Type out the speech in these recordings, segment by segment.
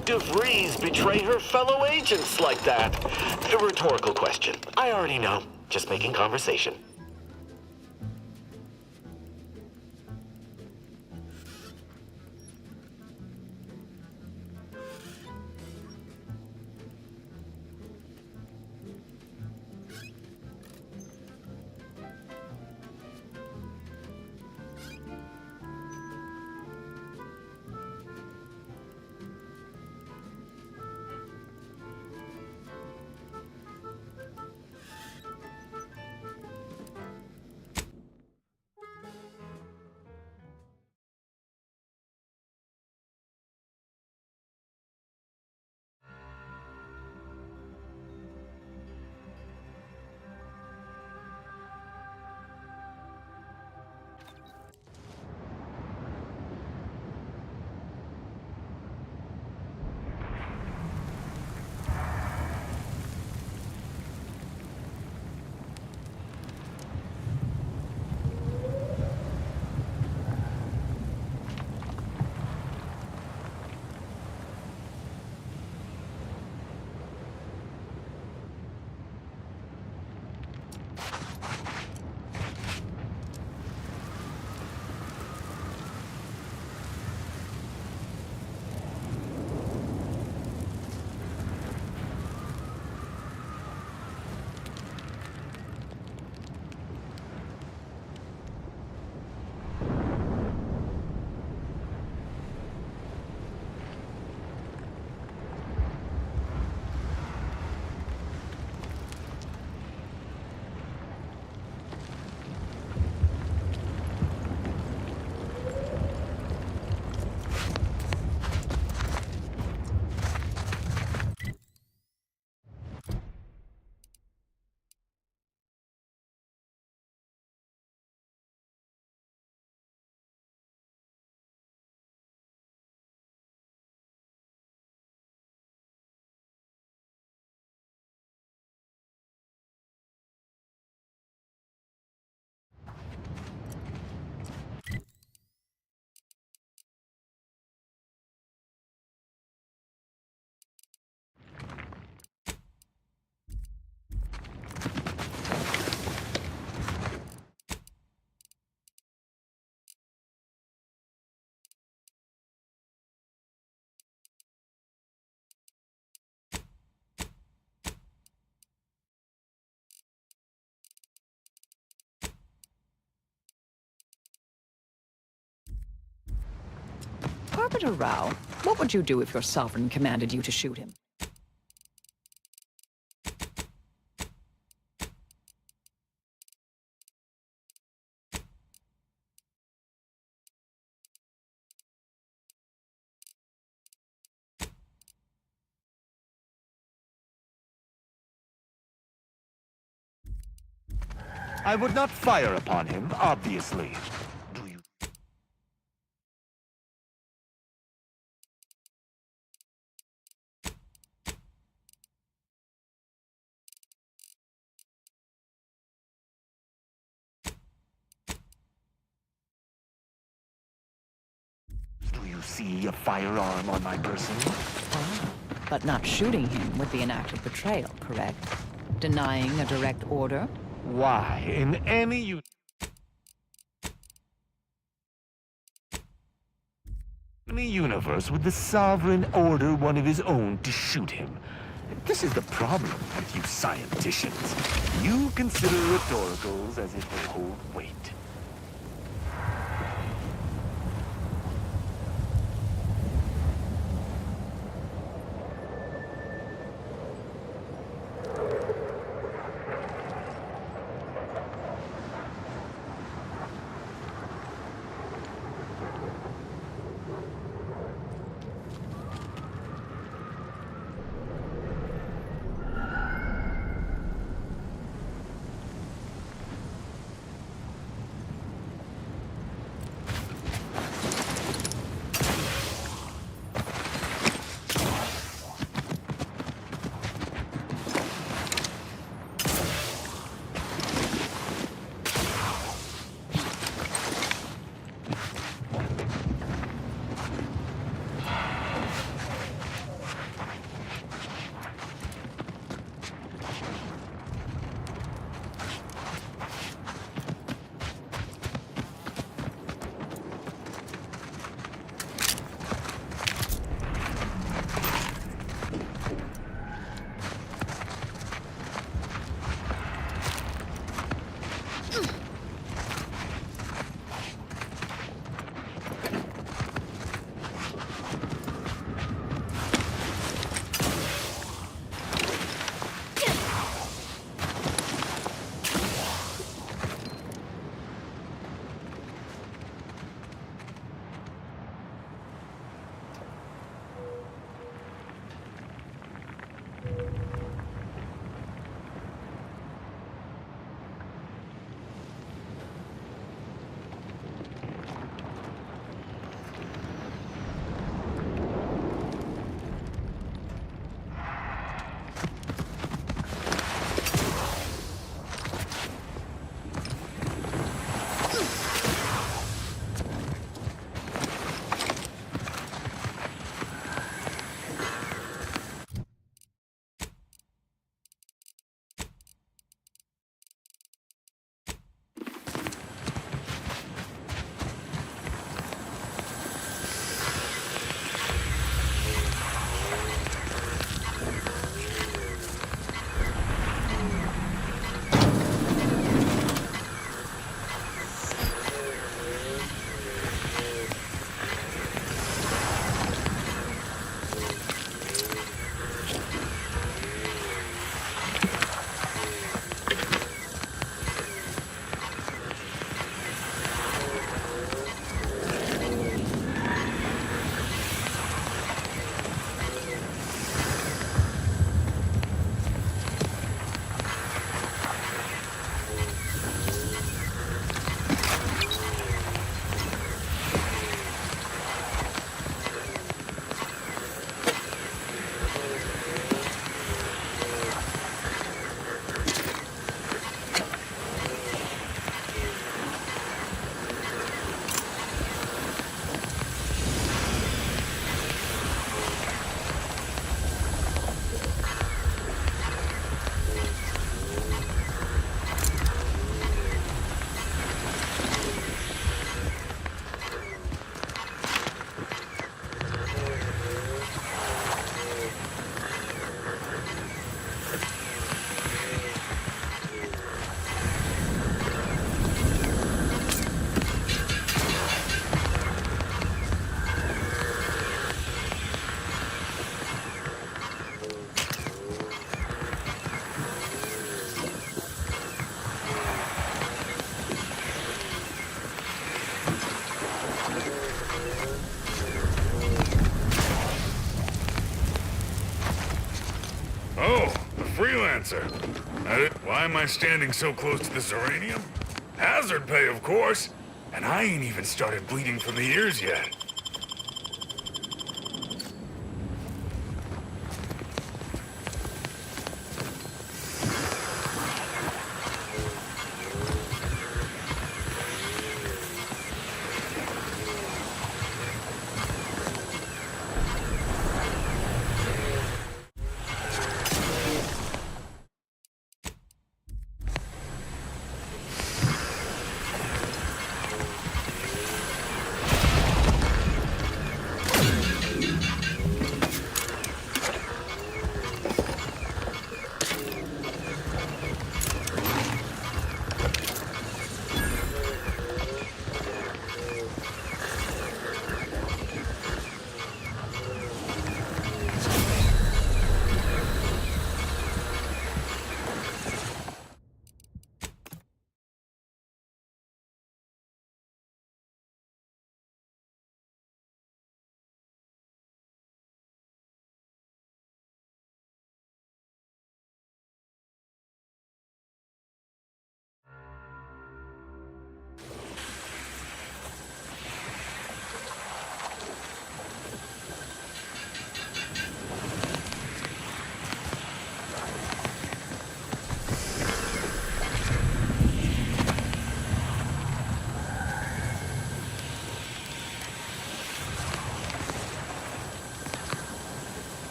could DeVries betray her fellow agents like that? A rhetorical question. I already know. Just making conversation. Arbiter Rao, what would you do if your sovereign commanded you to shoot him? I would not fire upon him, obviously. Do you... Do you see a firearm on my person? Ah, but not shooting him would be an act of betrayal, correct? Denying a direct order? Why, in any universe would the Sovereign order one of his own to shoot him? This is the problem with you scienticians. You consider rhetoricals as if they hold weight. Oh, the freelancer. Why am I standing so close to this uranium? Hazard pay, of course. And I ain't even started bleeding from the ears yet.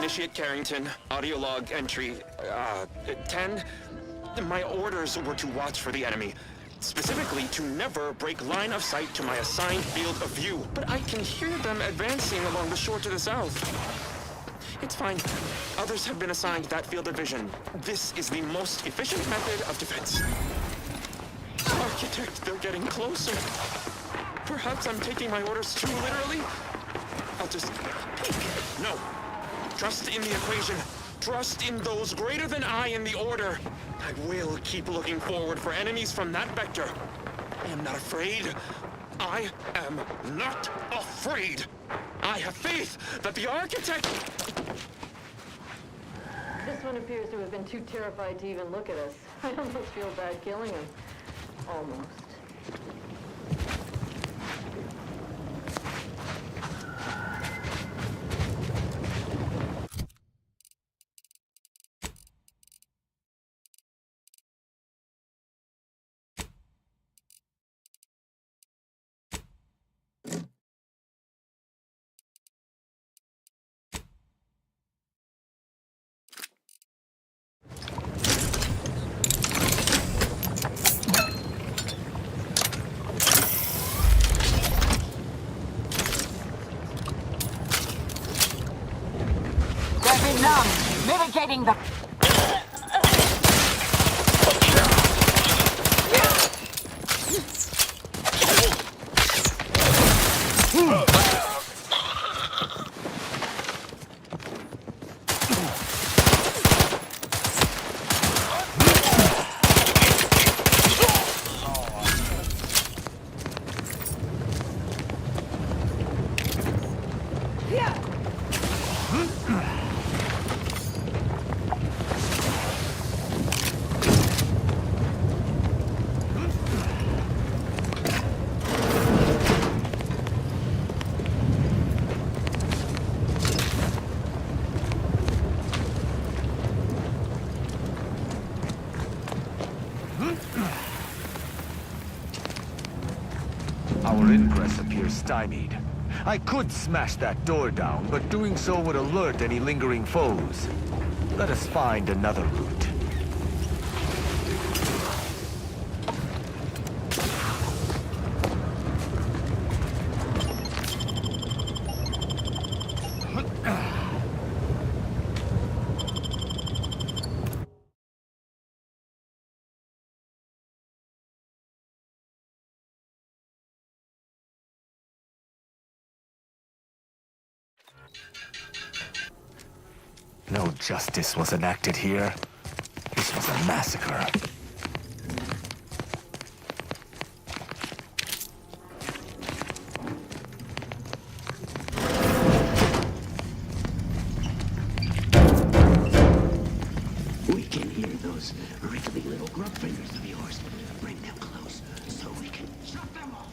Initiate Carrington, audio log entry, 10. My orders were to watch for the enemy. Specifically, to never break line of sight to my assigned field of view. But I can hear them advancing along the shore to the south. It's fine. Others have been assigned that field of vision. This is the most efficient method of defense. Architect, they're getting closer. Perhaps I'm taking my orders too literally. I'll just peek. No. Trust in the equation. Trust in those greater than I in the order. I will keep looking forward for enemies from that vector. I am not afraid. I am not afraid. I have faith that the architect... This one appears to have been too terrified to even look at us. I almost feel bad killing him. Almost. Mitigating the... Our ingress appears stymied. I could smash that door down, but doing so would alert any lingering foes. Let us find another route. No justice was enacted here. This was a massacre. We can hear those wriggly little grub fingers of yours. Bring them close so we can chop them off.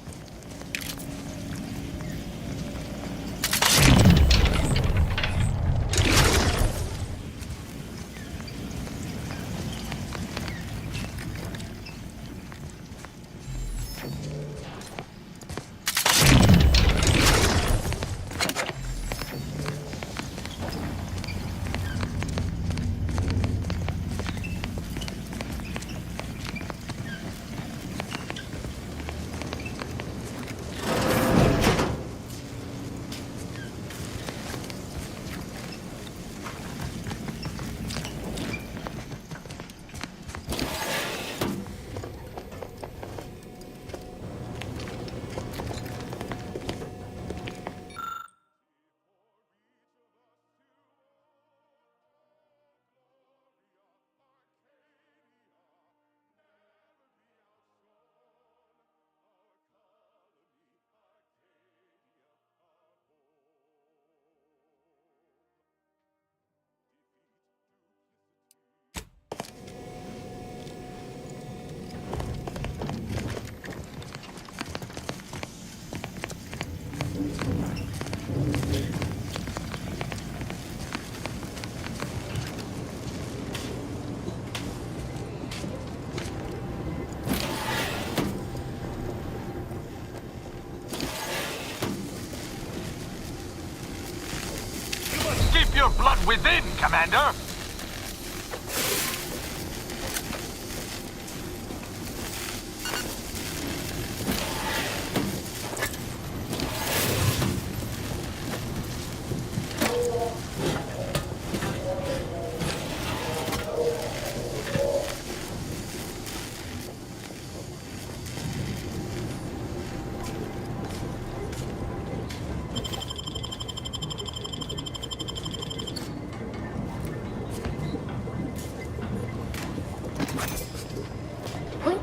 your blood within, Commander!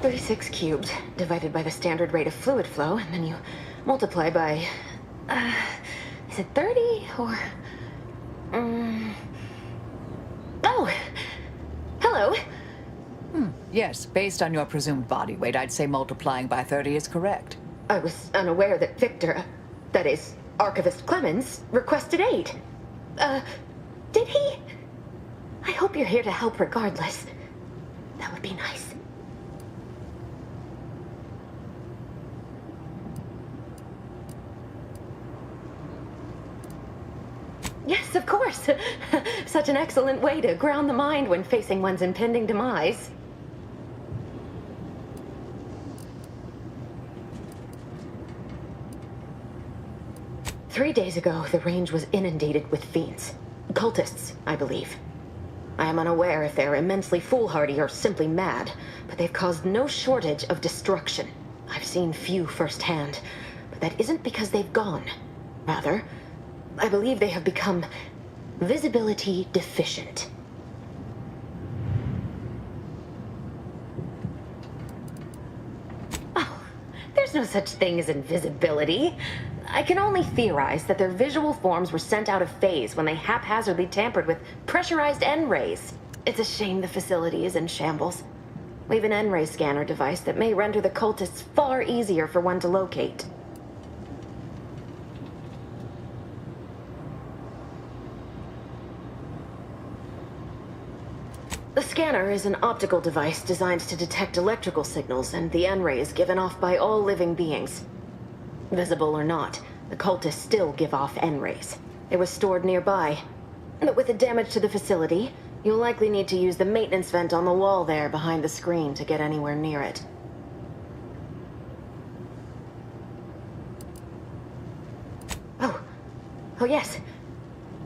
.36 cubed divided by the standard rate of fluid flow, and then you multiply by, is it 30 or, oh, hello. Yes, based on your presumed body weight, I'd say multiplying by 30 is correct. I was unaware that Victor, that is, Archivist Clemens, requested aid. Did he? I hope you're here to help regardless. That would be nice. Yes, of course. Such an excellent way to ground the mind when facing one's impending demise. Three days ago, the range was inundated with fiends. Cultists, I believe. I am unaware if they're immensely foolhardy or simply mad, but they've caused no shortage of destruction. I've seen few firsthand, but that isn't because they've gone. Rather, I believe they have become visibility deficient. Oh, there's no such thing as invisibility. I can only theorize that their visual forms were sent out of phase when they haphazardly tampered with pressurized N-rays. It's a shame the facility is in shambles. We have an N-ray scanner device that may render the cultists far easier for one to locate. The scanner is an optical device designed to detect electrical signals and the N-rays given off by all living beings. Visible or not, the cultists still give off N-rays. It was stored nearby. But with the damage to the facility, you'll likely need to use the maintenance vent on the wall there behind the screen to get anywhere near it. Oh yes.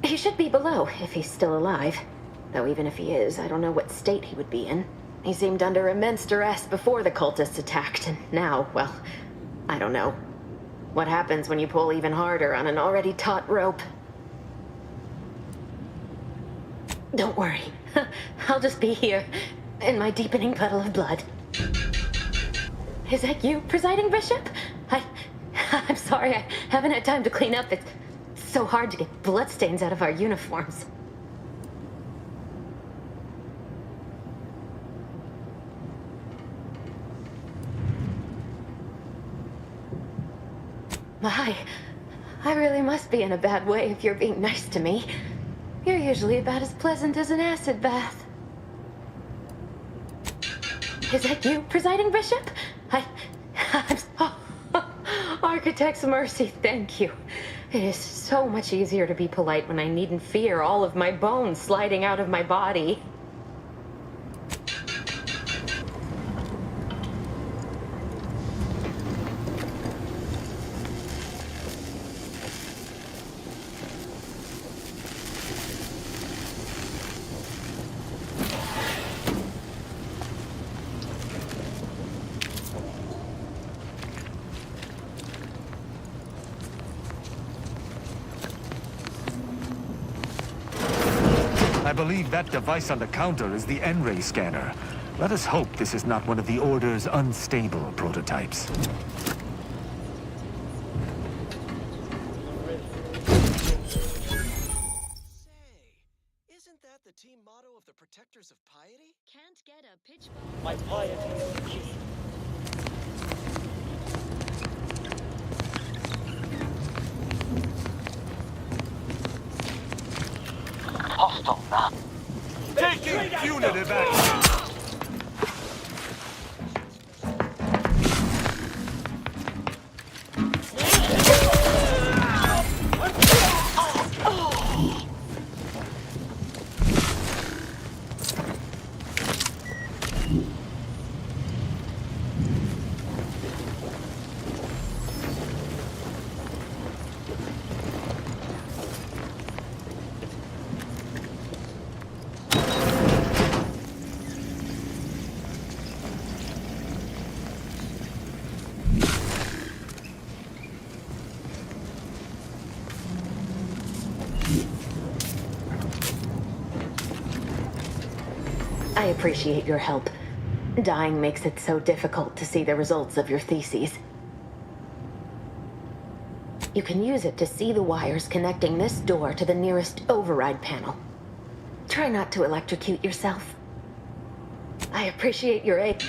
He should be below, if he's still alive. Though even if he is, I don't know what state he would be in. He seemed under immense duress before the cultists attacked, and now, well, I don't know. What happens when you pull even harder on an already taut rope? Don't worry. I'll just be here, in my deepening puddle of blood. Is that you, Presiding Bishop? I'm sorry, I haven't had time to clean up. It's so hard to get bloodstains out of our uniforms. I really must be in a bad way if you're being nice to me. You're usually about as pleasant as an acid bath. Is that you, Presiding Bishop? Architect's mercy, thank you. It is so much easier to be polite when I needn't fear all of my bones sliding out of my body. I believe that device on the counter is the N-ray scanner. Let us hope this is not one of the Order's unstable prototypes. Say, isn't that the team motto of the Protectors of Piety? Can't get a pitch. My piety is key. Hostile now. Taking punitive action! I appreciate your help. Dying makes it so difficult to see the results of your theses. You can use it to see the wires connecting this door to the nearest override panel. Try not to electrocute yourself. I appreciate your aid.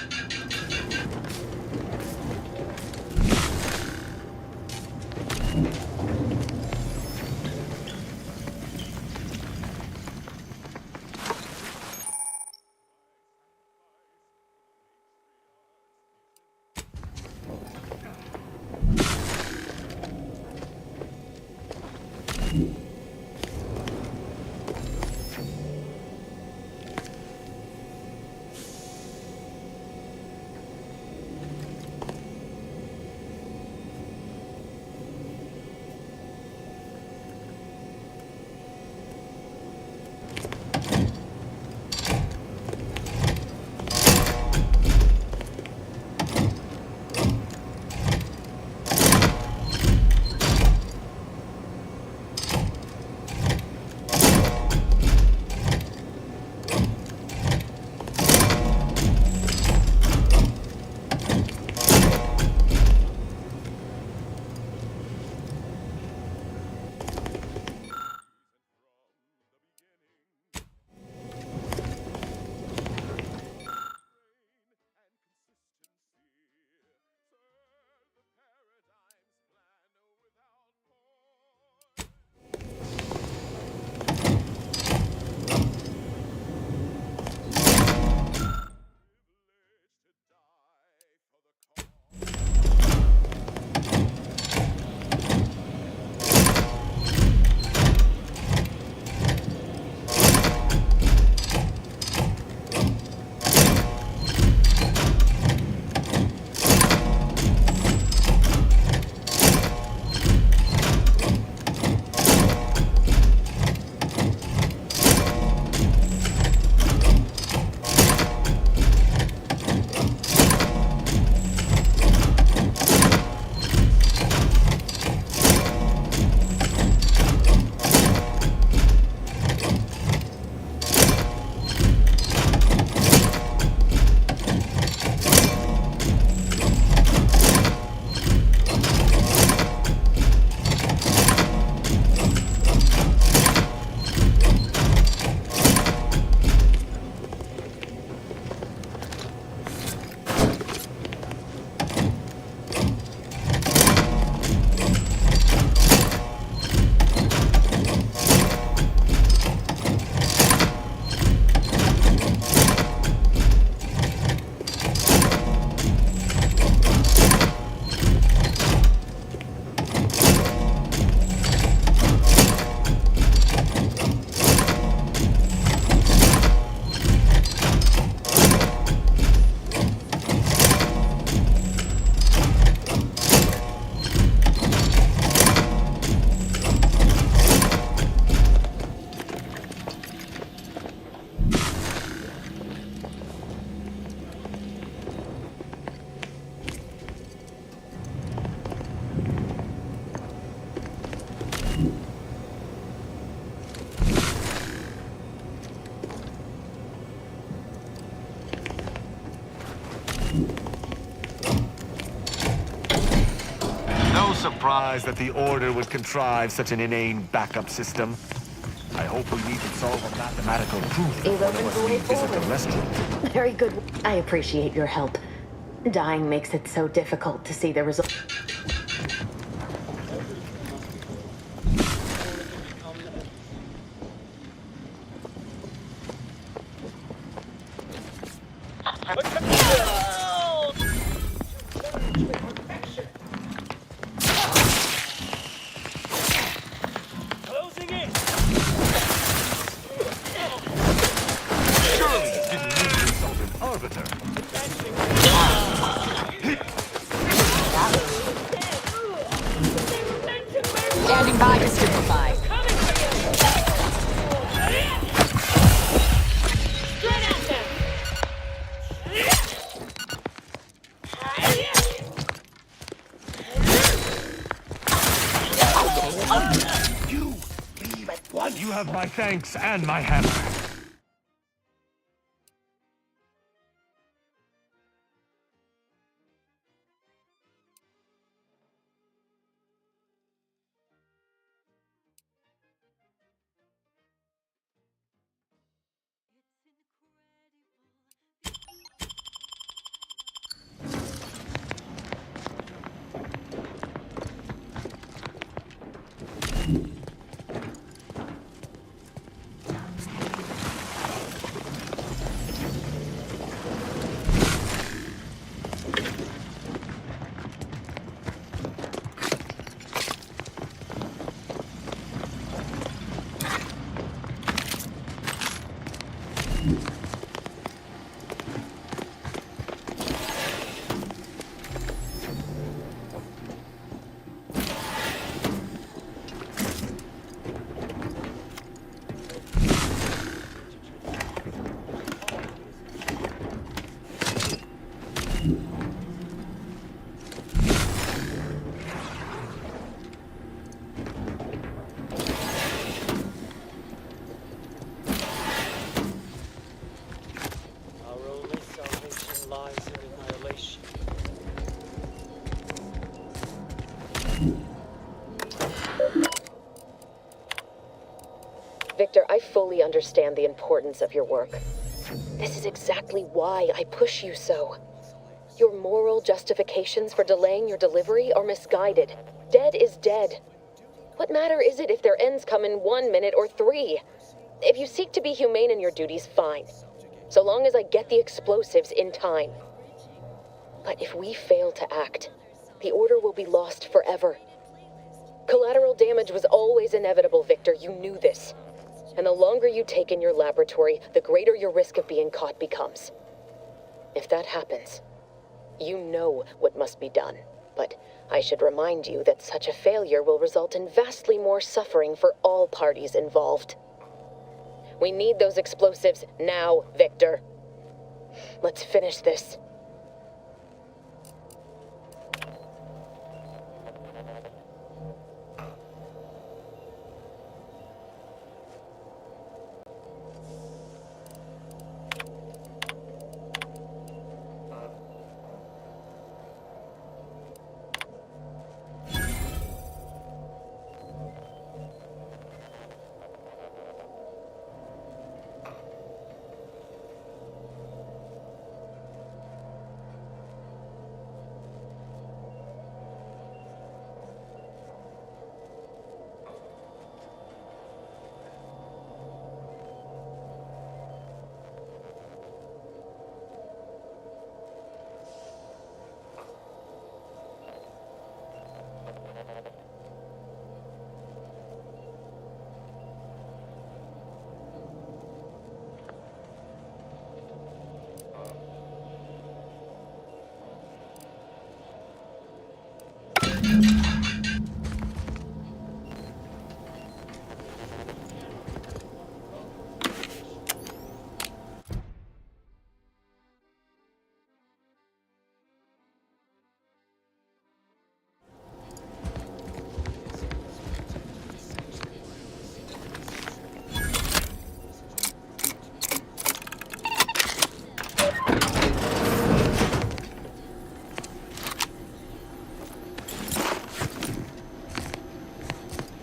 No surprise that the Order would contrive such an inane backup system. I hope we need to solve a mathematical proof Eve that one opens of the way us isn't a forward. restaurant. Very good. I appreciate your help. Dying makes it so difficult to see the results. Closing in. Surely you didn't mean to insult an arbiter. Standing by to stupefy. You have my thanks and my hammer. Our only salvation lies in annihilation. Victor, I fully understand the importance of your work. This is exactly why I push you so. Your moral justifications for delaying your delivery are misguided. Dead is dead. What matter is it if their ends come in 1 minute or 3? If you seek to be humane in your duties, fine. So long as I get the explosives in time. But if we fail to act, the Order will be lost forever. Collateral damage was always inevitable, Victor. You knew this. And the longer you take in your laboratory, the greater your risk of being caught becomes. If that happens, you know what must be done. But I should remind you that such a failure will result in vastly more suffering for all parties involved. We need those explosives now, Victor. Let's finish this.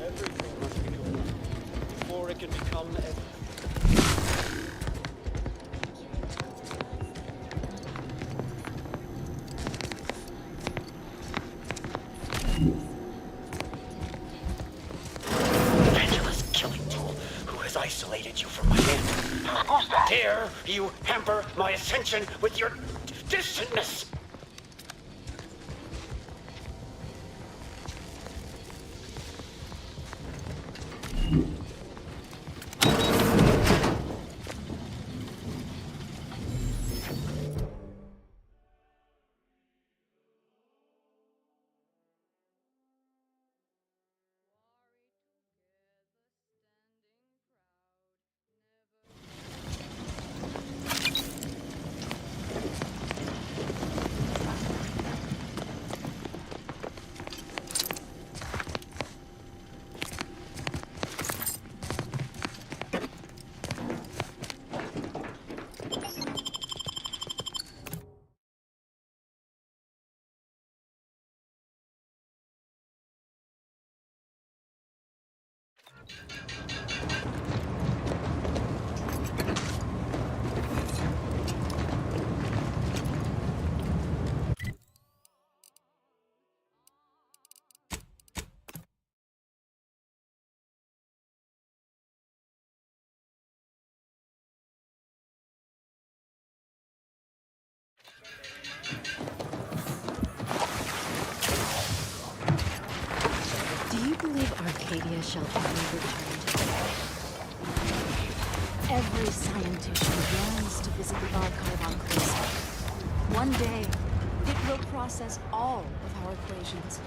Everything must be complete before it can become evident. Angela's killing tool who has isolated you from my men. Who's that? Dare you hamper my ascension with your distantness? Do you believe Arcadia shall ever return to life? Every scientist yearns to visit the archive on Callisto. One day, it will process all of our equations.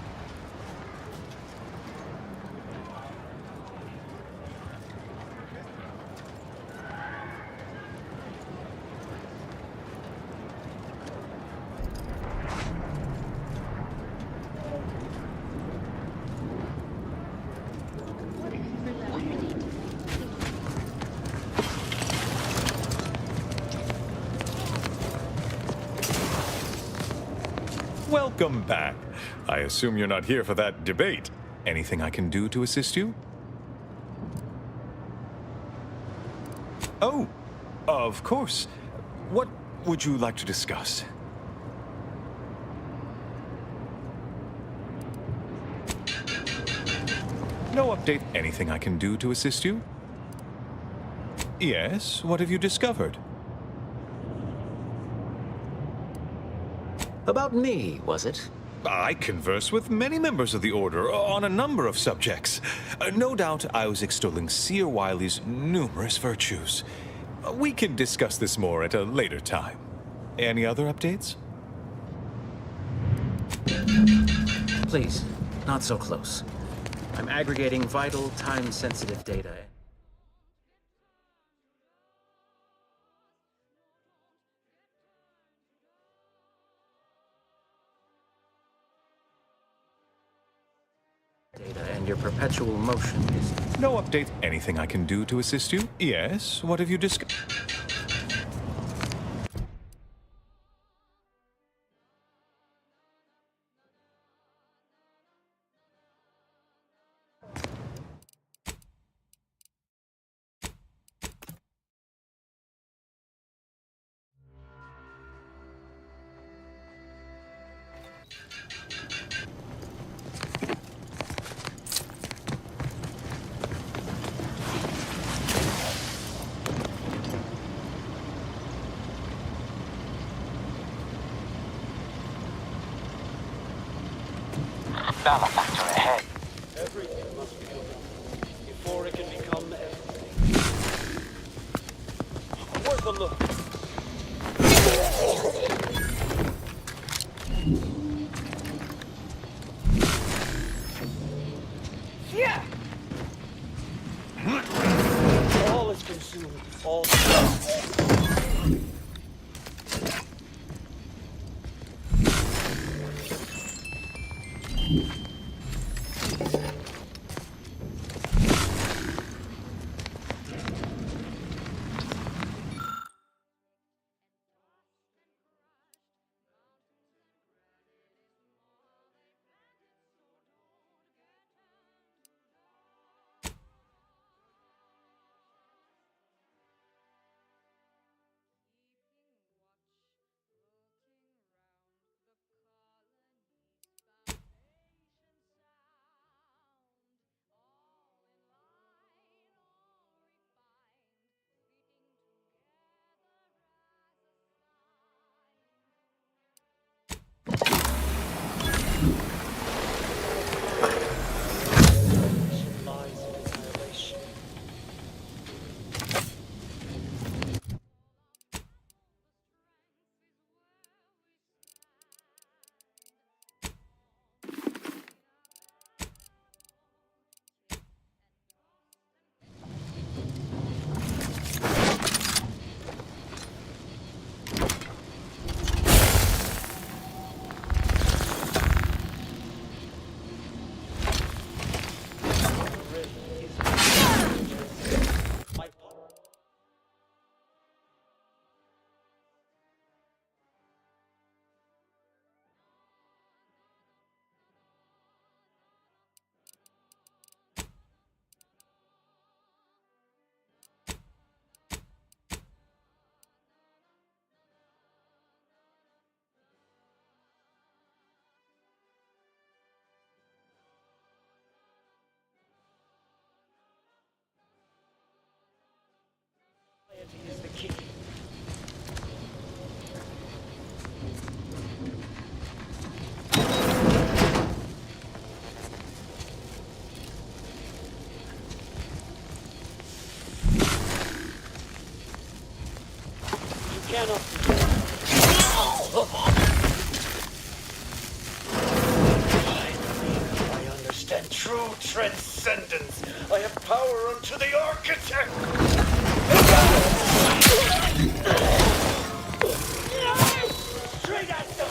Welcome back. I assume you're not here for that debate. Anything I can do to assist you? Oh, of course. What would you like to discuss? No update. Anything I can do to assist you? Yes, what have you discovered? About me, was it? I converse with many members of the Order on a number of subjects. No doubt I was extolling Seer Wiley's numerous virtues. We can discuss this more at a later time. Any other updates? Please, not so close. I'm aggregating vital, time-sensitive data. And your perpetual motion is... No update. Anything I can do to assist you? Yes, what have you discovered? Malefactor ahead. Everything must be open before it can become everything. Worth a look. Yeah! All is consumed. All. cannot. I understand true transcendence. I have power unto the architect. Straight at them.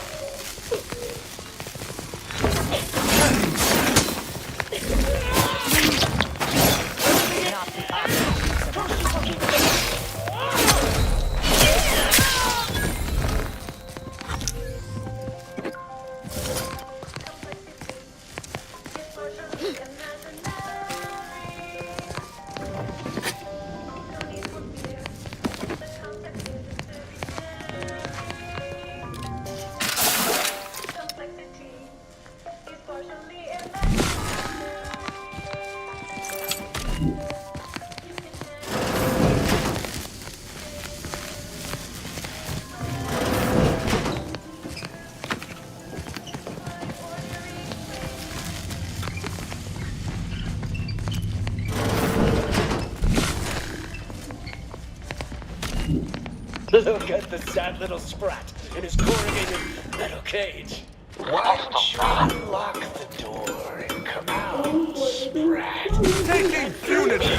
Look at the sad little sprat in his corrugated metal cage. Why don't you unlock the door and come out, sprat? Taking unity!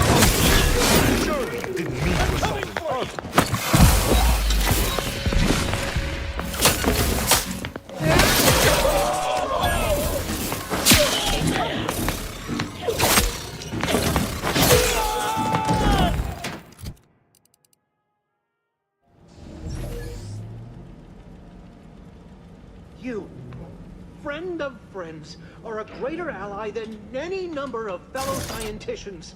Surely you didn't mean for something positive. You, friend of friends, are a greater ally than any number of fellow scienticians.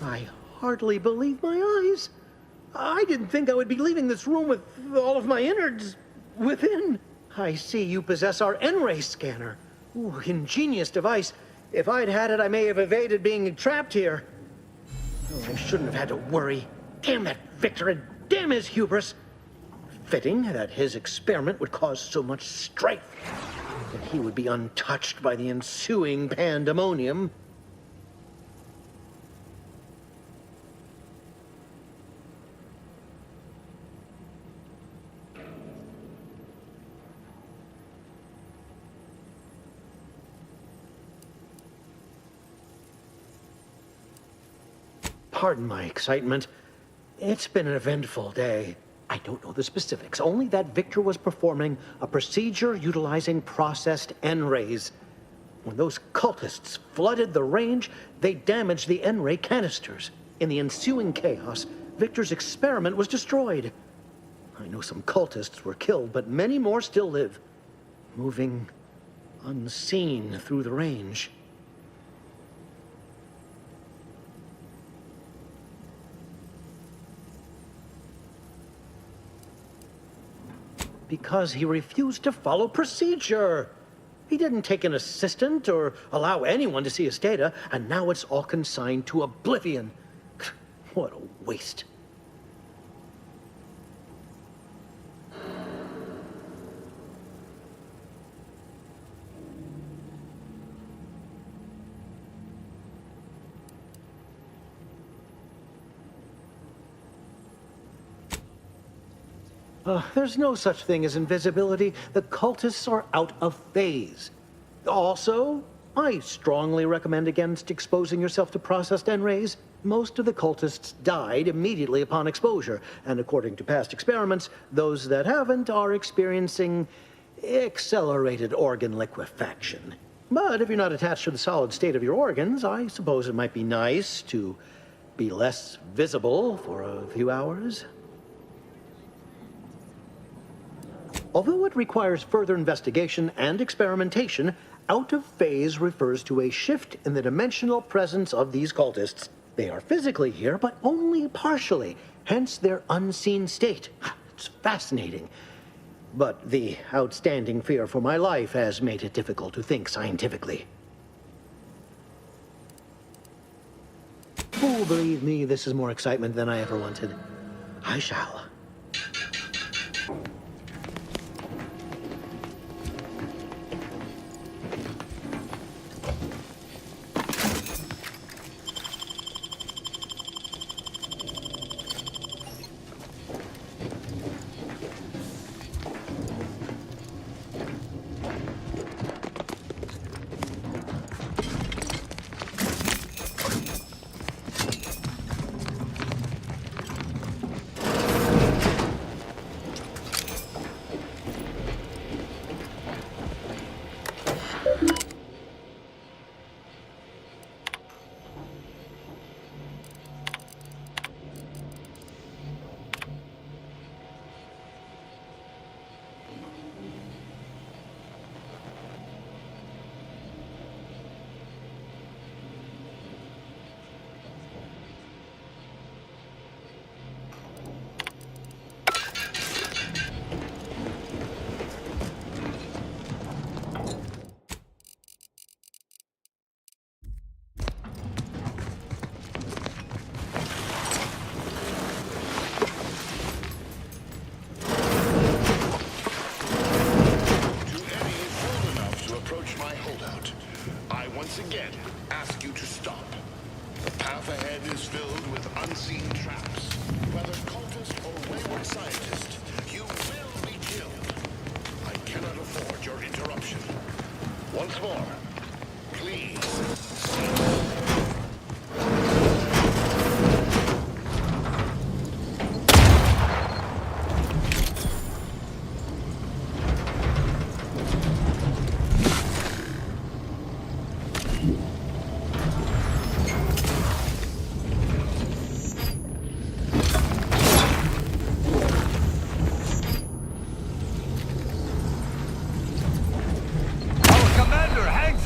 I hardly believe my eyes. I didn't think I would be leaving this room with all of my innards within. I see you possess our N-ray scanner. Ooh, ingenious device. If I'd had it, I may have evaded being trapped here. Oh, I shouldn't have had to worry. Damn that Victor and damn his hubris. Fitting that his experiment would cause so much strife, that he would be untouched by the ensuing pandemonium. Pardon my excitement. It's been an eventful day. I don't know the specifics, only that Victor was performing a procedure utilizing processed N-rays. When those cultists flooded the range, they damaged the N-ray canisters. In the ensuing chaos, Victor's experiment was destroyed. I know some cultists were killed, but many more still live, moving unseen through the range. Because he refused to follow procedure. He didn't take an assistant or allow anyone to see his data, and now it's all consigned to oblivion. What a waste. There's no such thing as invisibility. The cultists are out of phase. Also, I strongly recommend against exposing yourself to processed N-rays. Most of the cultists died immediately upon exposure, and according to past experiments, those that haven't are experiencing accelerated organ liquefaction. But if you're not attached to the solid state of your organs, I suppose it might be nice to be less visible for a few hours. Although it requires further investigation and experimentation, out of phase refers to a shift in the dimensional presence of these cultists. They are physically here, but only partially, hence their unseen state. It's fascinating. But the outstanding fear for my life has made it difficult to think scientifically. Oh, believe me, this is more excitement than I ever wanted. I shall.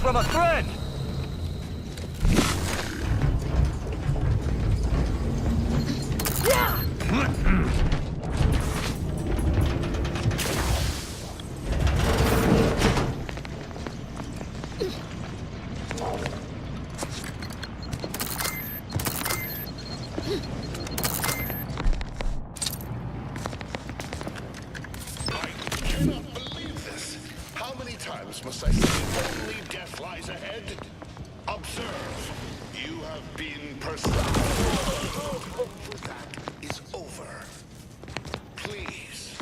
From a thread! Must I say only death lies ahead? Observe. You have been pursued. That is over. Please.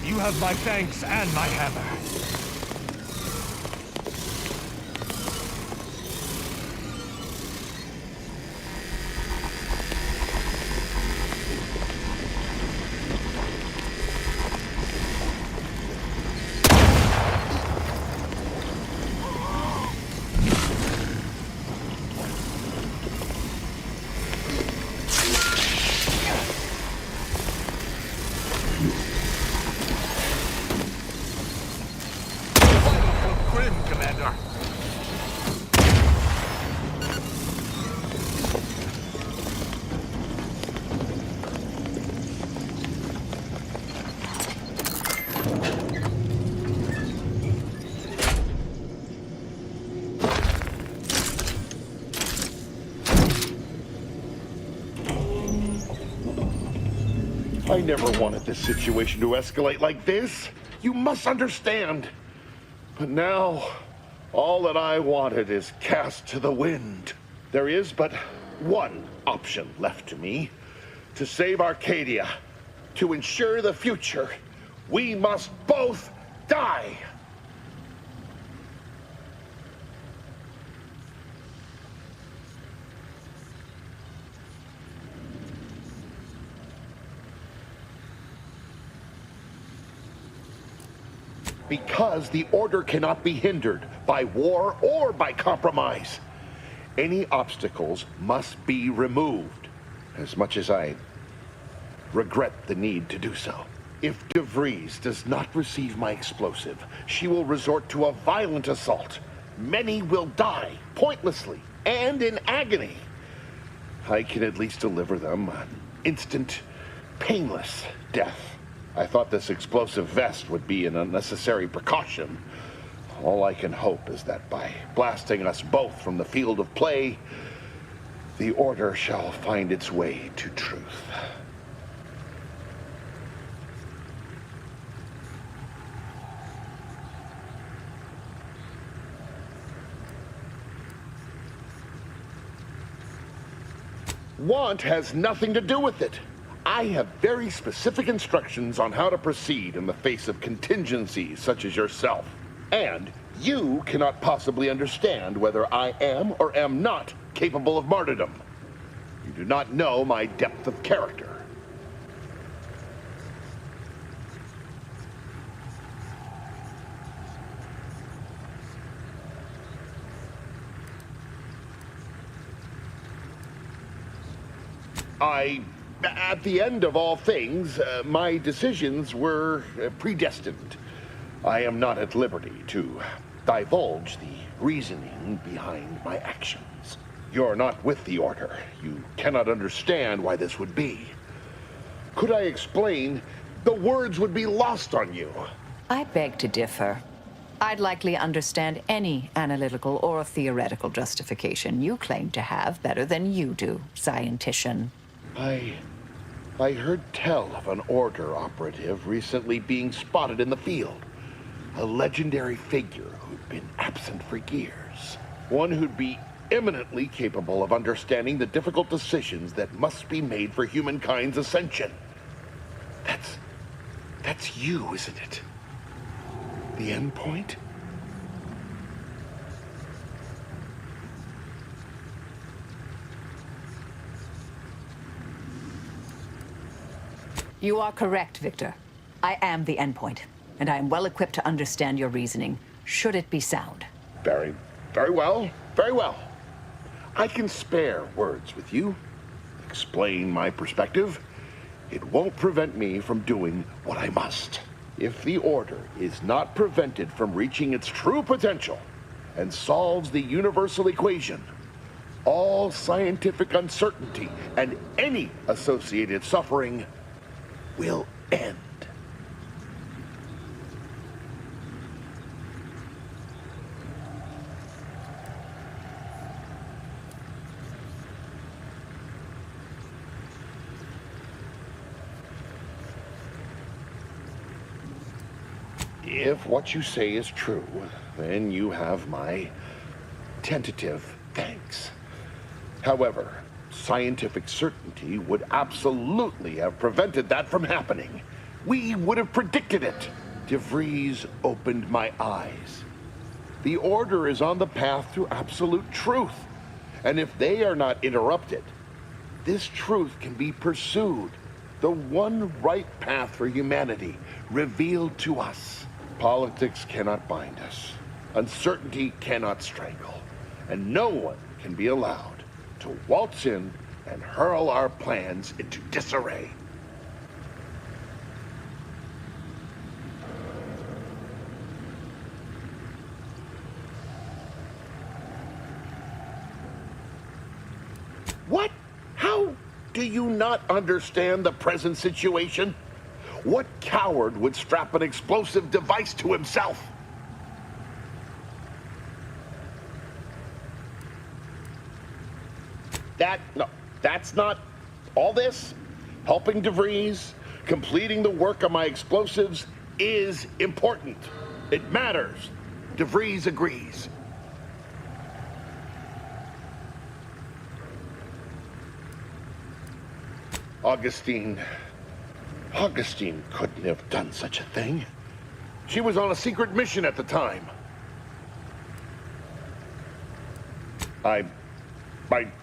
You have my thanks and my hammer. I never wanted this situation to escalate like this. You must understand. But now, all that I wanted is cast to the wind. There is but one option left to me. To save Arcadia, to ensure the future, we must both die. Because the order cannot be hindered by war or by compromise. Any obstacles must be removed, as much as I regret the need to do so. If DeVries does not receive my explosive, she will resort to a violent assault. Many will die, pointlessly, and in agony. I can at least deliver them an instant, painless death. I thought this explosive vest would be an unnecessary precaution. All I can hope is that by blasting us both from the field of play, the Order shall find its way to truth. Want has nothing to do with it. I have very specific instructions on how to proceed in the face of contingencies such as yourself. And you cannot possibly understand whether I am or am not capable of martyrdom. You do not know my depth of character. At the end of all things, my decisions were predestined. I am not at liberty to divulge the reasoning behind my actions. You're not with the Order. You cannot understand why this would be. Could I explain, the words would be lost on you. I beg to differ. I'd likely understand any analytical or theoretical justification you claim to have better than you do, scientician. I heard tell of an Order operative recently being spotted in the field. A legendary figure who'd been absent for years. One who'd be eminently capable of understanding the difficult decisions that must be made for humankind's ascension. That's you, isn't it? The end point? You are correct, Victor. I am the endpoint, and I am well equipped to understand your reasoning, should it be sound. Very well. Very well. I can spare words with you. Explain my perspective. It won't prevent me from doing what I must. If the Order is not prevented from reaching its true potential and solves the universal equation, all scientific uncertainty and any associated suffering will end. If what you say is true, then you have my tentative thanks. However, scientific certainty would absolutely have prevented that from happening. We would have predicted it. DeVries opened my eyes. The Order is on the path to absolute truth. And if they are not interrupted, this truth can be pursued. The one right path for humanity revealed to us. Politics cannot bind us. Uncertainty cannot strangle. And no one can be allowed to waltz in and hurl our plans into disarray. What? How do you not understand the present situation? What coward would strap an explosive device to himself? No, that's not all this. Helping DeVries, completing the work on my explosives is important. It matters. DeVries agrees. Augustine couldn't have done such a thing. She was on a secret mission at the time. I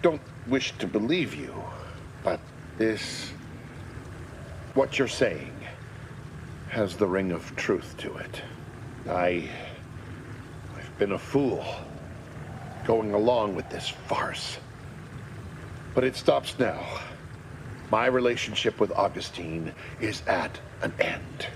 don't wish to believe you, but what you're saying has the ring of truth to it. I've been a fool, going along with this farce. But it stops now. My relationship with Augustine is at an end.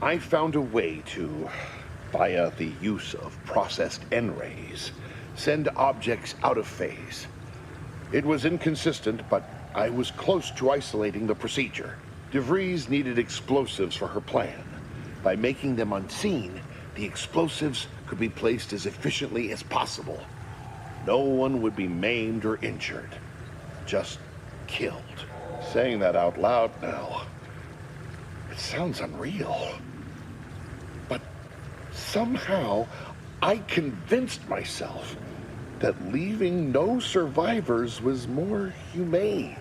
I found a way to, via the use of processed N-rays, send objects out of phase. It was inconsistent, but I was close to isolating the procedure. DeVries needed explosives for her plan. By making them unseen, the explosives could be placed as efficiently as possible. No one would be maimed or injured, just killed. Saying that out loud now, it sounds unreal. But somehow, I convinced myself that leaving no survivors was more humane.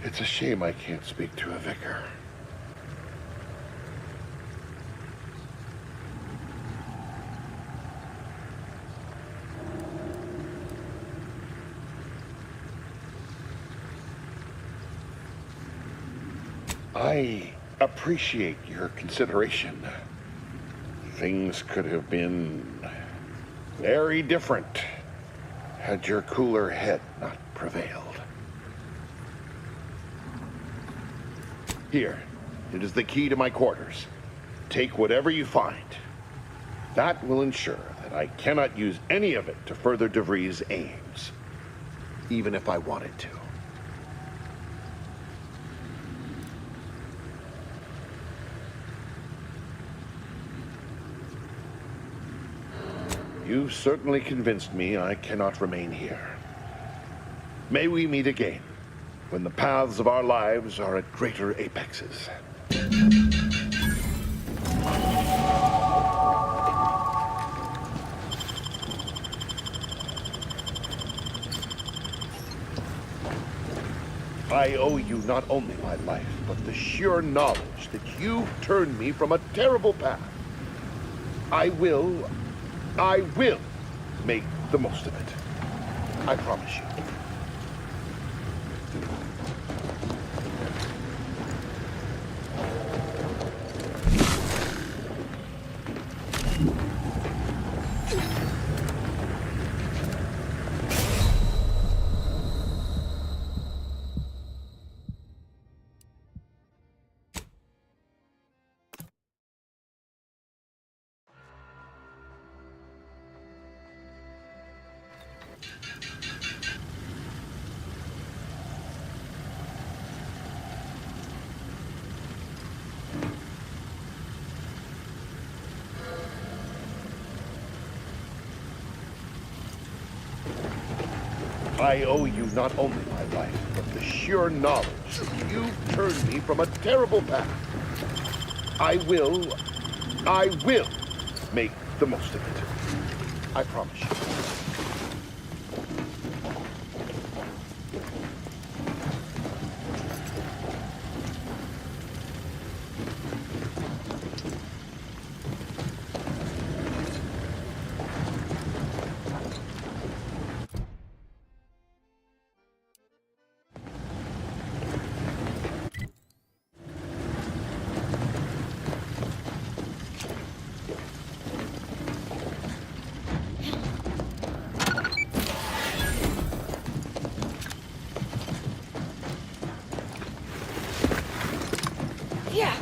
It's a shame I can't speak to a vicar. I appreciate your consideration. Things could have been very different had your cooler head not prevailed. Here, it is the key to my quarters. Take whatever you find. That will ensure that I cannot use any of it to further DeVries' aims, even if I wanted to. You've certainly convinced me I cannot remain here. May we meet again, when the paths of our lives are at greater apexes. I owe you not only my life, but the sheer knowledge that you've turned me from a terrible path. I will make the most of it. I promise you. I owe you not only my life, but the sheer knowledge that you've turned me from a terrible path. I will make the most of it. I promise you. Yeah.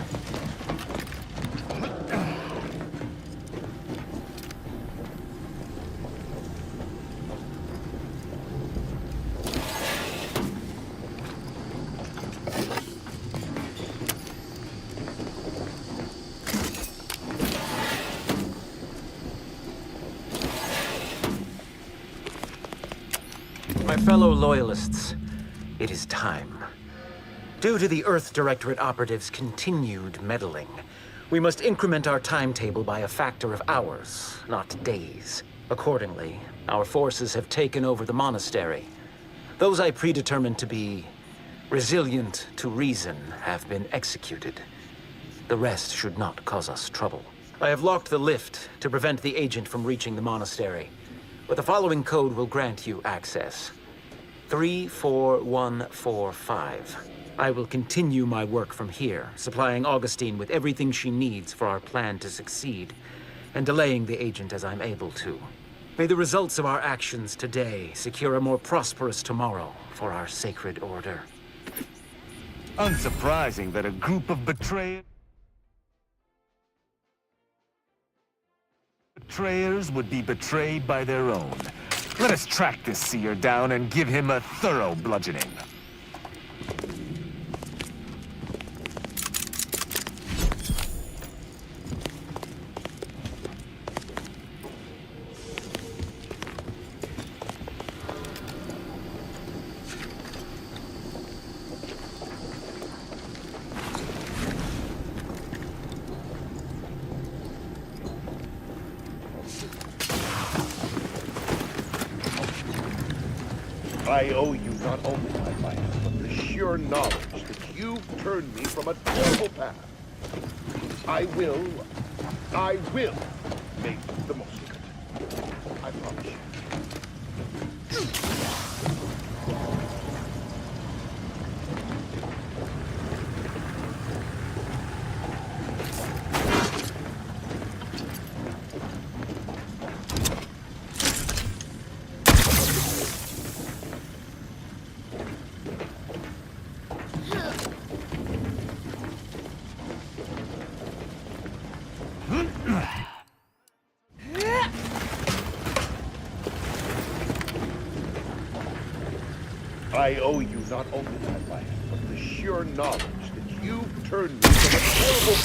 My fellow Loyalists, it is time. Due to the Earth Directorate operatives' continued meddling, we must increment our timetable by a factor of hours, not days. Accordingly, our forces have taken over the monastery. Those I predetermined to be resilient to reason have been executed. The rest should not cause us trouble. I have locked the lift to prevent the agent from reaching the monastery. But the following code will grant you access. 34145. I will continue my work from here, supplying Augustine with everything she needs for our plan to succeed, and delaying the agent as I'm able to. May the results of our actions today secure a more prosperous tomorrow for our sacred order. Unsurprising that a group of betrayers would be betrayed by their own. Let us track this seer down and give him a thorough bludgeoning. I owe you not only my life, but the sheer knowledge that you've turned me from a terrible path. I will make the most of it. I promise you. I owe you not only my life, but the sheer knowledge that you've turned me from a terrible...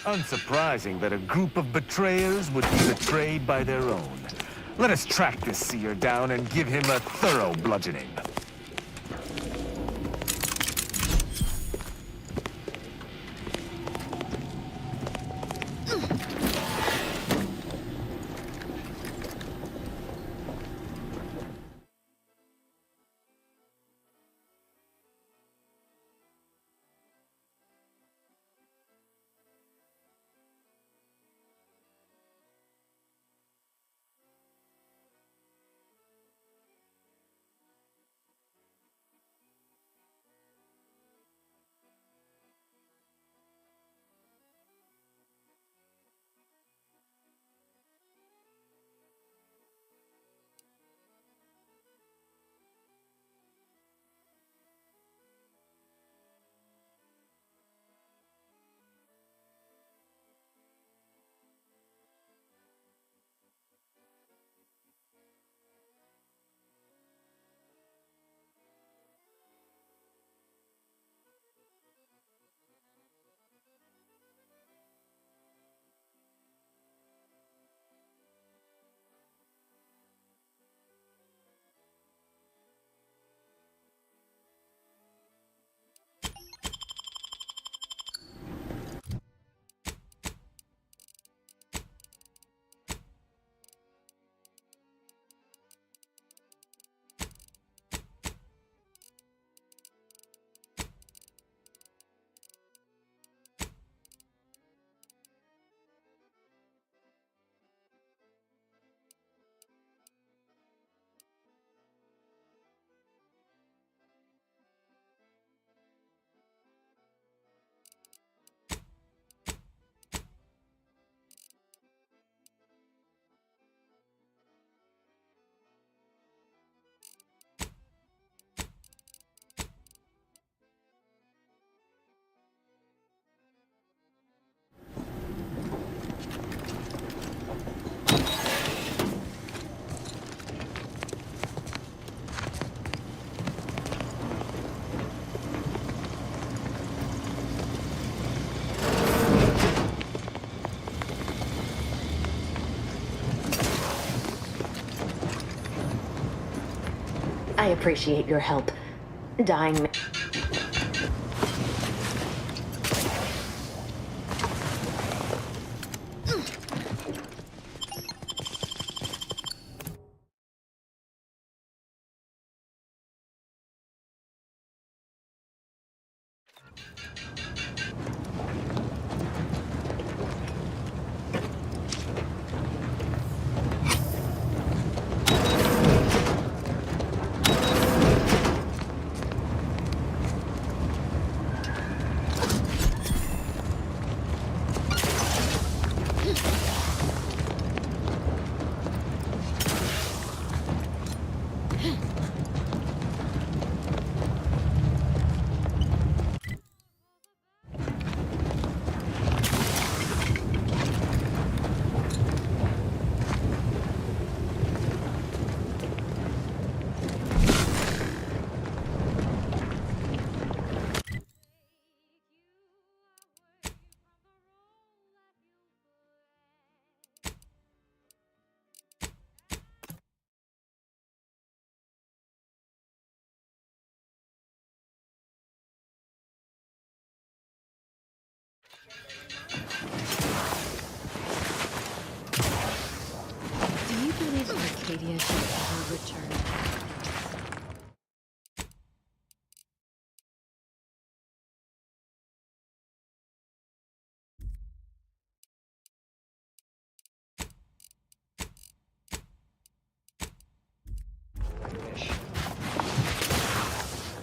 Unsurprising that a group of betrayers would be betrayed by their own. Let us track this seer down and give him a thorough bludgeoning. I appreciate your help. Dying... Do you believe Arcadia should ever return?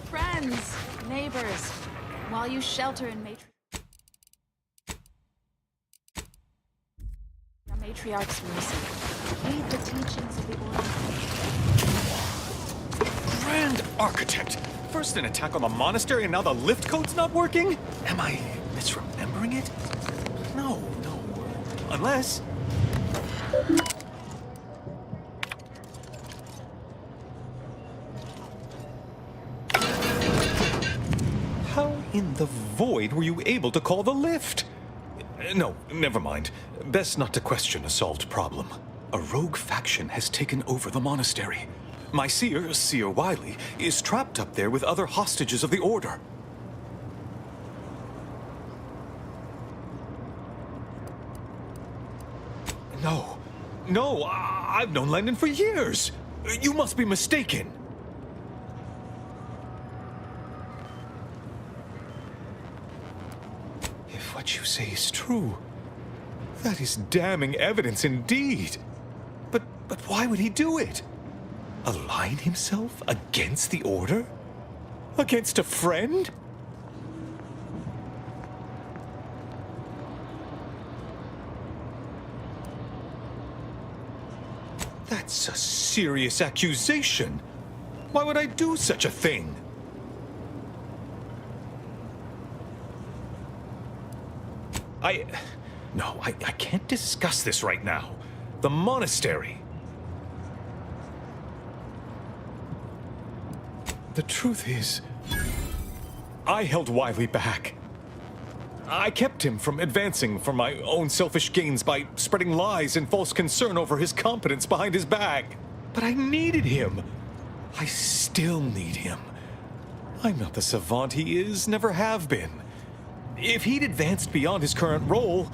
Friends, neighbors, while you shelter in Matriarch's mercy, heed the teachings of the Order. Grand Architect! First an attack on the monastery and now the lift code's not working? Am I misremembering it? No. Unless... How in the void were you able to call the lift? No, never mind. Best not to question a solved problem. A rogue faction has taken over the monastery. My seer, Seer Wiley, is trapped up there with other hostages of the Order. No, I've known Landon for years. You must be mistaken. If what you say is true, that is damning evidence indeed. But why would he do it? Align himself against the Order? Against a friend? That's a serious accusation. Why would I do such a thing? No, I can't discuss this right now. The monastery. The truth is, I held Wiley back. I kept him from advancing for my own selfish gains by spreading lies and false concern over his competence behind his back. But I needed him. I still need him. I'm not the savant he is, never have been. If he'd advanced beyond his current role,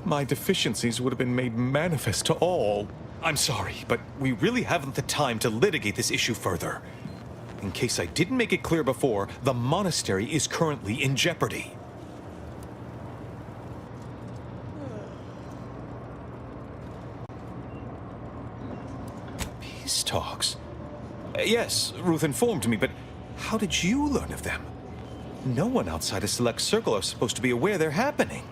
my deficiencies would have been made manifest to all. I'm sorry, but we really haven't the time to litigate this issue further. In case I didn't make it clear before, the monastery is currently in jeopardy. Peace talks? Yes, Ruth informed me, but how did you learn of them? No one outside a select circle are supposed to be aware they're happening.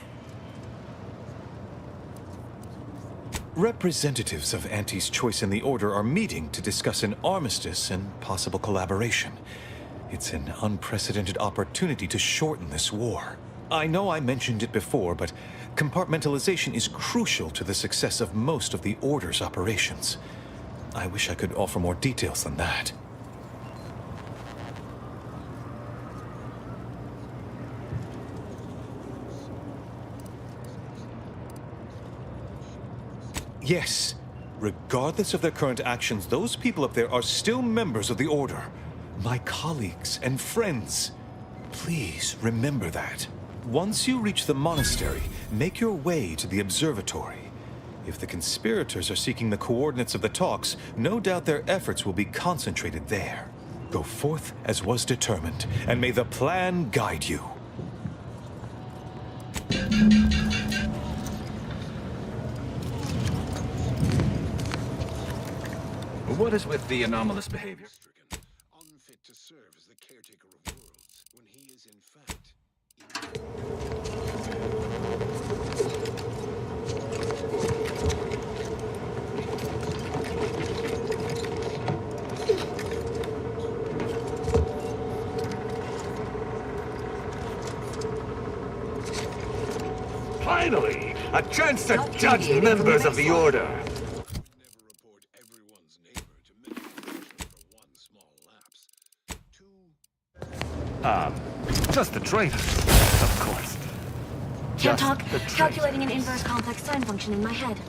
Representatives of Auntie's Choice and the Order are meeting to discuss an armistice and possible collaboration. It's an unprecedented opportunity to shorten this war. I know I mentioned it before, but compartmentalization is crucial to the success of most of the Order's operations. I wish I could offer more details than that. Yes, Regardless of their current actions, those people up there are still members of the Order. My colleagues and friends. Please remember that. Once you reach the monastery, make your way to the observatory. If the conspirators are seeking the coordinates of the talks, no doubt their efforts will be concentrated there. Go forth as was determined, and may the plan guide you. What is with the anomalous behavior? Unfit to serve as the caretaker of worlds, when he is in fact... Finally, a chance to judge members of the Order. Just the traitors, of course. Can't Just talk. the traitors. Calculating an inverse complex time function in my head.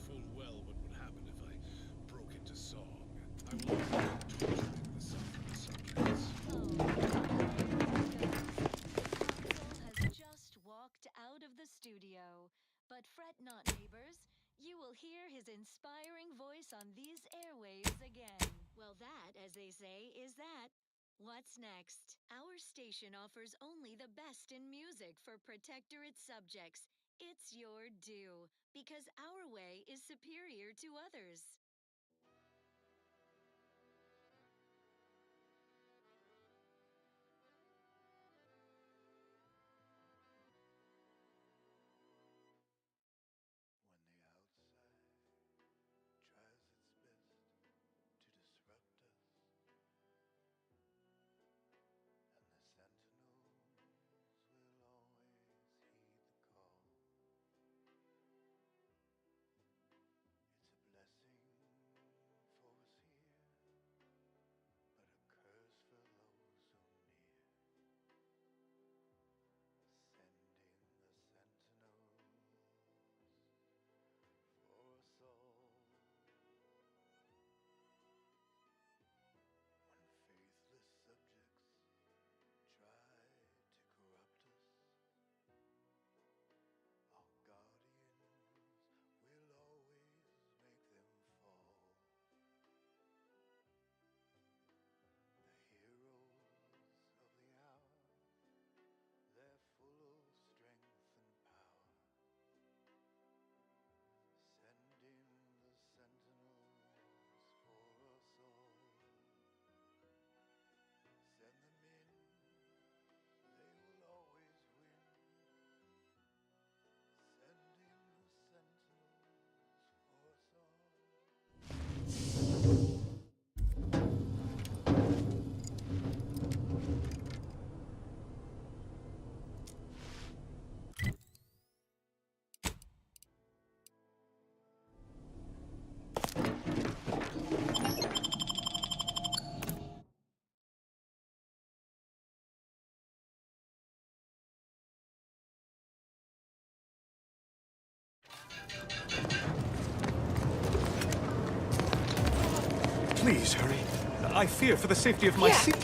Full well what would happen if I broke into song. I will the subjects. Has just walked out of the studio. But fret not, neighbors. You will hear his inspiring voice on these airwaves again. Well, that, as they say, is that. What's next? Our station offers only the best in music for protectorate subjects. It's your due, because our way is superior to others. Please hurry. I fear for the safety of my seat.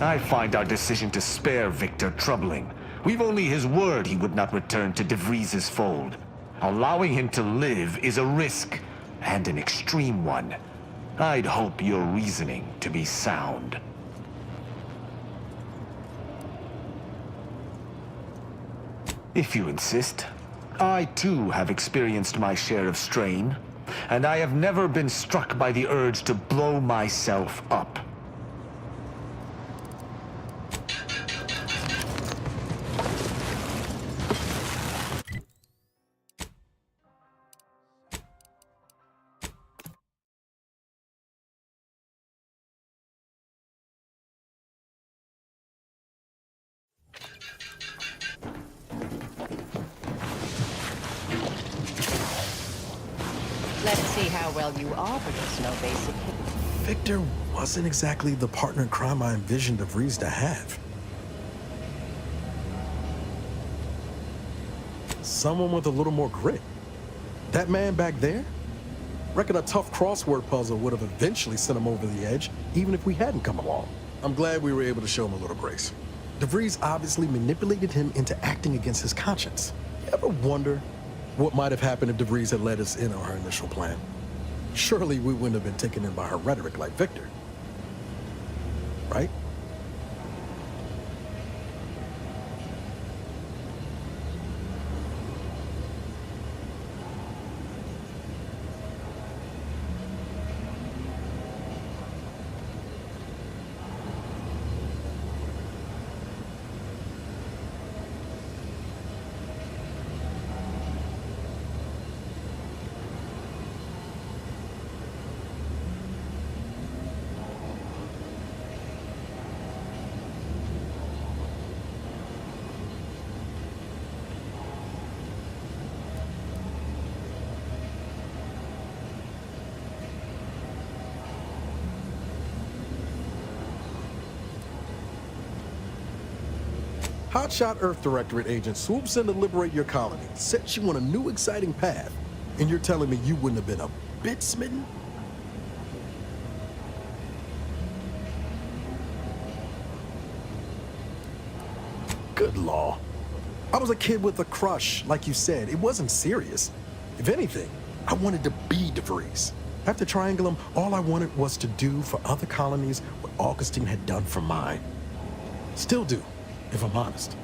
I find our decision to spare Victor troubling. We've only his word he would not return to De Vries's fold. Allowing him to live is a risk, and an extreme one. I'd hope your reasoning to be sound. If you insist. I too have experienced my share of strain, and I have never been struck by the urge to blow myself up. Let's see how well you are with this no basic. Victor wasn't exactly the partner in crime I envisioned DeVries to have. Someone with a little more grit. That man back there? Reckon a tough crossword puzzle would have eventually sent him over the edge, even if we hadn't come along. I'm glad we were able to show him a little grace. DeVries obviously manipulated him into acting against his conscience. You ever wonder what might have happened if DeVries had let us in on her initial plan? Surely we wouldn't have been taken in by her rhetoric like Victor. Right? Hotshot Earth Directorate agent swoops in to liberate your colony, sets you on a new exciting path, and you're telling me you wouldn't have been a bit smitten? Good law. I was a kid with a crush, like you said. It wasn't serious. If anything, I wanted to be DeVries. After Triangulum, all I wanted was to do for other colonies what Augustine had done for mine. Still do, if I'm honest.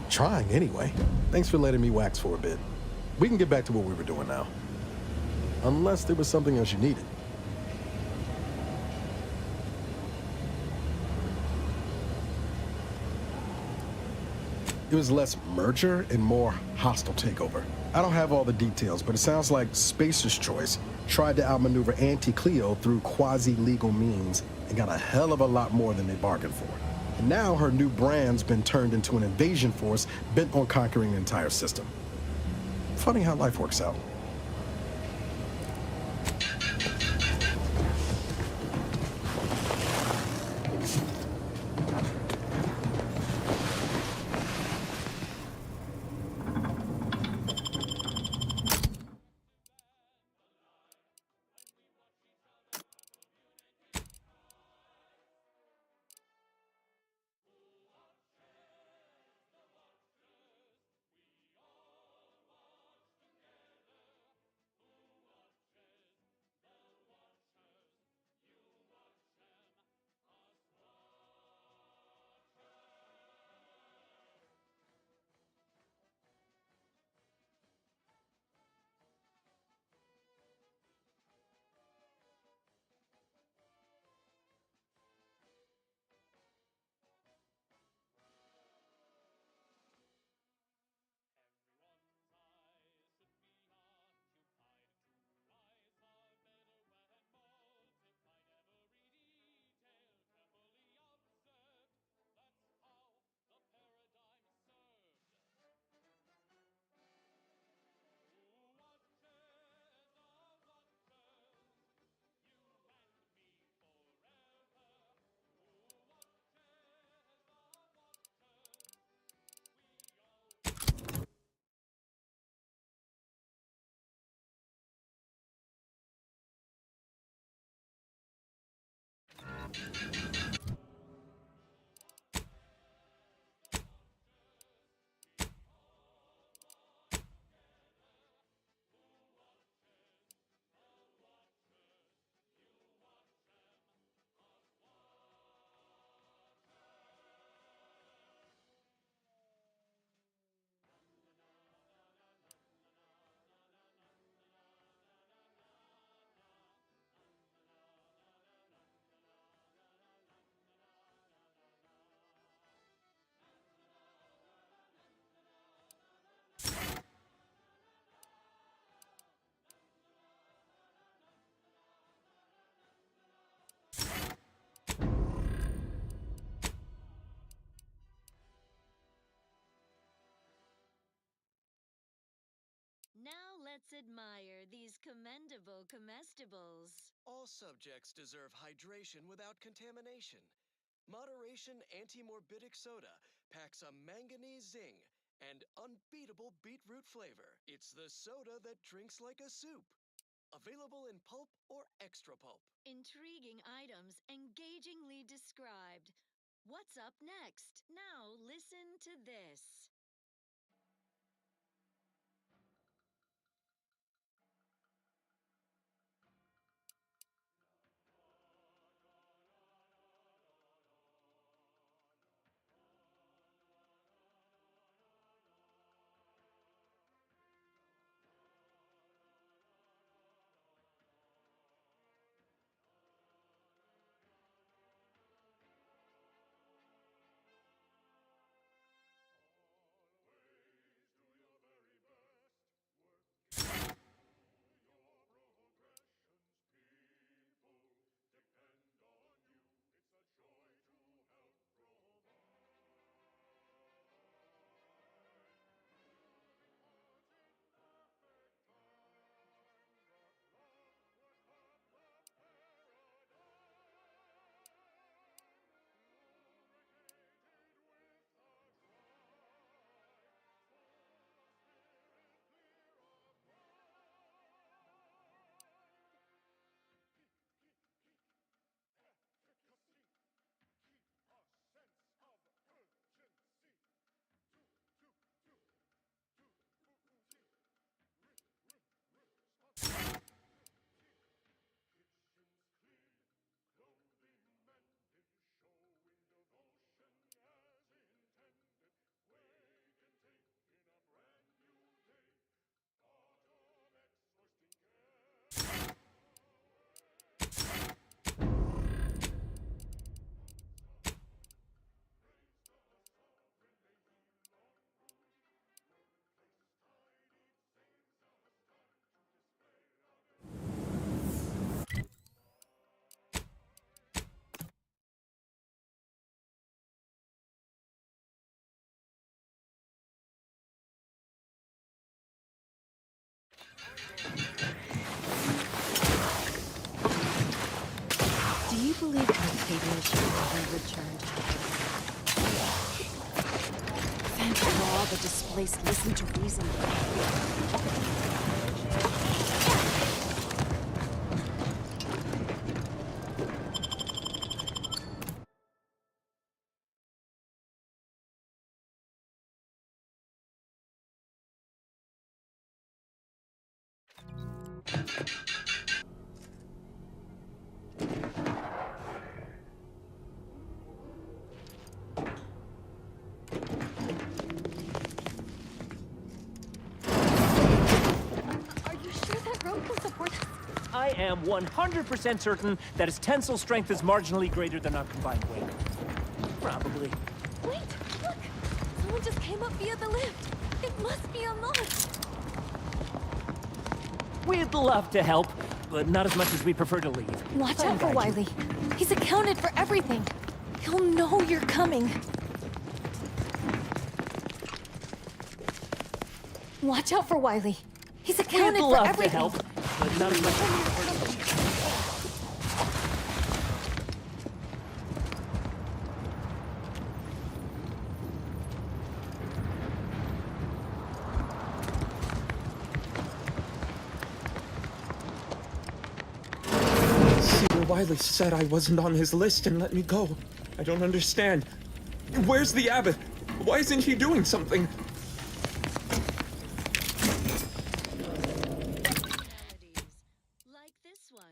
Trying anyway. Thanks for letting me wax for a bit. We can get back to what we were doing now. Unless there was something else you needed. It was less merger and more hostile takeover. I don't have all the details, but it sounds like Spacer's Choice tried to outmaneuver Anti-Cleo through quasi-legal means and got a hell of a lot more than they bargained for. And now her new brand's been turned into an invasion force bent on conquering the entire system. Funny how life works out. let's admire these commendable comestibles. All subjects deserve hydration without contamination. Moderation Anti-Morbidic Soda packs a manganese zing and unbeatable beetroot flavor. It's the soda that drinks like a soup. Available in pulp or extra pulp. Intriguing items engagingly described. What's up next? Now listen to this. Do you believe Octavian should ever return to Thank all the displaced listen to reason. I am 100% certain that its tensile strength is marginally greater than our combined weight. Probably. Wait, look! Someone just came up via the lift. It must be unlocked. We'd love to help, but not as much as we prefer to leave. Watch out for Wiley. He's accounted for everything. He'll know you're coming. Watch out for Wiley. He's accounted for everything. We'd love to help, but not as much as we prefer to leave. Cedar Wiley said I wasn't on his list and let me go. I don't understand. Where's the abbot? Why isn't he doing something? Like this one.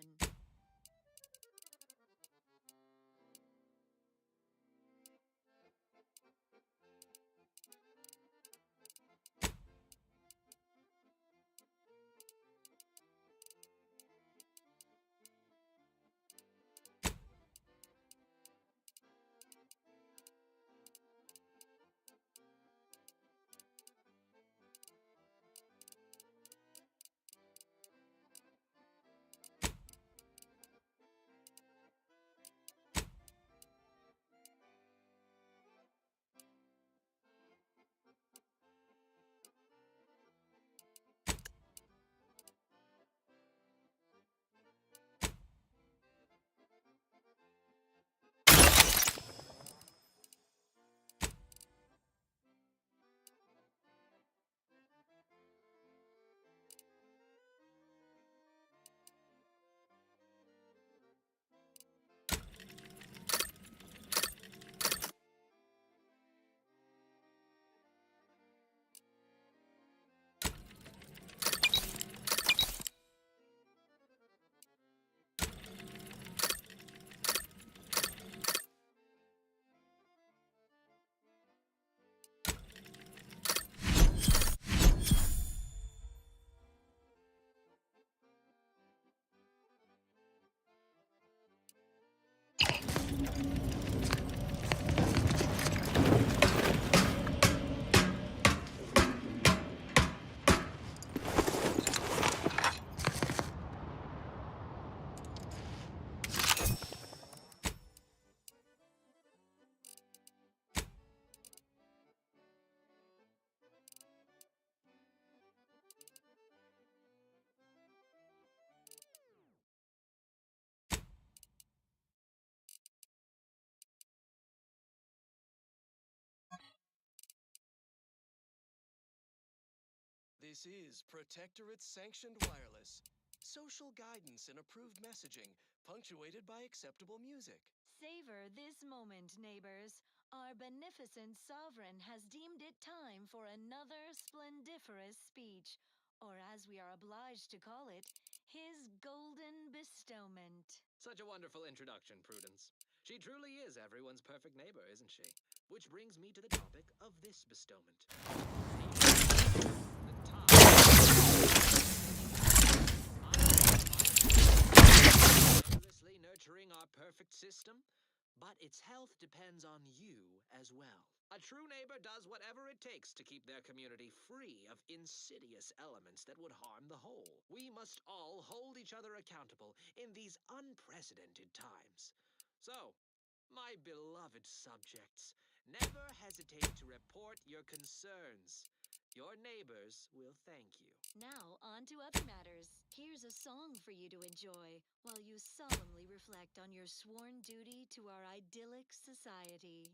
This is Protectorate Sanctioned Wireless. Social guidance and approved messaging, punctuated by acceptable music. Savor this moment, neighbors. Our beneficent sovereign has deemed it time for another splendiferous speech, or as we are obliged to call it, his golden bestowment. Such a wonderful introduction, Prudence. She truly is everyone's perfect neighbor, isn't she? Which brings me to the topic of this bestowment. Tirelessly nurturing our perfect system, but its health depends on you as well. A true neighbor does whatever it takes to keep their community free of insidious elements that would harm the whole. We must all hold each other accountable in these unprecedented times. So, my beloved subjects, never hesitate to report your concerns. Your neighbors will thank you. Now, on to other matters. Here's a song for you to enjoy while you solemnly reflect on your sworn duty to our idyllic society.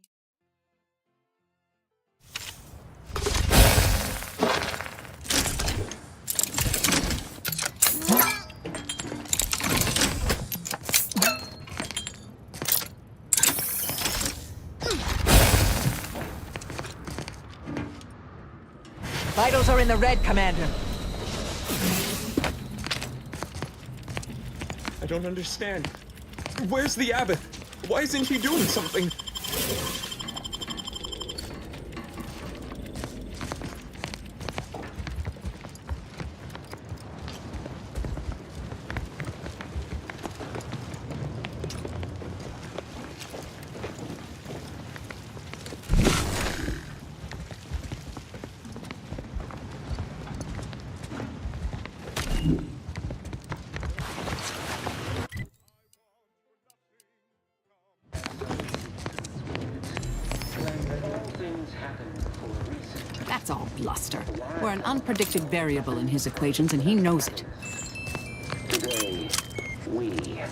Vitals are in the red, Commander. I don't understand. Where's the abbot? Why isn't he doing something? That's all bluster. We're an unpredicted variable in his equations, and he knows it. Today, we are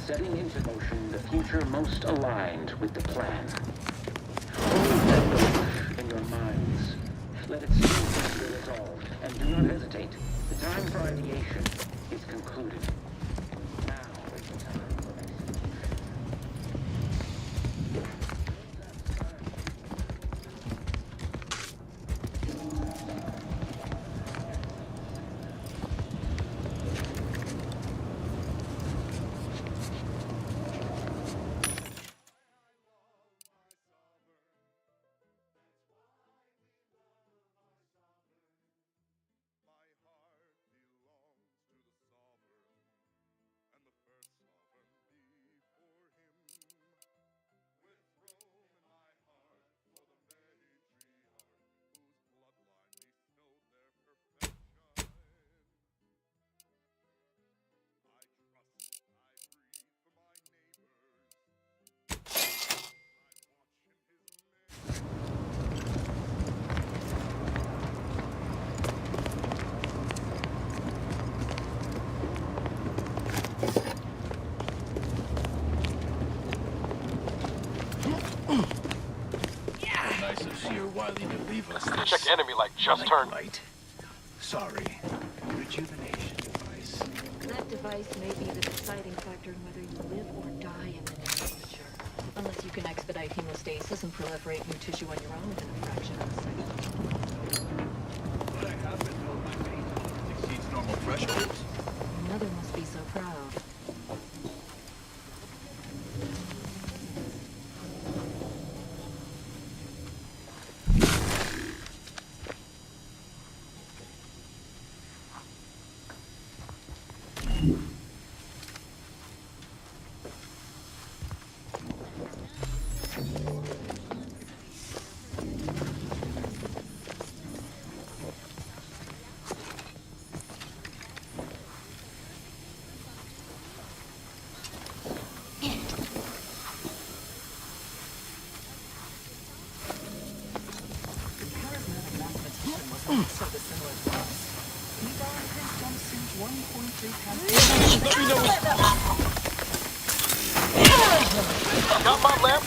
setting into motion the future most aligned with the plan. Hold that belief in your minds. Let it sink into your resolve, and do not hesitate. The time for ideation is concluded. Now is the time for execution. Nice of Seer Wiley to leave us this. Check enemy light just turned. Light. Sorry. Rejuvenation device. That device may be the deciding factor in whether you live or die in the near future. Unless you can expedite hemostasis and proliferate new tissue on your own within a fraction of a second. But I have been told my vein exceeds normal thresholds. Your mother must be so proud. retreat has been... Let me know. Got my lamp.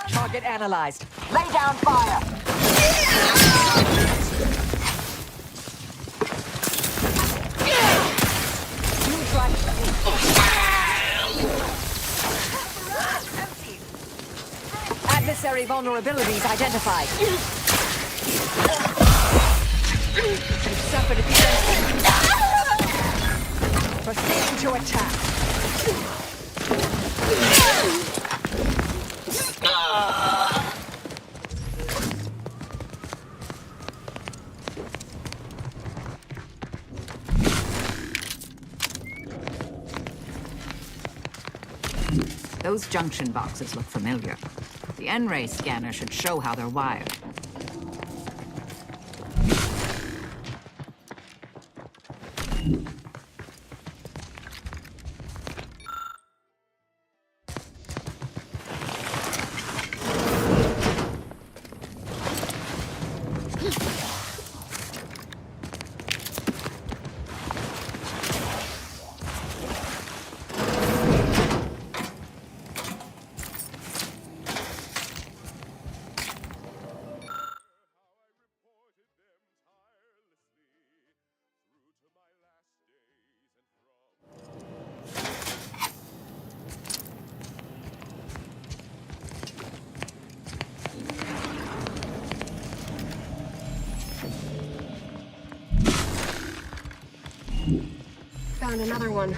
Target analyzed. Lay down fire. Adversary vulnerabilities identified. You've suffered a defense. Proceeding to attack. Those junction boxes look familiar. The N-ray scanner should show how they're wired. Found another one.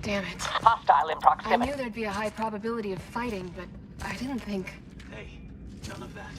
Damn it. Hostile in I proximity. knew there'd be a high probability of fighting, but I didn't think... Hey, none of that.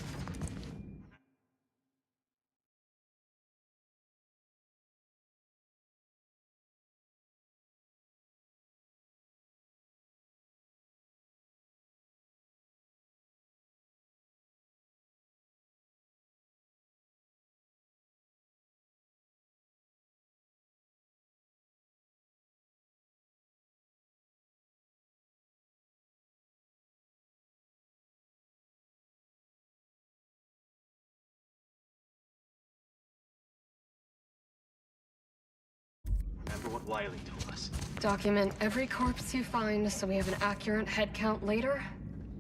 Remember what Wiley told us? Document every corpse you find so we have an accurate head count later?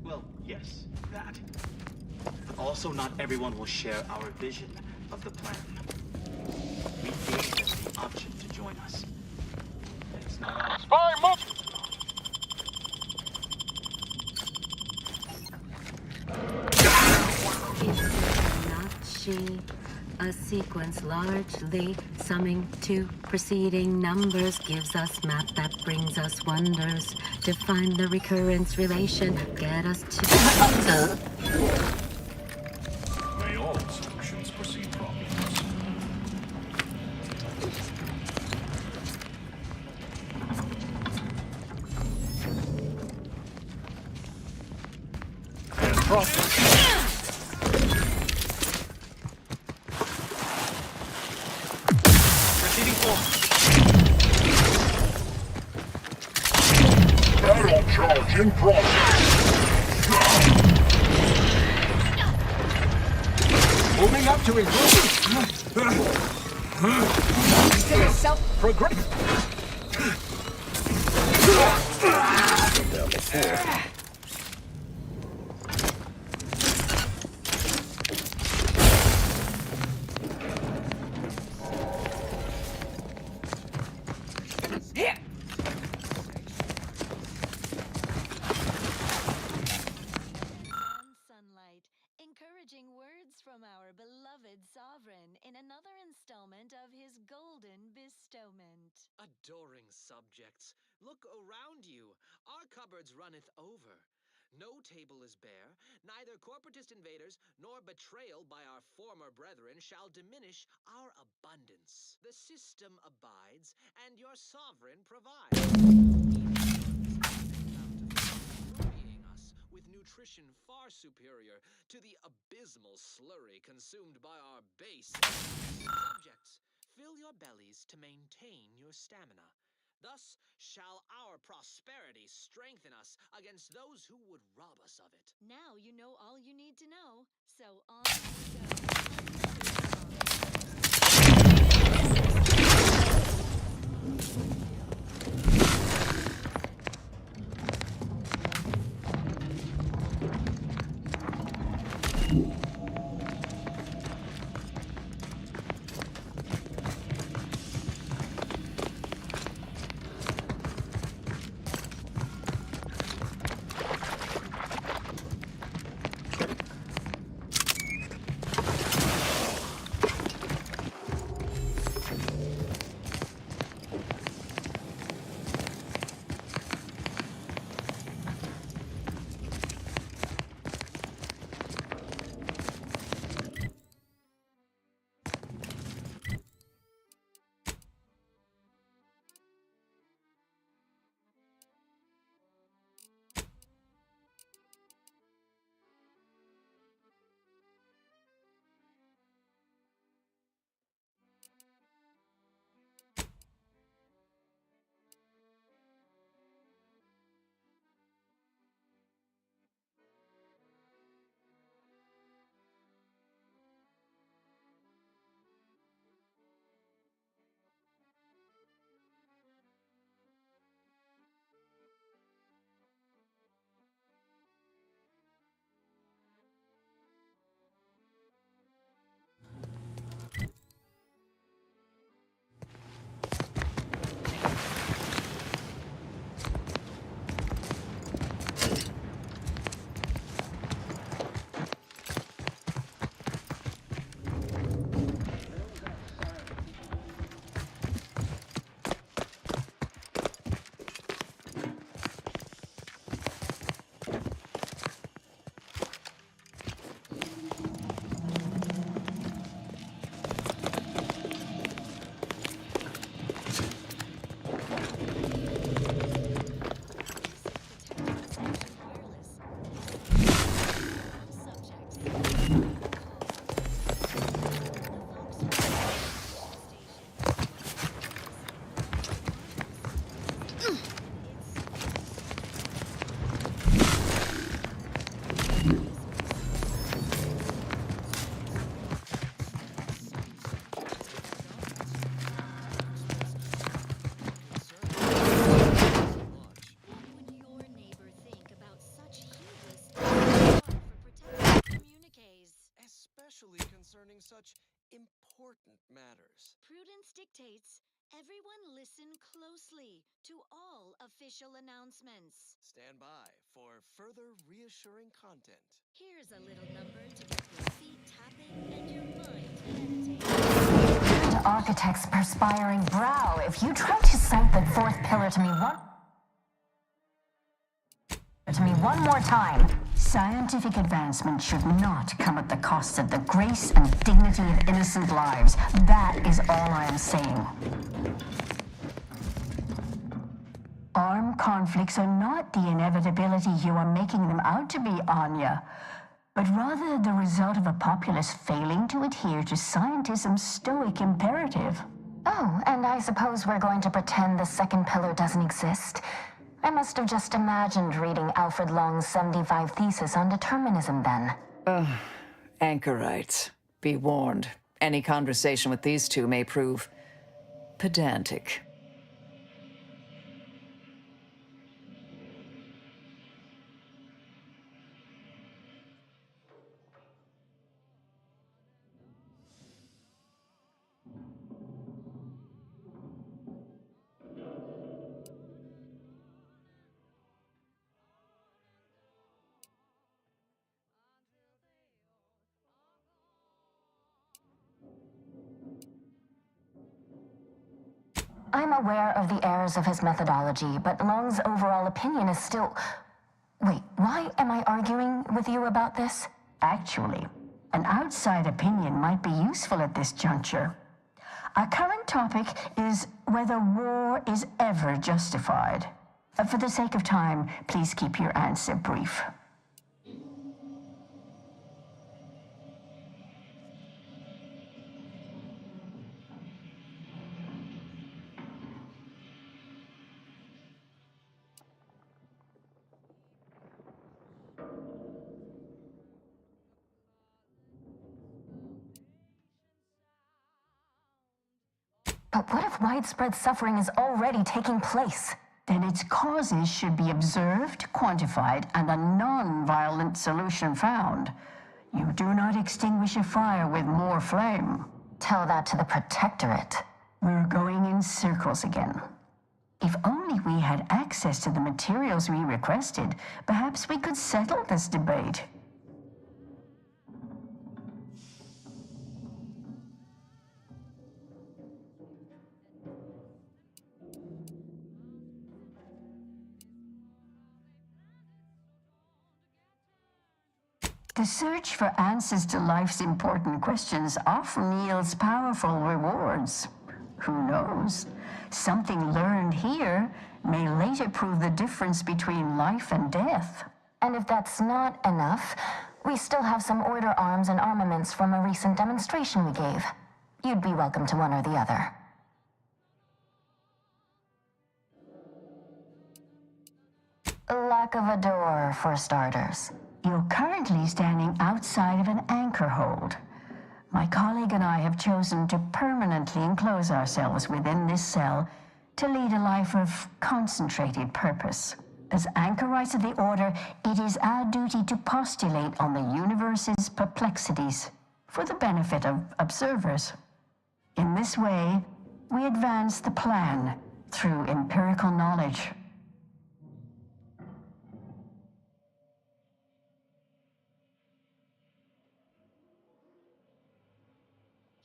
Well, yes, that. But also not everyone will share our vision of the plan. We gave them the option to join us. And it's not ours. Spy move! Not she. A sequence largely summing to preceding numbers gives us map that brings us wonders. Define the recurrence relation, get us to... May all solutions precede problems. Proceeding forward. Battle charge in progress. Moving up to Consider self-progress. Sunlight, encouraging words from our beloved sovereign in another installment of his golden bestowment. Adoring subjects, look around you. Our cupboards runneth over. No table is bare, neither corporatist invaders nor betrayal by our former brethren shall diminish our abundance. The system abides, and your sovereign provides. Worrying us with nutrition far superior to the abysmal slurry consumed by our base subjects. Fill your bellies to maintain your stamina. Thus shall our prosperity strengthen us against those who would rob us of it. Now you know all you need to know. So on we go. Especially concerning such important matters. Prudence dictates everyone listen closely to all official announcements. Stand by for further reassuring content. Here's a little number to get your feet tapping and your mind meditating. To Architect's perspiring brow, if you try to cite that fourth pillar to me one more time. Scientific advancement should not come at the cost of the grace and dignity of innocent lives. That is all I am saying. Armed conflicts are not the inevitability you are making them out to be, Anya, but rather the result of a populace failing to adhere to scientism's stoic imperative. Oh, and I suppose we're going to pretend the second pillar doesn't exist. I must have just imagined reading Alfred Long's 75 thesis on determinism then. Anchorites. Be warned. Any conversation with these two may prove pedantic. I'm aware of the errors of his methodology, but Long's overall opinion is still... Wait, why am I arguing with you about this? Actually, an outside opinion might be useful at this juncture. Our current topic is whether war is ever justified. For the sake of time, please keep your answer brief. But what if widespread suffering is already taking place? Then its causes should be observed, quantified, and a non-violent solution found. You do not extinguish a fire with more flame. Tell that to the Protectorate. We're going in circles again. If only we had access to the materials we requested, perhaps we could settle this debate. The search for answers to life's important questions often yields powerful rewards. Who knows? Something learned here may later prove the difference between life and death. And if that's not enough, we still have some Order arms and armaments from a recent demonstration we gave. You'd be welcome to one or the other. Lack of a door, for starters. You're currently standing outside of an anchor hold. My colleague and I have chosen to permanently enclose ourselves within this cell to lead a life of concentrated purpose. As anchorites of the Order, it is our duty to postulate on the universe's perplexities for the benefit of observers. In this way, we advance the plan through empirical knowledge.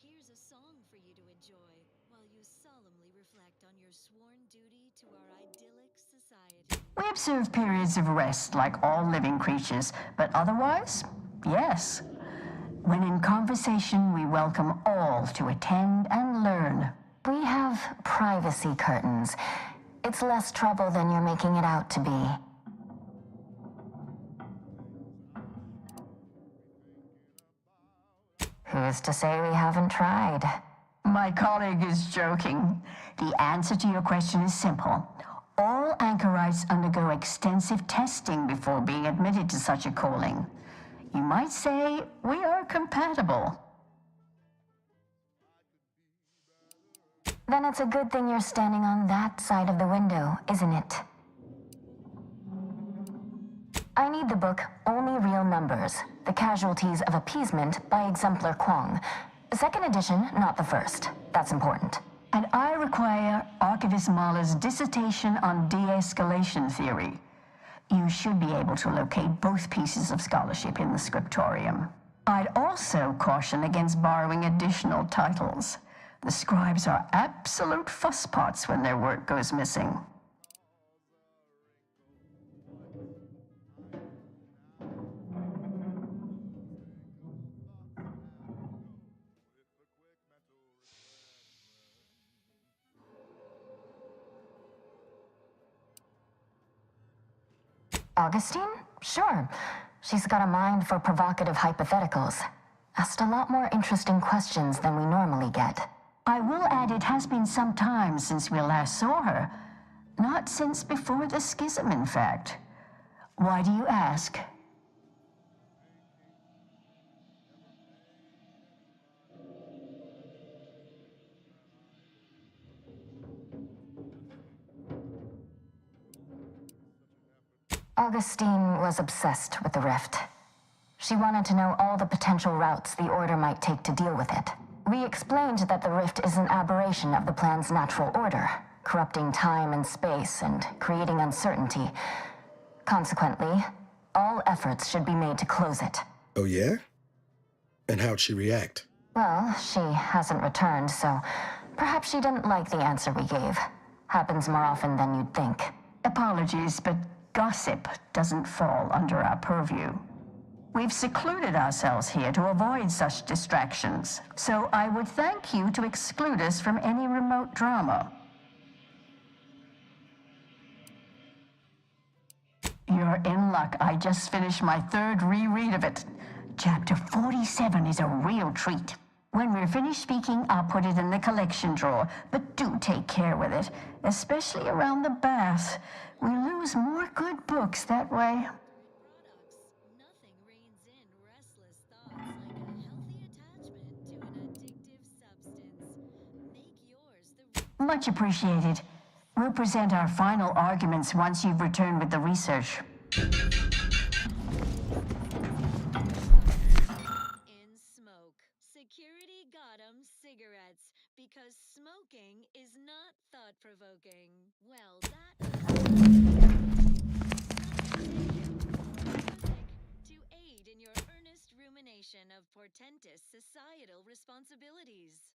Here's a song for you to enjoy while you solemnly reflect on your sworn duty to our idyllic society. We observe periods of rest like all living creatures, but otherwise, yes. When in conversation, we welcome all to attend and learn. We have privacy curtains. It's less trouble than you're making it out to be. Who's to say we haven't tried? My colleague is joking. The answer to your question is simple. All anchorites undergo extensive testing before being admitted to such a calling. You might say we are compatible. Then it's a good thing you're standing on that side of the window, isn't it? I need the book Only Real Numbers, The Casualties of Appeasement by Exemplar Kwong. Second edition, not the first. That's important. And I require Archivist Mahler's dissertation on de-escalation theory. You should be able to locate both pieces of scholarship in the scriptorium. I'd also caution against borrowing additional titles. The scribes are absolute fusspots when their work goes missing. Augustine? Sure. She's got a mind for provocative hypotheticals. Asked a lot more interesting questions than we normally get. I will add it has been some time since we last saw her. Not since before the schism, in fact. Why do you ask? Augustine was obsessed with the rift. She wanted to know all the potential routes the Order might take to deal with it. We explained that the rift is an aberration of the plan's natural order, corrupting time and space and creating uncertainty. Consequently, all efforts should be made to close it. Oh, yeah? And how'd she react? Well, she hasn't returned, so perhaps she didn't like the answer we gave. Happens more often than you'd think. Apologies, but gossip doesn't fall under our purview. We've secluded ourselves here to avoid such distractions, so I would thank you to exclude us from any remote drama. You're in luck. I just finished my third reread of it. Chapter 47 is a real treat. When we're finished speaking, I'll put it in the collection drawer, but do take care with it, especially around the bath. We lose more good books that way. Nothing reins in restless thoughts like a healthy attachment to an addictive substance. Make yours the Much appreciated. We'll present our final arguments once you've returned with the research. In smoke. Security got 'em cigarettes because smoking is not thought-provoking. Well, to aid in your earnest rumination of portentous societal responsibilities.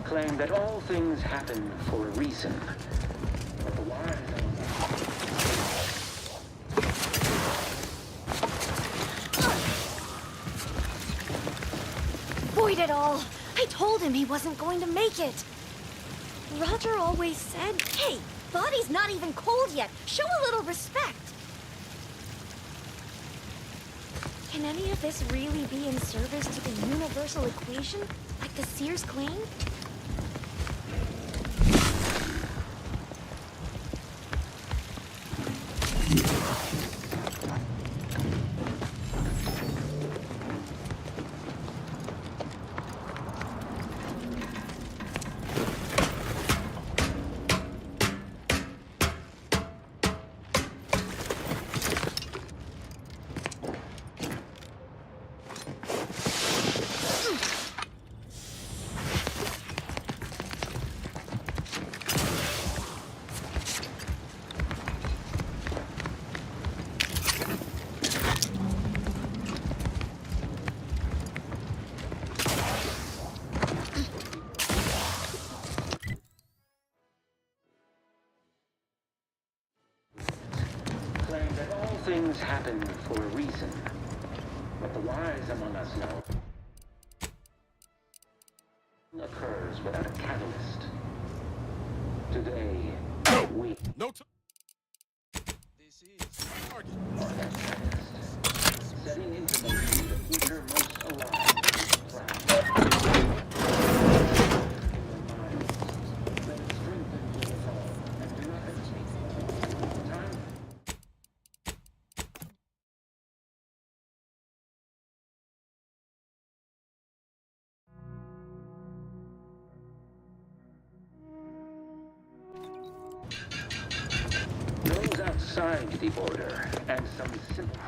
Claim that all things happen for a reason. But the wise Void it all! I told him he wasn't going to make it! Roger always said, hey, body's not even cold yet. Show a little respect. Can any of this really be in service to the universal equation, like the Sears claim? things happen for a reason. But the wise among us know occurs without a catalyst. Today, we... No This is... are that catalyst, setting into motion the future most alive with the plan. Let it strengthen your resolve, and do not hesitate. Time. Those outside the order, and some simple...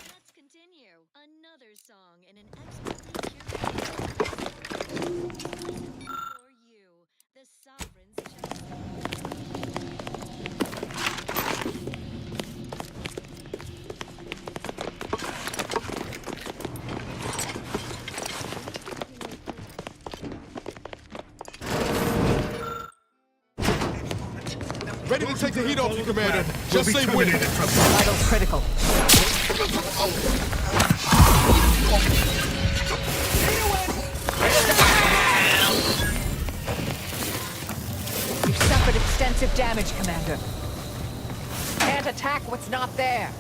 Let's continue. Another song in an expertly curated for you, the Sovereign's Chest. Ready to take the heat off you, Commander. Just say when. Vitals critical. You've suffered extensive damage, Commander. Can't attack what's not there.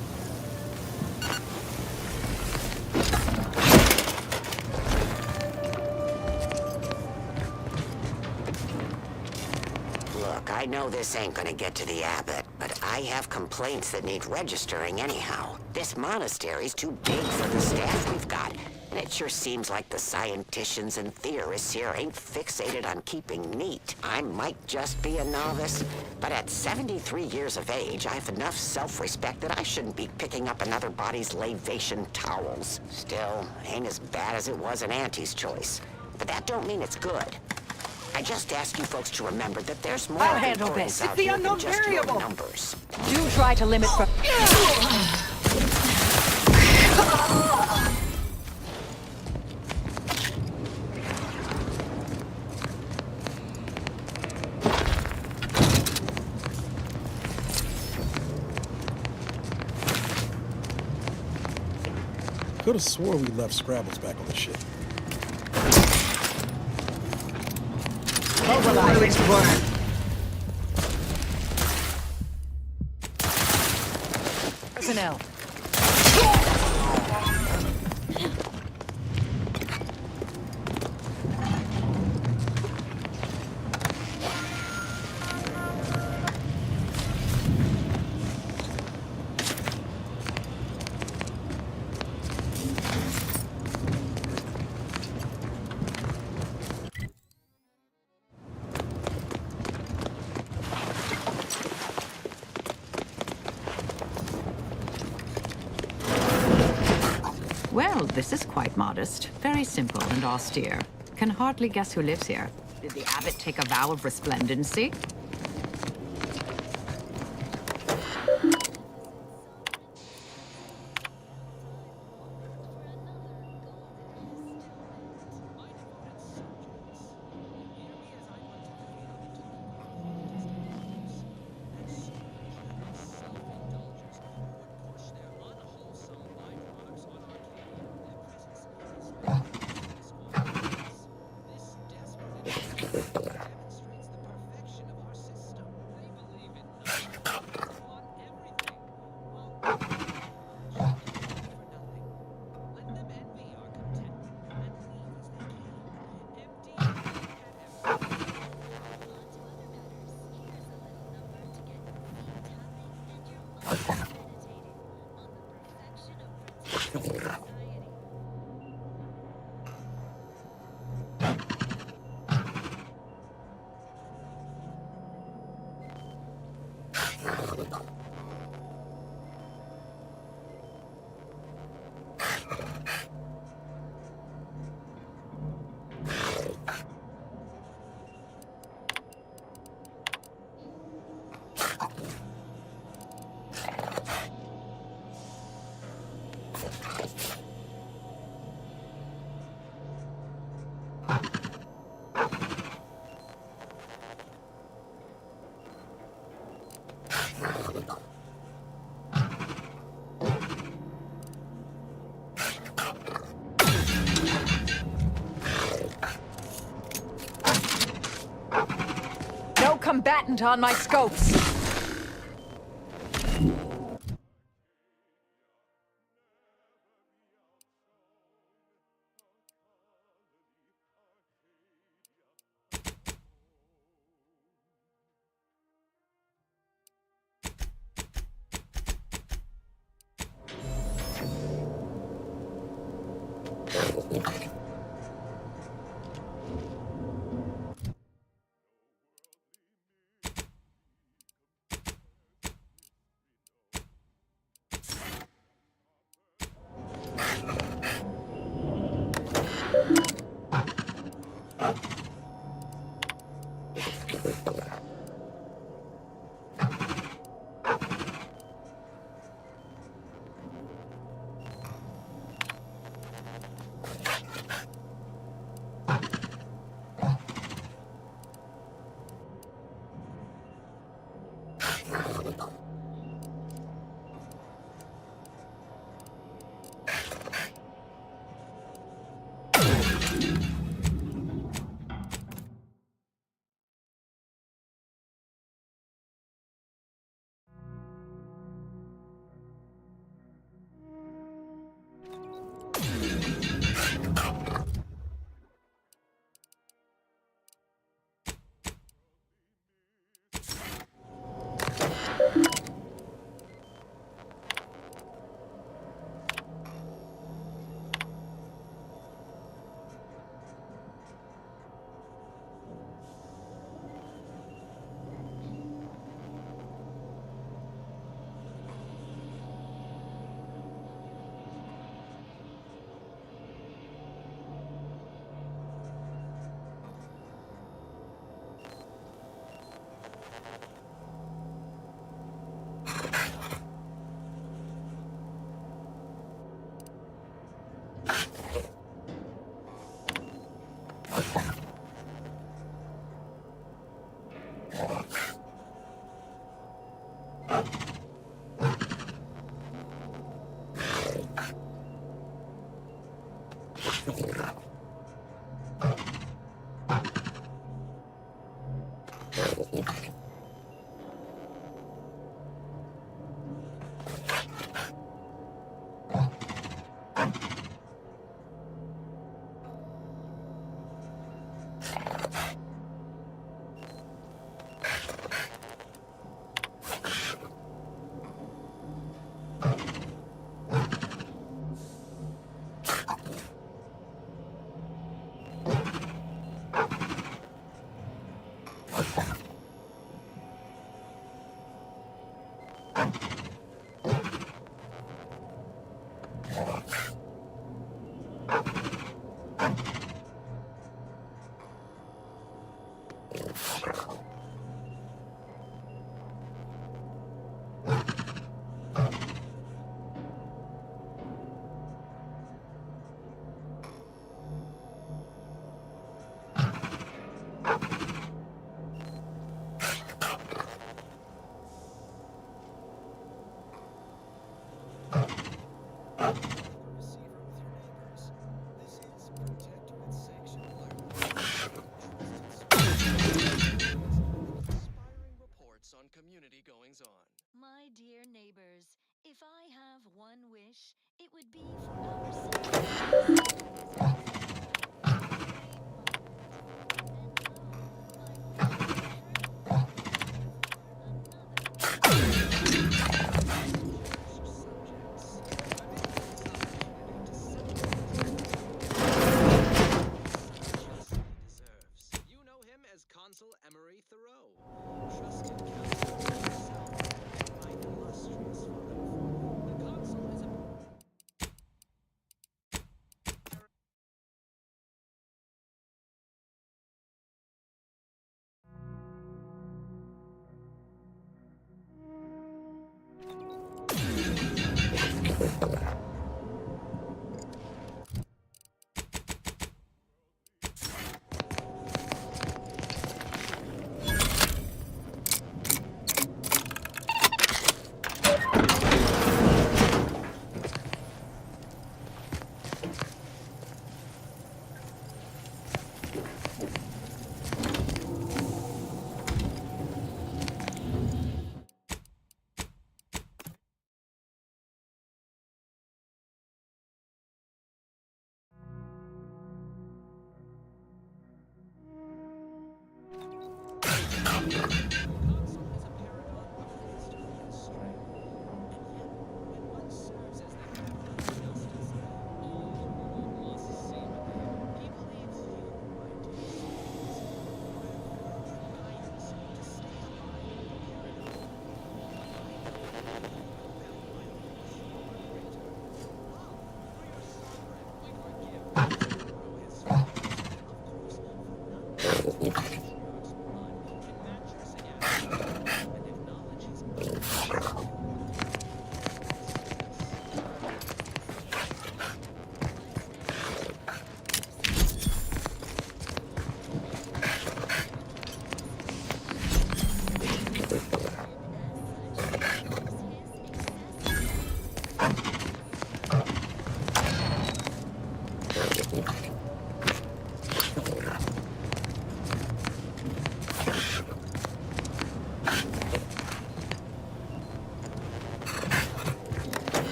Look, I know this ain't gonna get to the abbot, but I have complaints that need registering anyhow. This monastery's too big for the staff we've got, and it sure seems like the scienticians and theorists here ain't fixated on keeping neat. I might just be a novice, but at 73 years of age, I have enough self-respect that I shouldn't be picking up another body's lavation towels. Still, ain't as bad as it was in Auntie's choice. But that don't mean it's good. I just ask you folks to remember that there's more I'll handle importance this. out It's the here unknown than just variable. your numbers. Do try to limit from... Could have swore we left Scrabbles back on the ship. Mobilize work. Personnel. Well, this is quite modest. Very simple and austere. Can hardly guess who lives here. Did the abbot take a vow of resplendency? No combatant on my scopes.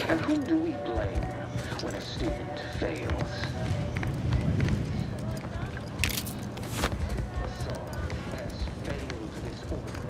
And whom do we blame when a student fails? Saul has failed this order.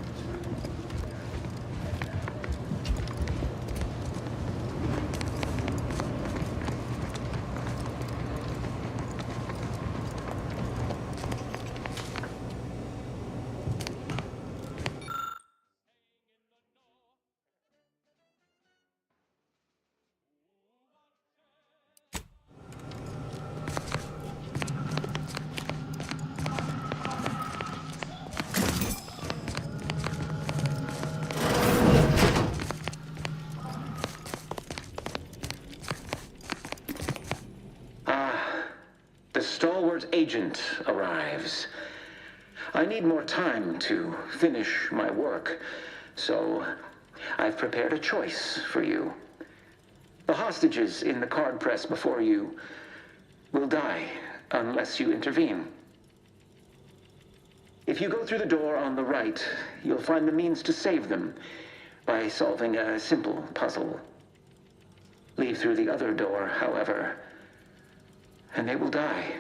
The stalwart agent arrives. I need more time to finish my work, so I've prepared a choice for you. The hostages in the card press before you will die unless you intervene. If you go through the door on the right, you'll find the means to save them by solving a simple puzzle. Leave through the other door, however, and they will die,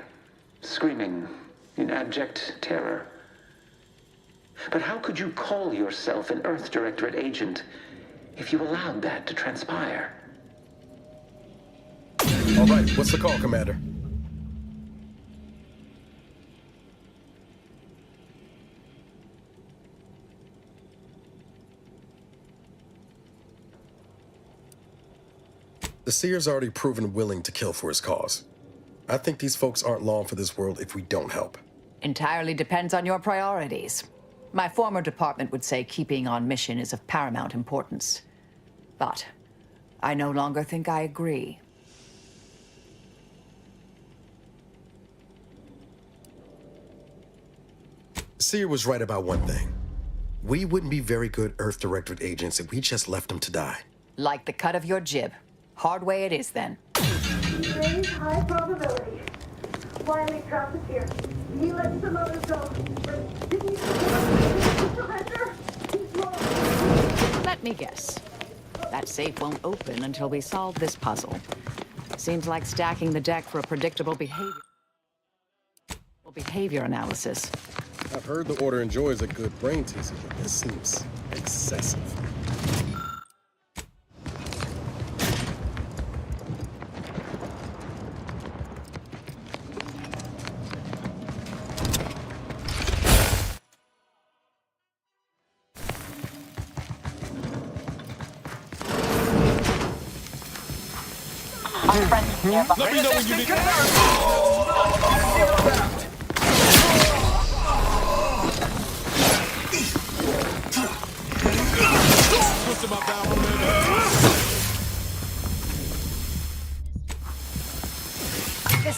screaming in abject terror. But how could you call yourself an Earth Directorate agent if you allowed that to transpire? All right, what's the call, Commander? The Seer's already proven willing to kill for his cause. I think these folks aren't long for this world if we don't help. Entirely depends on your priorities. My former department would say keeping on mission is of paramount importance. But I no longer think I agree. Seer was right about one thing. We wouldn't be very good Earth Directorate agents if we just left them to die. Like the cut of your jib. Hard way it is, then. Today's high probability. Wiley dropped us here. He let some others go. But didn't you surrender? He's lost. Let me guess. That safe won't open until we solve this puzzle. Seems like stacking the deck for a predictable behavior analysis. I've heard the Order enjoys a good brain teaser, but this seems excessive. Let me know when you need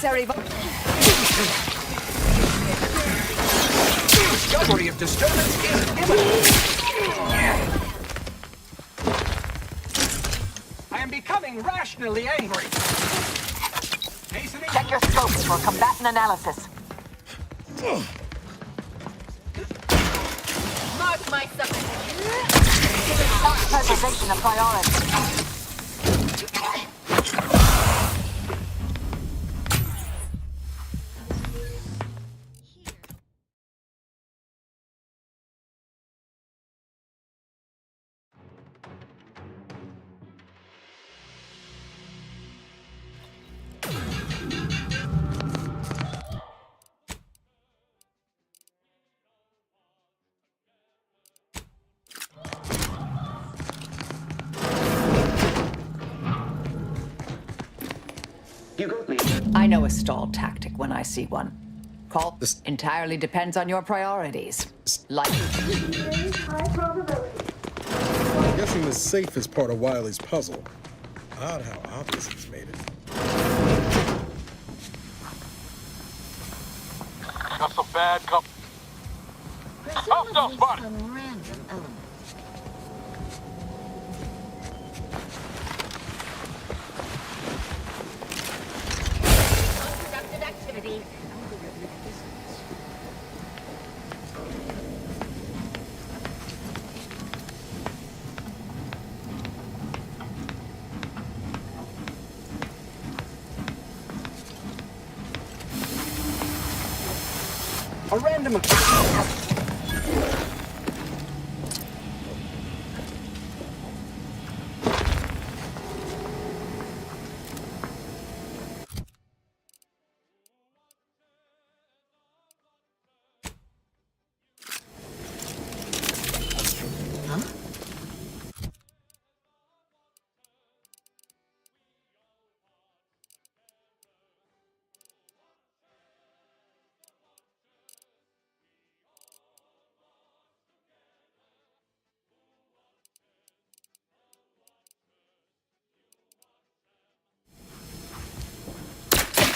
Adversary. Discovery of disturbance is imminent. I am becoming rationally angry. Hastening. Check your scopes for combatant analysis. Mark my supposition. Self-preservation a priority. I know a stall tactic when I see one. Call this entirely depends on your priorities. Like High probability. I'm guessing the safe is part of Wiley's puzzle. Odd how obvious he's made it. Got some bad company. Hostile spotted. Some random element. Unproductive activity. A random.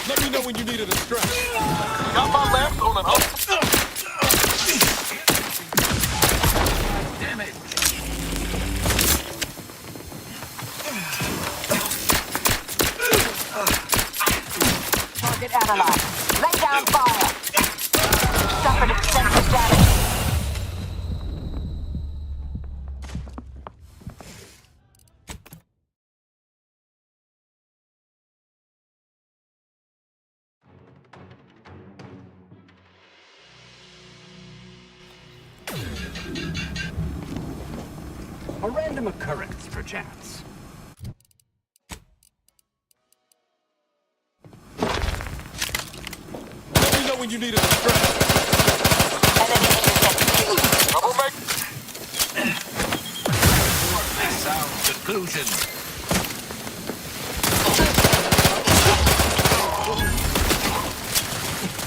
Let me know when you need a distraction. Got my lamps on an up. Damn it. Target analyzed. Lay down fire. Suffered extensive damage. A random occurrence, perchance. Let me know when you need a distraction. Double make. Sound conclusion.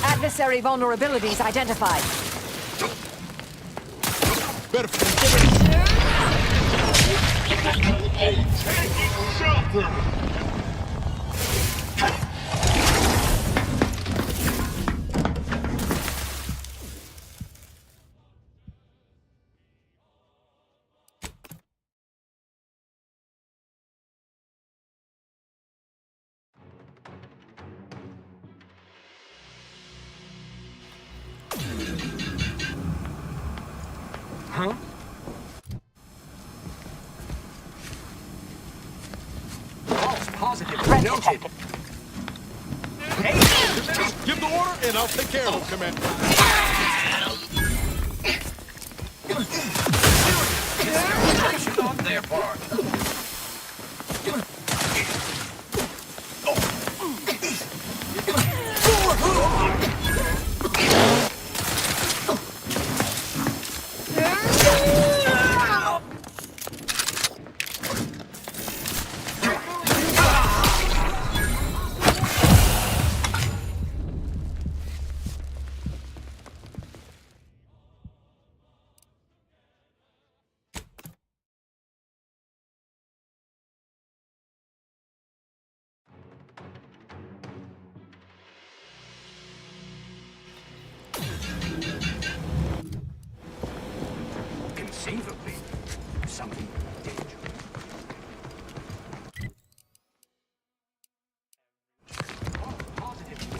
adversary vulnerabilities identified. Better Huh? False positive noted. Hey, give the order and I'll take care of him, Commander. Action on their part.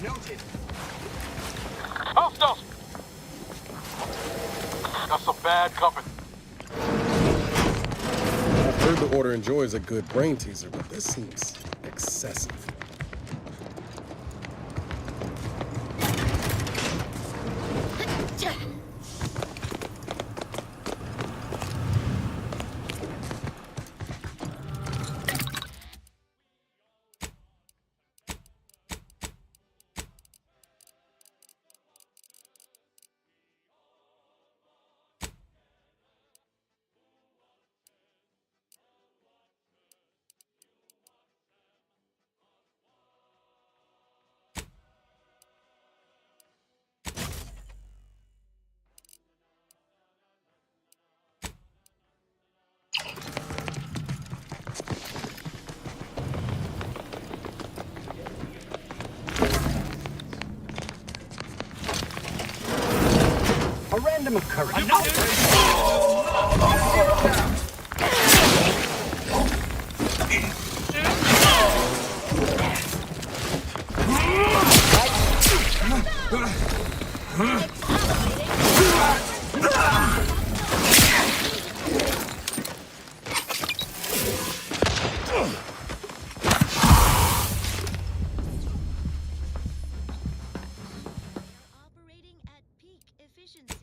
Noted. Hostiles! Got some bad company. I've heard the Order enjoys a good brain teaser, but this seems excessive. A random occurrence. Operating at peak efficiency.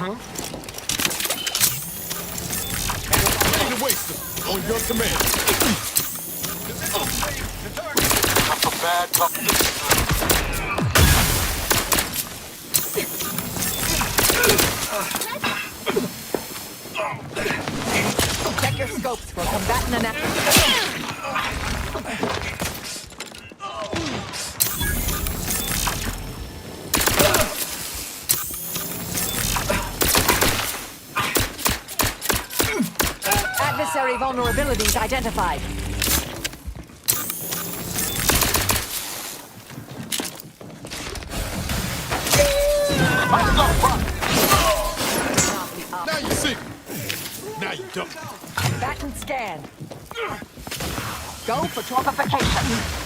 Huh? Need to waste them on your command. Got some bad company. Check your scopes for combatant Adversary vulnerabilities identified. Now you see. Now you don't. Combatant scan. Go for torpification.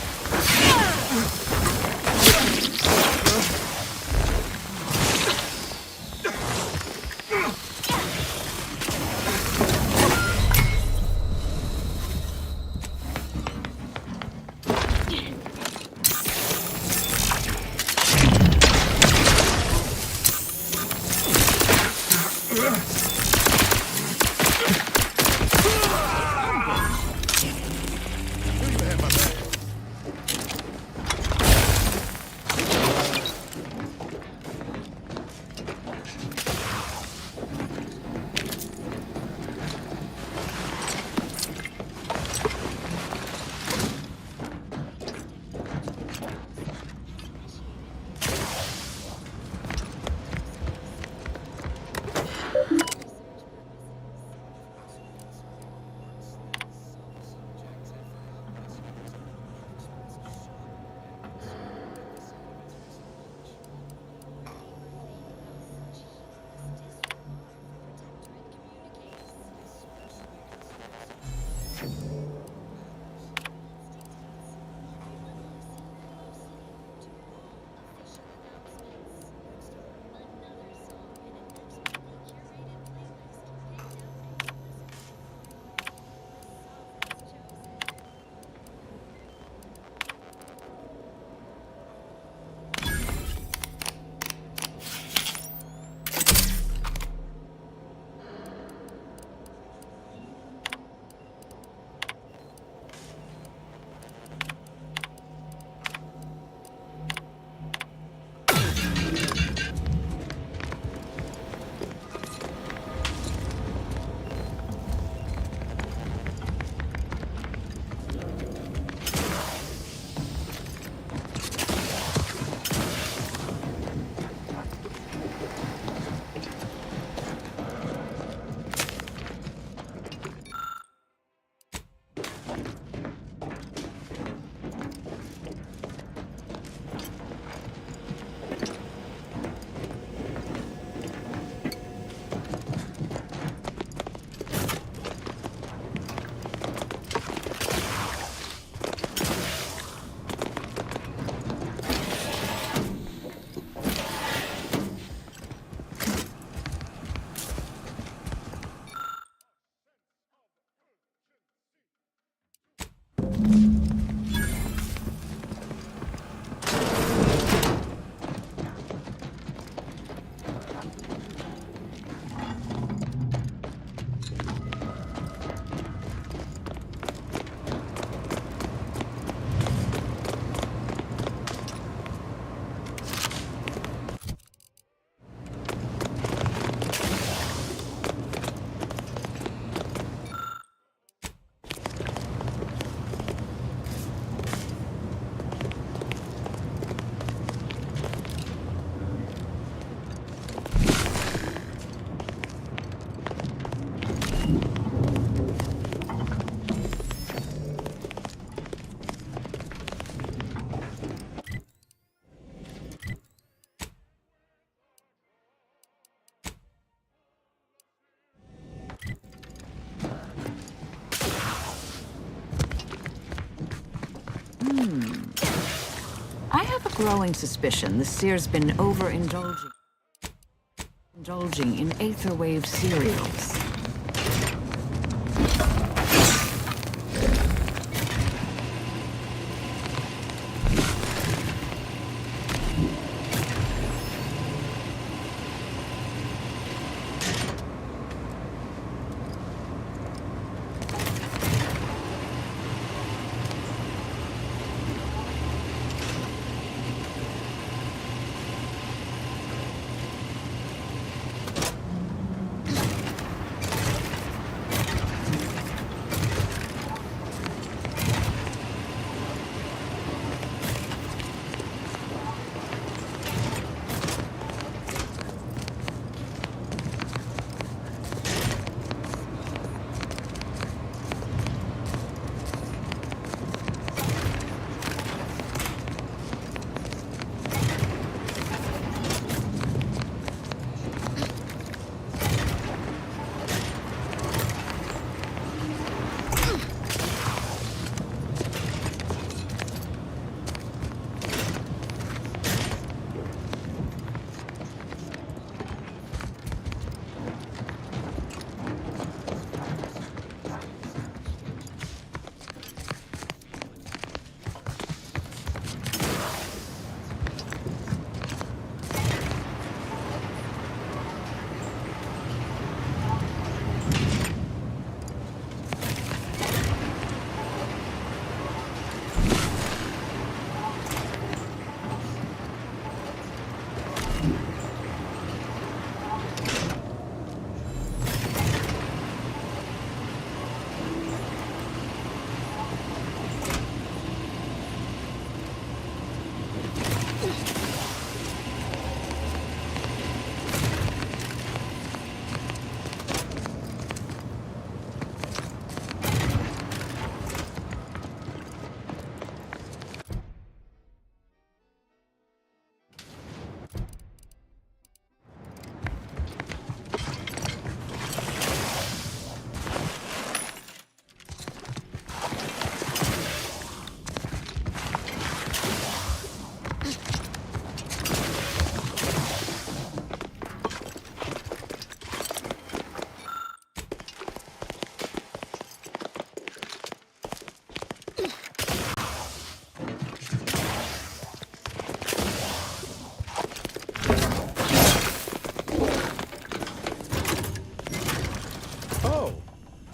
growing suspicion the Seer's been overindulging in Aetherwave cereals.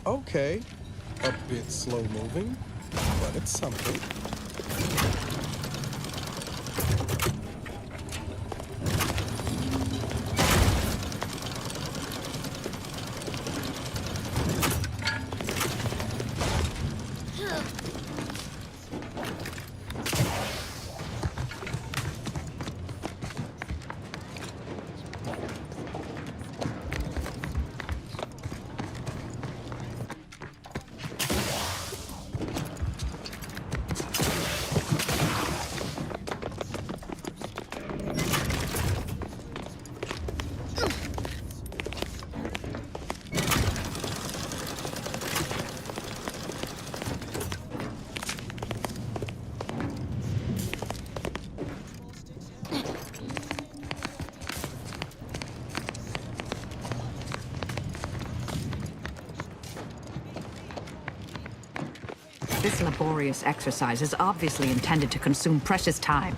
Okay, a bit slow moving, but it's something. This laborious exercise is obviously intended to consume precious time.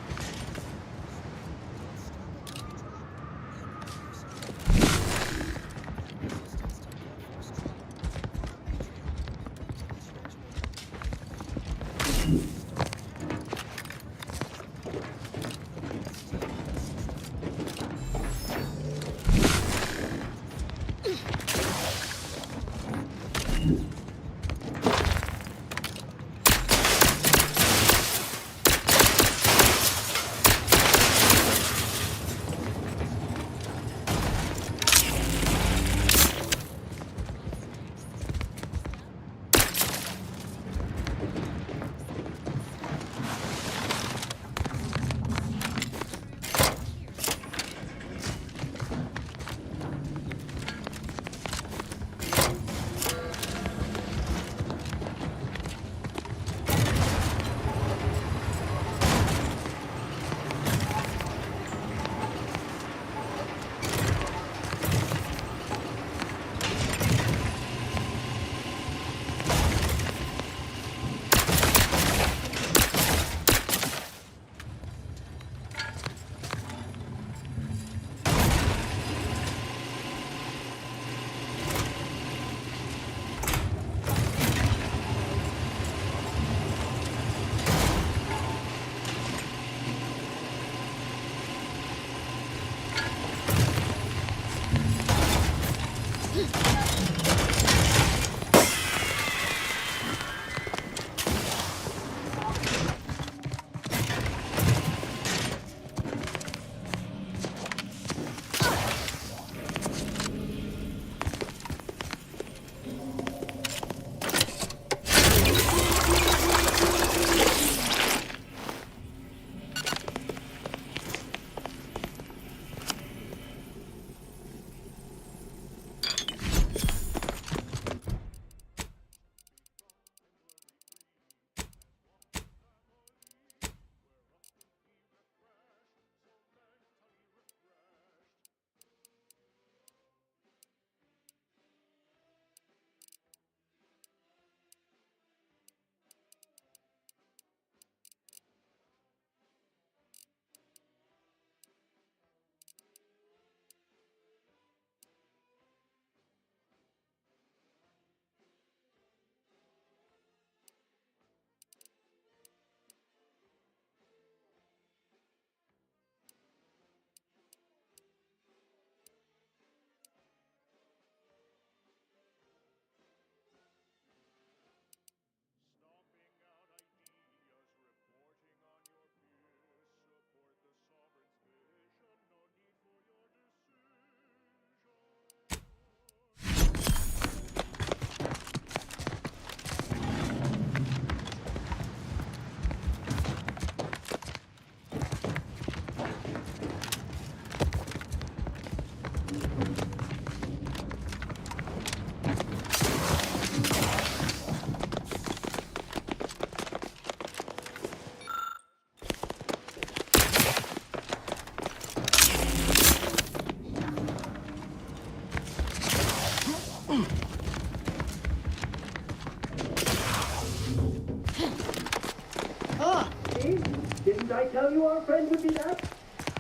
I tell you our friend would be back?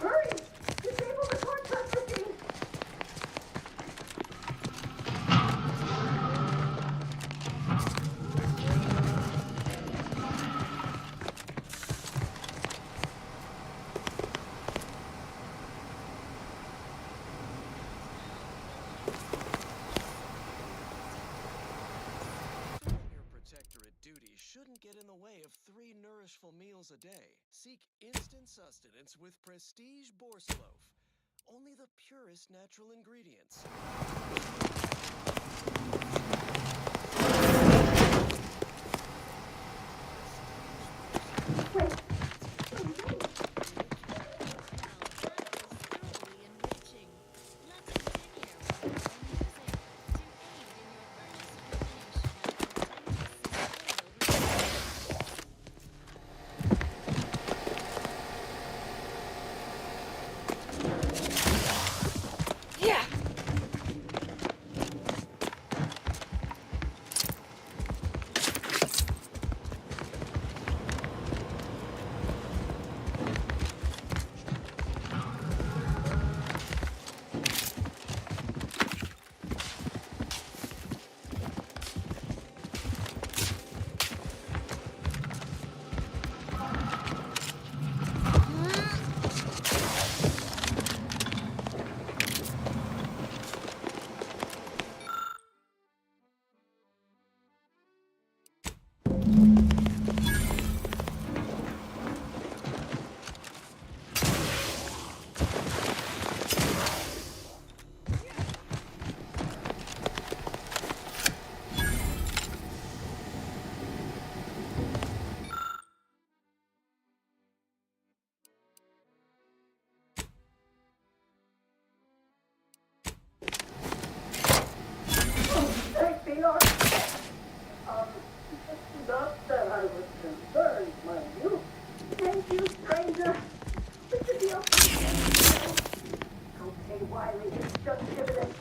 Hurry! Disable the shortcut machine! Your protectorate duty shouldn't get in the way of 3 nourishful meals a day. Seek instant sustenance with Prestige Borsloaf. Only the purest natural ingredients. Not that I was concerned, mind you. Thank you, stranger. This should be okay. Don't pay Wiley. It's just dividends.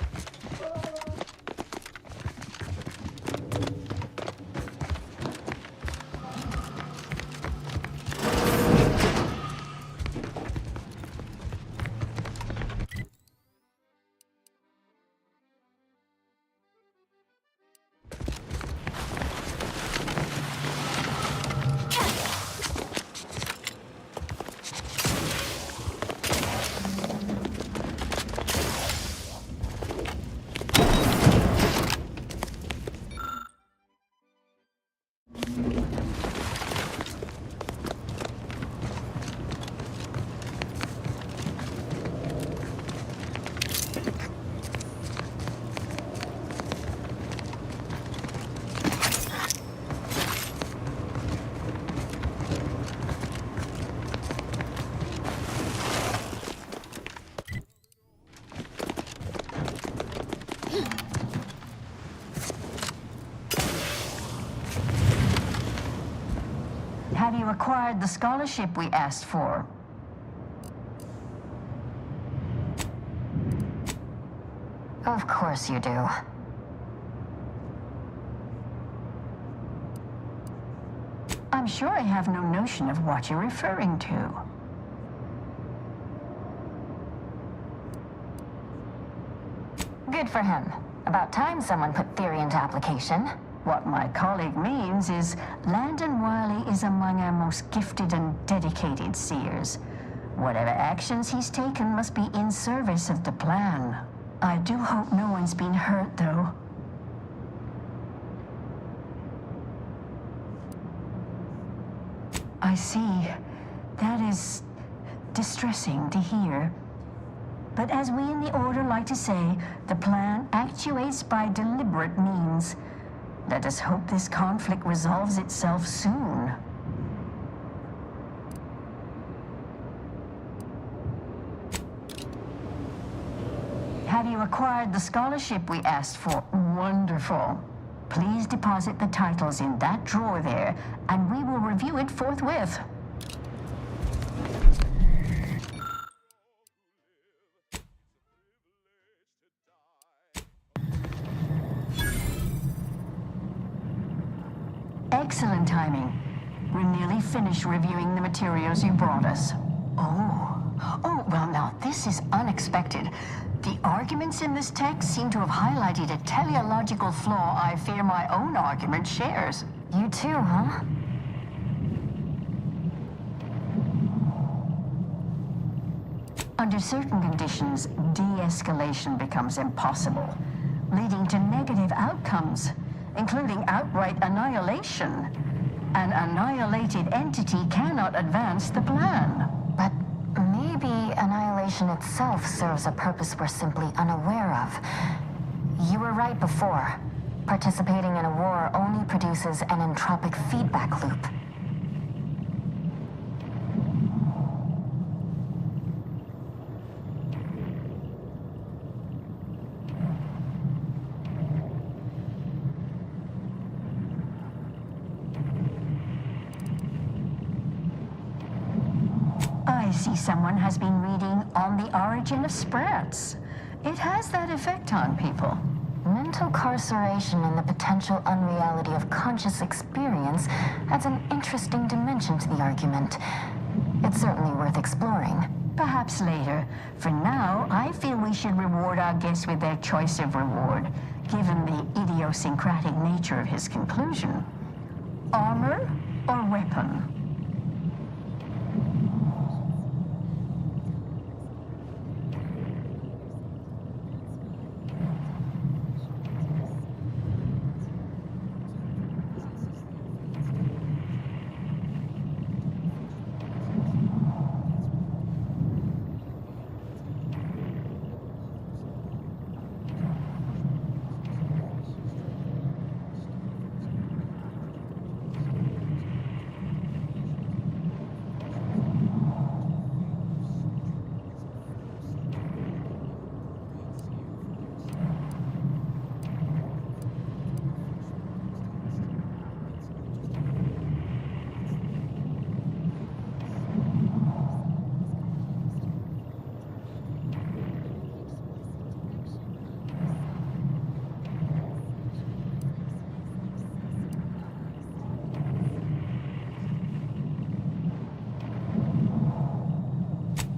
Have you acquired the scholarship we asked for? Of course you do. I'm sure I have no notion of what you're referring to. Good for him. About time someone put theory into application. What my colleague means is Landon Wiley is among our most gifted and dedicated seers. Whatever actions he's taken must be in service of the plan. I do hope no one's been hurt, though. I see. That is distressing to hear. But as we in the Order like to say, the plan actuates by deliberate means. Let us hope this conflict resolves itself soon. Have you acquired the scholarship we asked for? Wonderful. Please deposit the titles in that drawer there, and we will review it forthwith. Excellent timing. We're nearly finished reviewing the materials you brought us. Oh, well now, this is unexpected. The arguments in this text seem to have highlighted a teleological flaw I fear my own argument shares. You too, huh? Under certain conditions, de-escalation becomes impossible, leading to negative outcomes, including outright annihilation. An annihilated entity cannot advance the plan. But maybe annihilation itself serves a purpose we're simply unaware of. You were right before. Participating in a war only produces an entropic feedback loop. I see someone has been reading On the Origin of Sprats. It has that effect on people. Mental carceration and the potential unreality of conscious experience adds an interesting dimension to the argument. It's certainly worth exploring. Perhaps later. For now, I feel we should reward our guest with their choice of reward, given the idiosyncratic nature of his conclusion. Armor or weapon?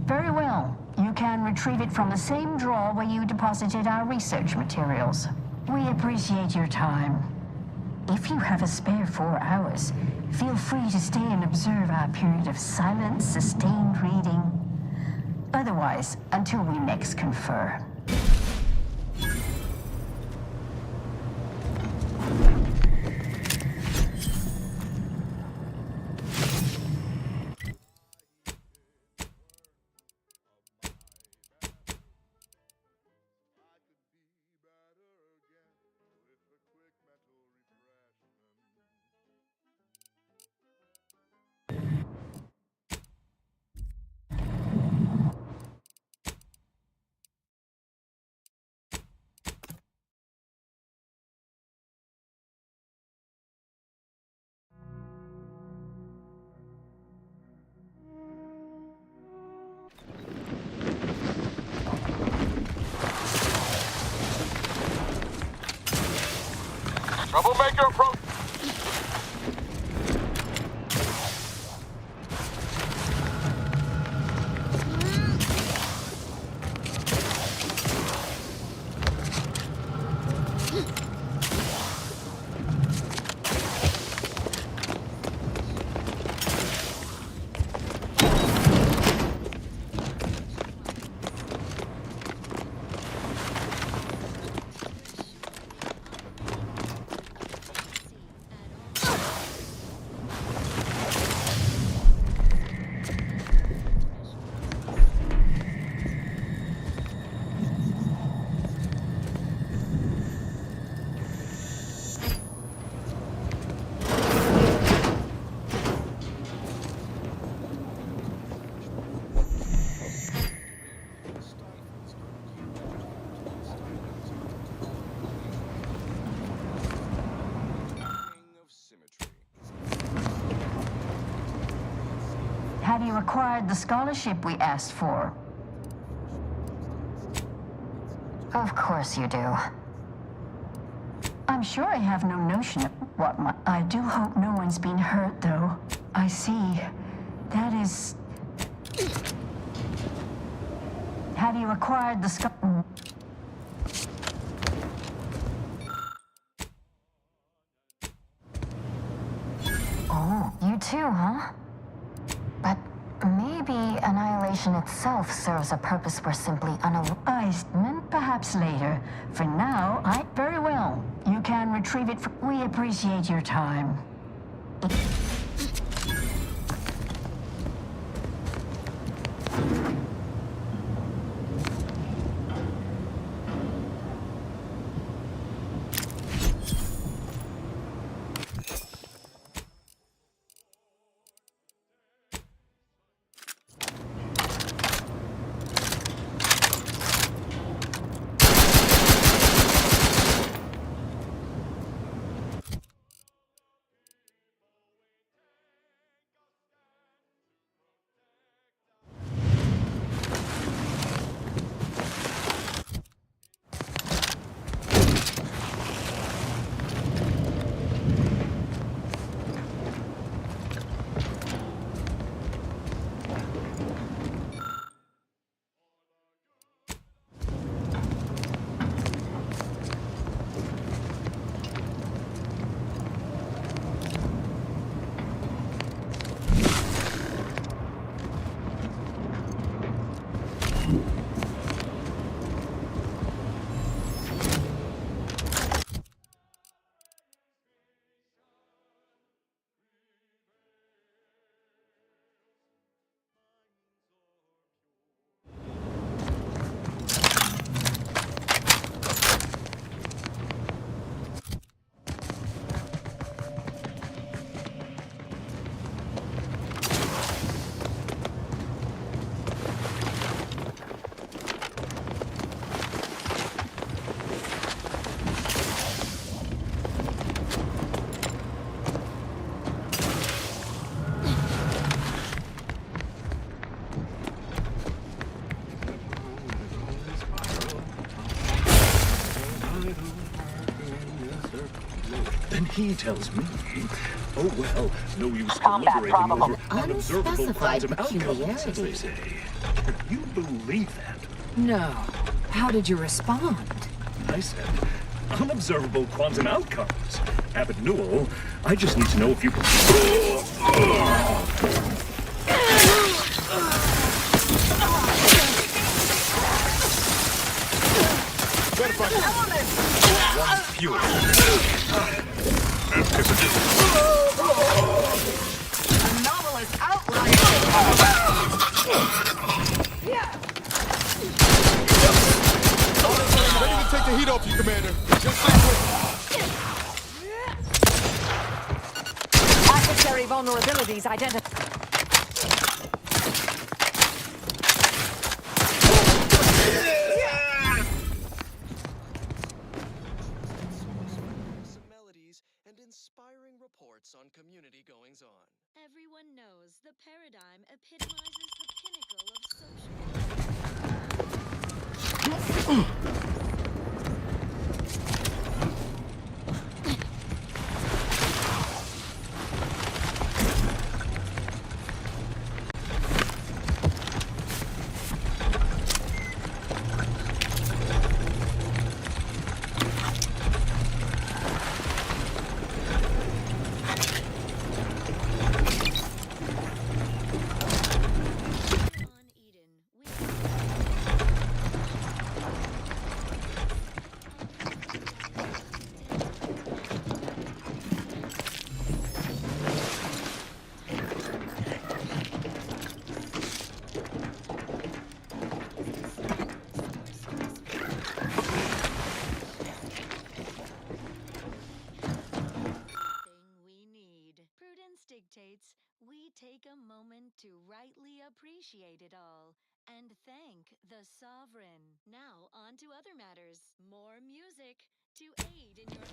Very well. You can retrieve it from the same drawer where you deposited our research materials. We appreciate your time. If you have a spare 4 hours, feel free to stay and observe our period of silent, sustained reading. Otherwise, until we next confer. Troublemaker approach. Have you acquired the scholarship we asked for? Of course you do. I'm sure I have no notion of... what my... I do hope no one's been hurt, though. I see. That is... Have you acquired the skull? Oh, you too, huh? But maybe Annihilation itself serves a purpose we're simply unaware. Perhaps later. For now, very well. You can retrieve it. We appreciate your time. Then he tells me, oh well, no use Combat deliberating probable. over unobservable quantum Unspecified outcomes, as they peculiarity. say. Can you believe that? No. How did you respond? I said, unobservable quantum outcomes. Abbott Newell, I just need to know if you can... One fuel. Anomalous outlier. Ready to take the heat off you, Commander. Just stay with Adversary vulnerabilities identified. Some melodies and inspiring reports on community goings-on. Everyone knows the paradigm epitomizes the pinnacle of social. Dictates we take a moment to rightly appreciate it all and thank the sovereign. Now on to other matters. More music to aid in your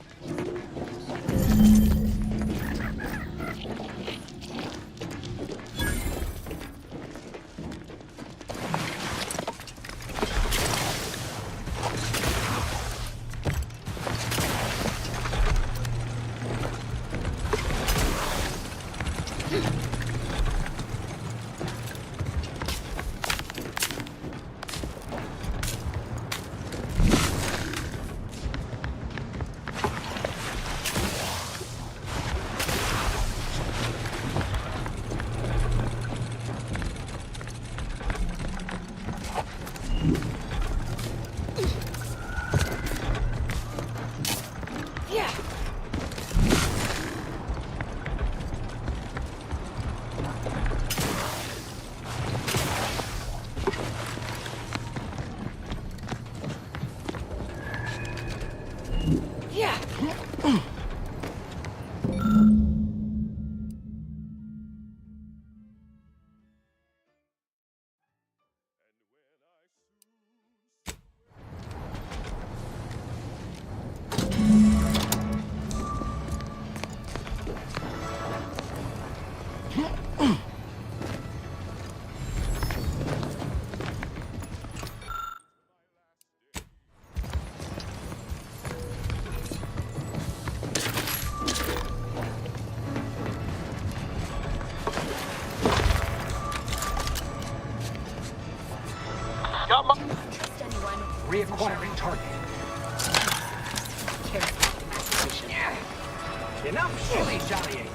Reacquiring target. Enough shilly-shallying.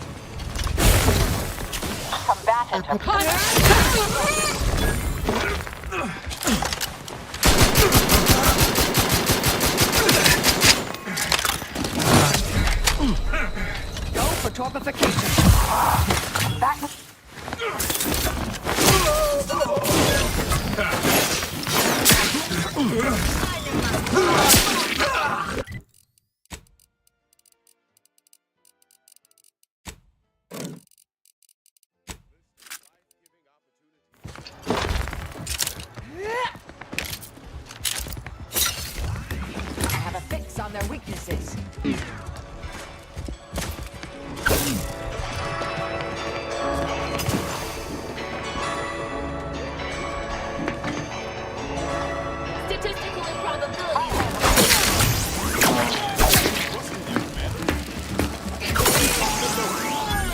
Combatant Go for torpification. Back. I have a fix on their weaknesses. Statistical improbability.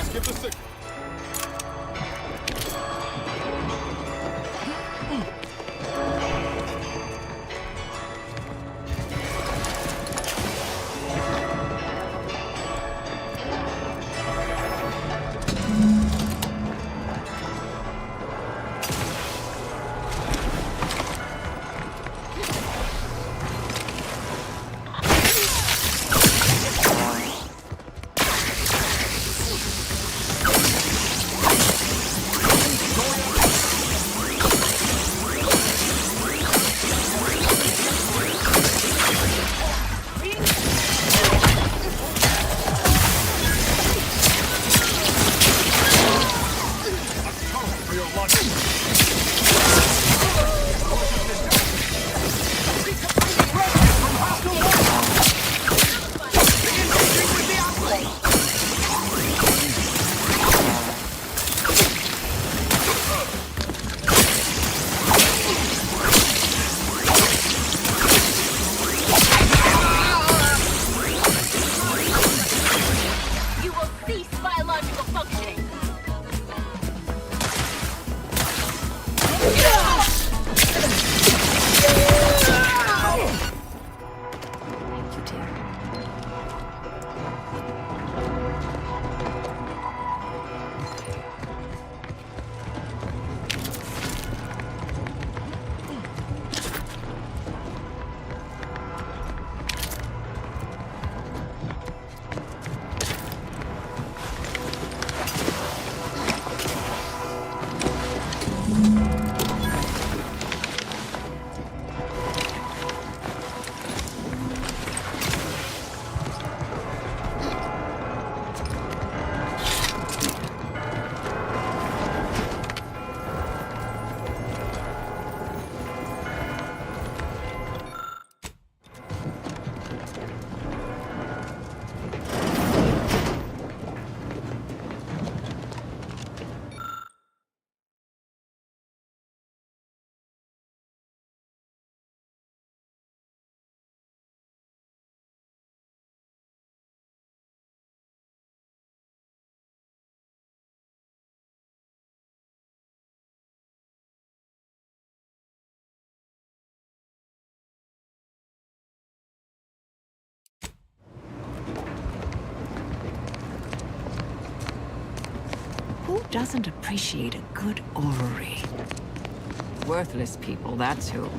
Skip the signal. Who doesn't appreciate a good orrery? Worthless people, that's who.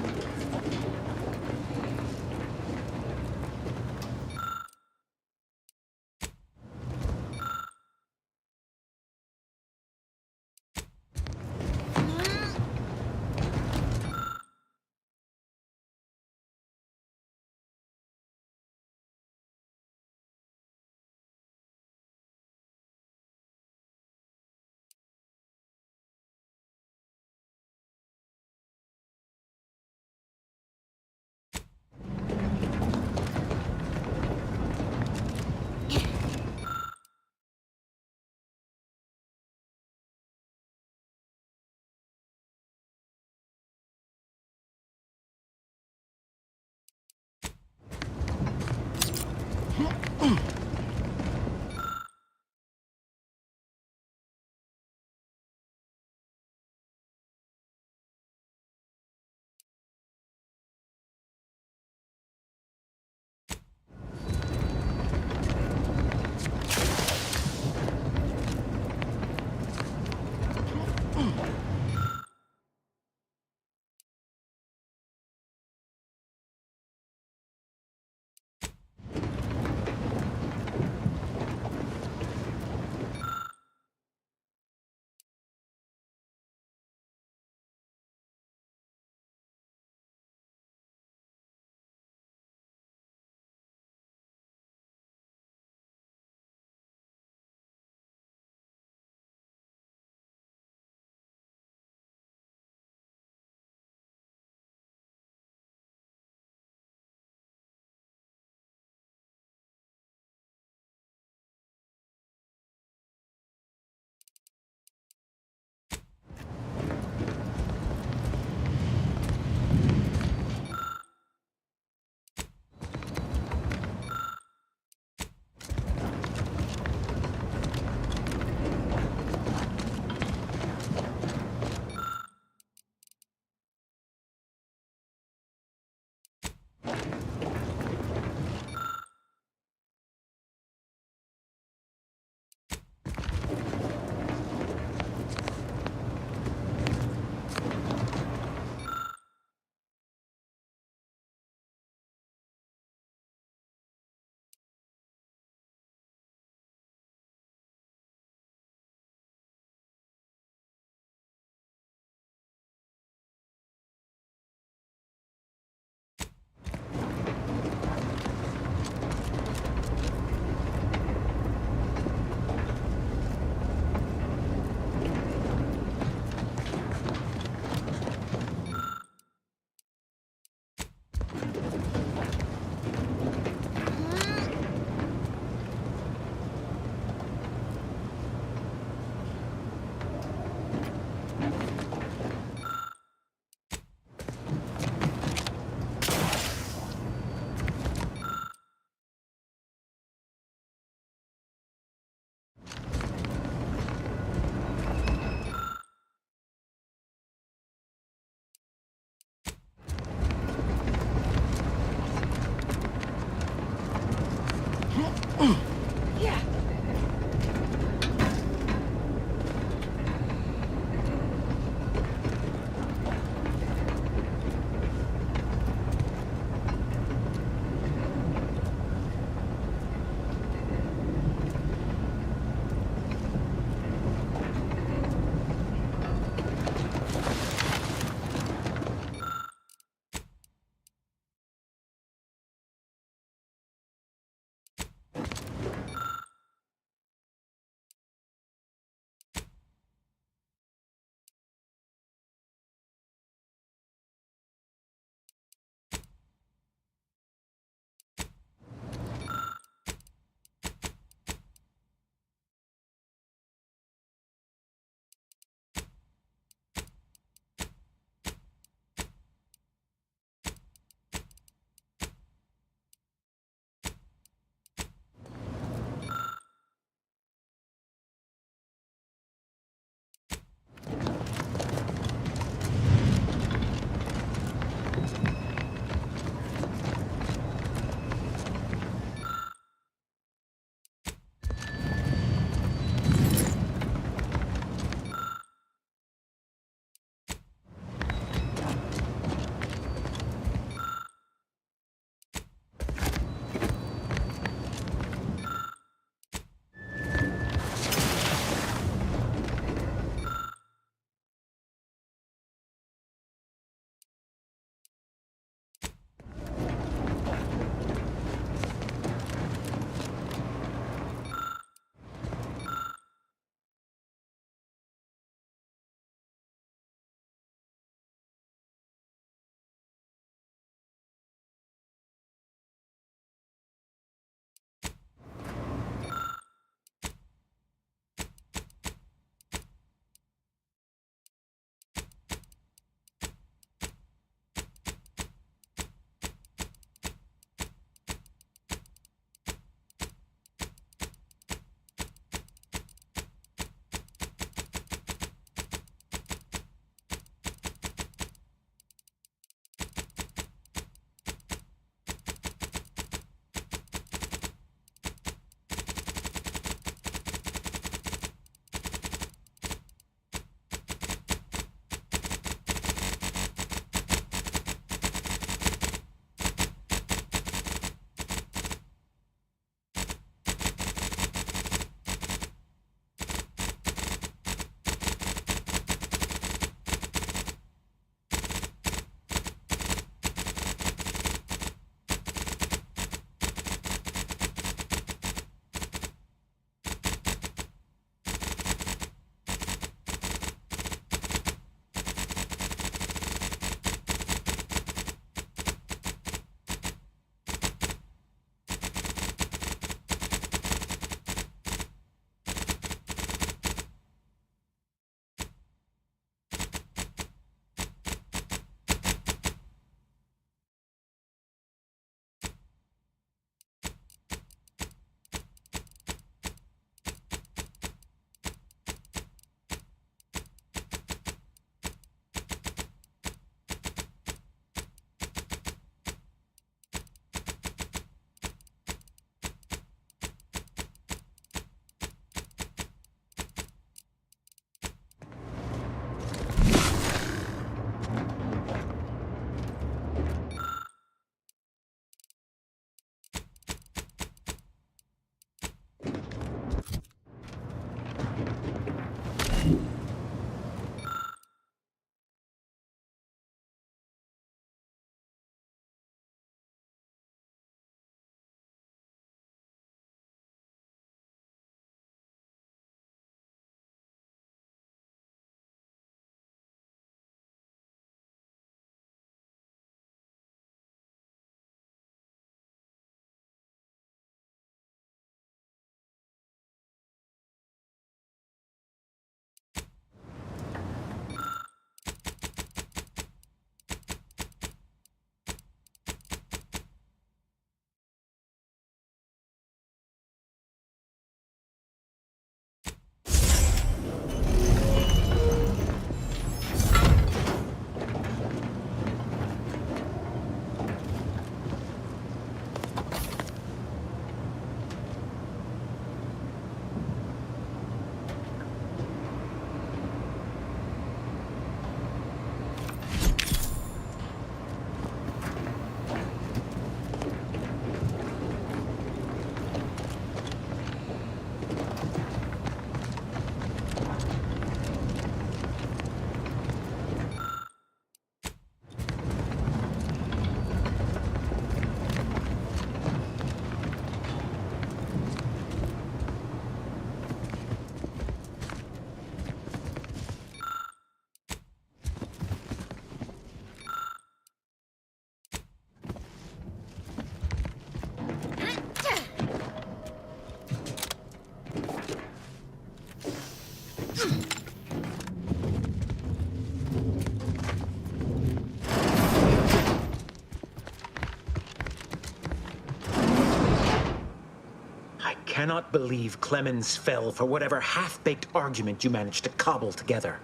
Cannot believe Clemens fell for whatever half-baked argument you managed to cobble together.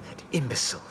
That imbecile.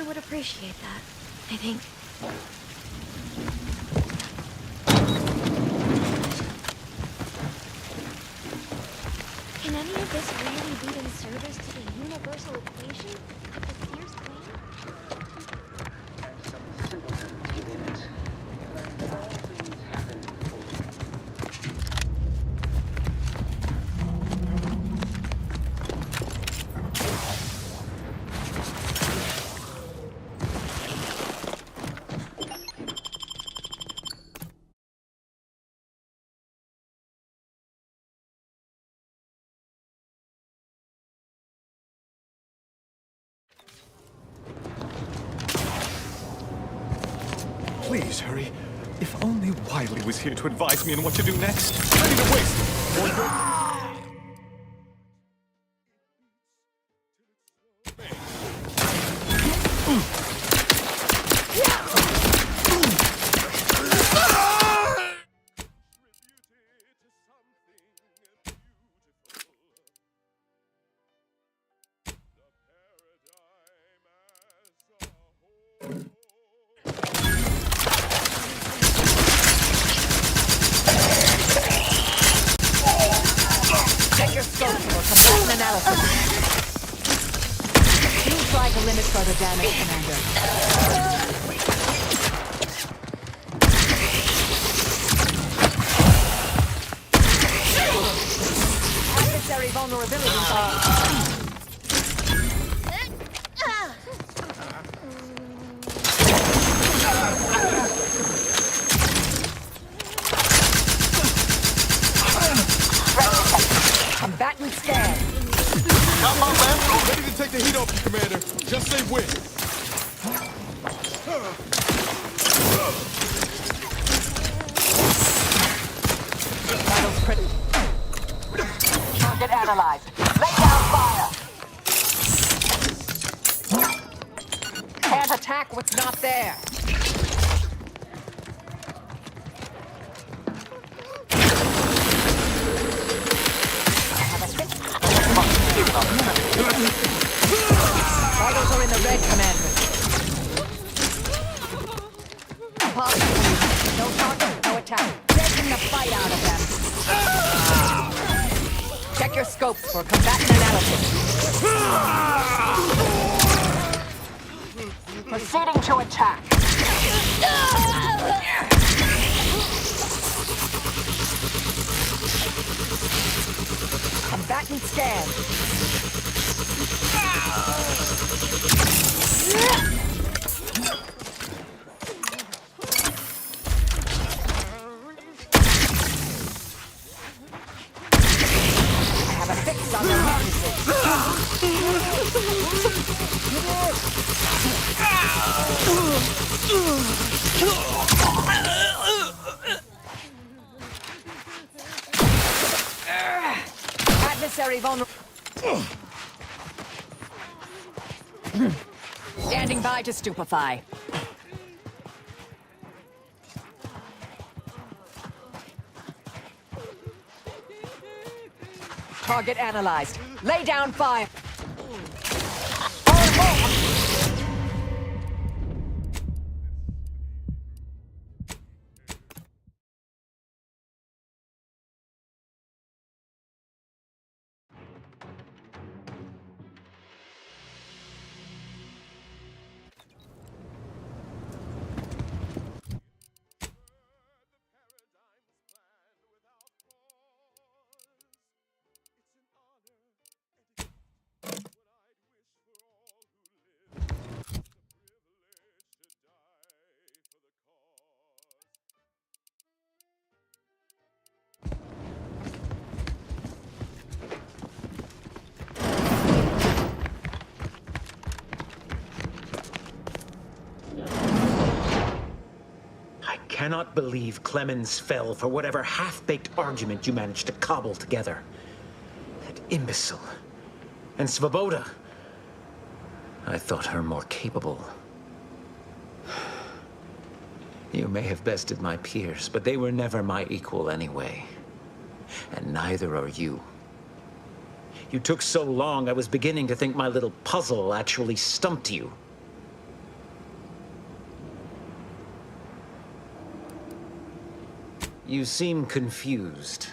Would appreciate that, I think. Can any of this really be in service to the universal equation of the Sears plane? And some simpletons within it. But all things happen for Please hurry. If only Wiley was here to advise me on what to do next. Ready to waste more good. vulnerabilities. Combatant scan. Got my left. Ready to take the heat off you, Commander. Just say when. Target analyzed. Lay down fire. Can't attack what's not there. Vitals are in the red, Commander. No target, no attack. Taking the fight out of them. Check your scopes for combatant analysis. Proceeding to attack. Combatant scan. I have a fix on their Adversary vulnerable. Standing by to stupefy. Target analyzed. Lay down fire. I cannot believe Clemens fell for whatever half-baked argument you managed to cobble together. That imbecile. And Svoboda. I thought her more capable. You may have bested my peers, but they were never my equal anyway. And neither are you. You took so long, I was beginning to think my little puzzle actually stumped you. You seem confused.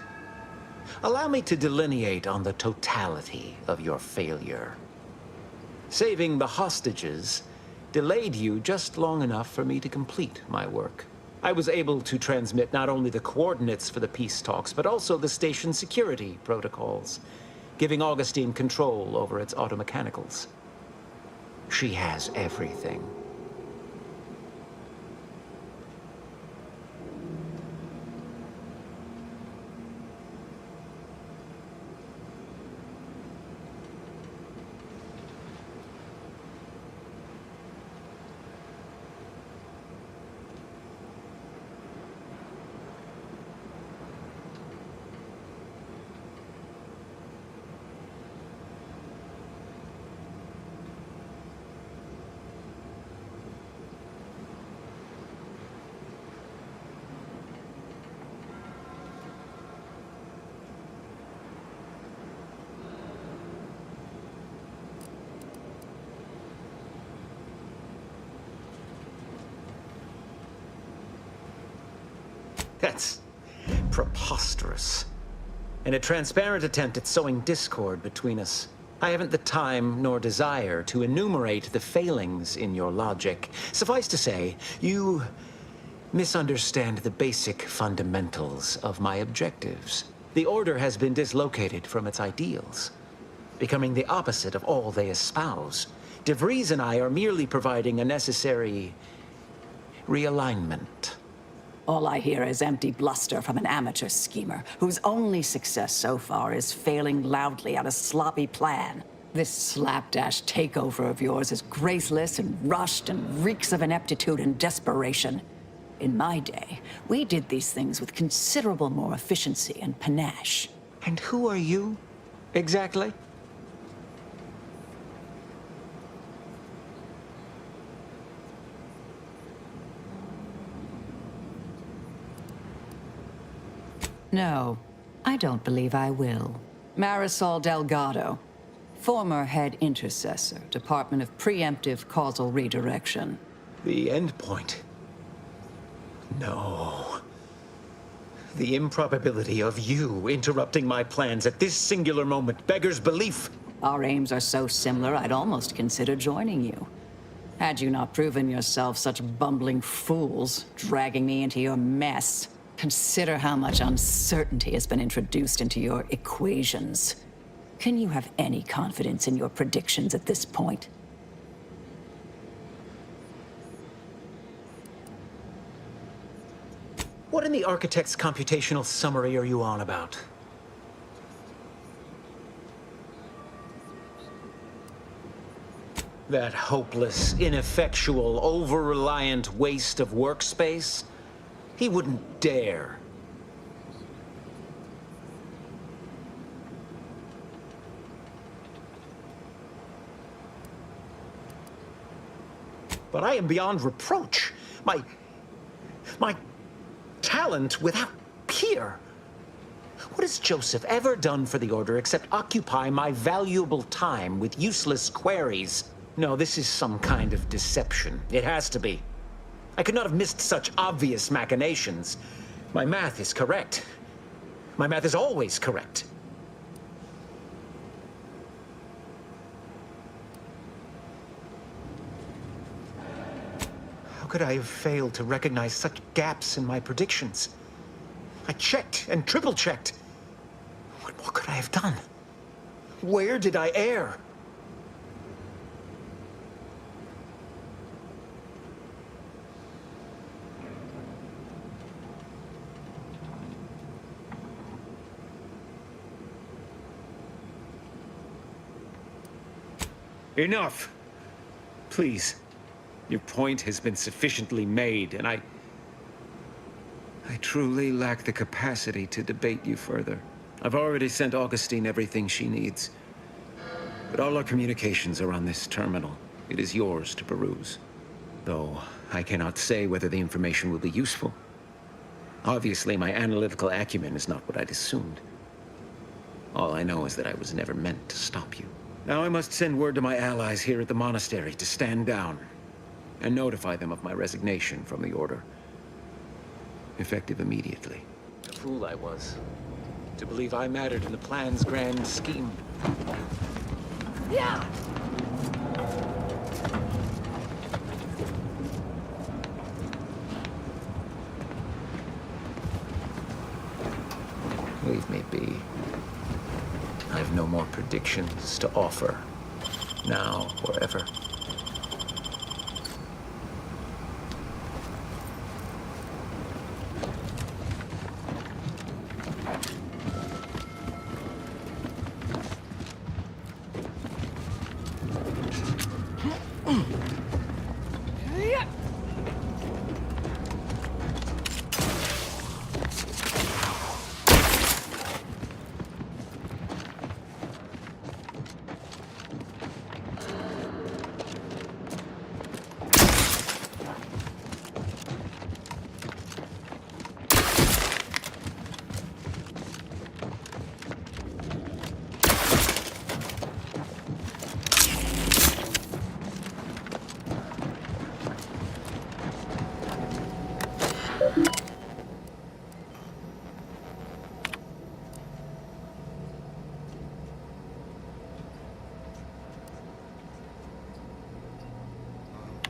Allow me to delineate on the totality of your failure. Saving the hostages delayed you just long enough for me to complete my work. I was able to transmit not only the coordinates for the peace talks, but also the station security protocols, giving Augustine control over its automechanicals. She has everything. That's preposterous. In a transparent attempt at sowing discord between us, I haven't the time nor desire to enumerate the failings in your logic. Suffice to say, you misunderstand the basic fundamentals of my objectives. The Order has been dislocated from its ideals, becoming the opposite of all they espouse. De Vries and I are merely providing a necessary realignment. All I hear is empty bluster from an amateur schemer whose only success so far is failing loudly at a sloppy plan. This slapdash takeover of yours is graceless and rushed and reeks of ineptitude and desperation. In my day, we did these things with considerable more efficiency and panache. And who are you, exactly? No, I don't believe I will. Marisol Delgado, former head intercessor, Department of Preemptive Causal Redirection. The endpoint. No. The improbability of you interrupting my plans at this singular moment beggars belief. Our aims are so similar, I'd almost consider joining you. Had you not proven yourself such bumbling fools, dragging me into your mess. Consider how much uncertainty has been introduced into your equations. Can you have any confidence in your predictions at this point? What in the Architect's computational summary are you on about? That hopeless, ineffectual, over-reliant waste of workspace? He wouldn't dare. But I am beyond reproach. My talent without peer. What has Joseph ever done for the Order except occupy my valuable time with useless queries? No, this is some kind of deception. It has to be. I could not have missed such obvious machinations. My math is correct. My math is always correct. How could I have failed to recognize such gaps in my predictions? I checked and triple-checked. What more could I have done? Where did I err? Enough! Please. Your point has been sufficiently made, and I truly lack the capacity to debate you further. I've already sent Augustine everything she needs. But all our communications are on this terminal. It is yours to peruse. Though I cannot say whether the information will be useful. Obviously, my analytical acumen is not what I'd assumed. All I know is that I was never meant to stop you. Now I must send word to my allies here at the monastery to stand down and notify them of my resignation from the Order. Effective immediately. The fool I was, to believe I mattered in the plan's grand scheme. Yeah! Leave me be. I have no more predictions to offer, now or ever.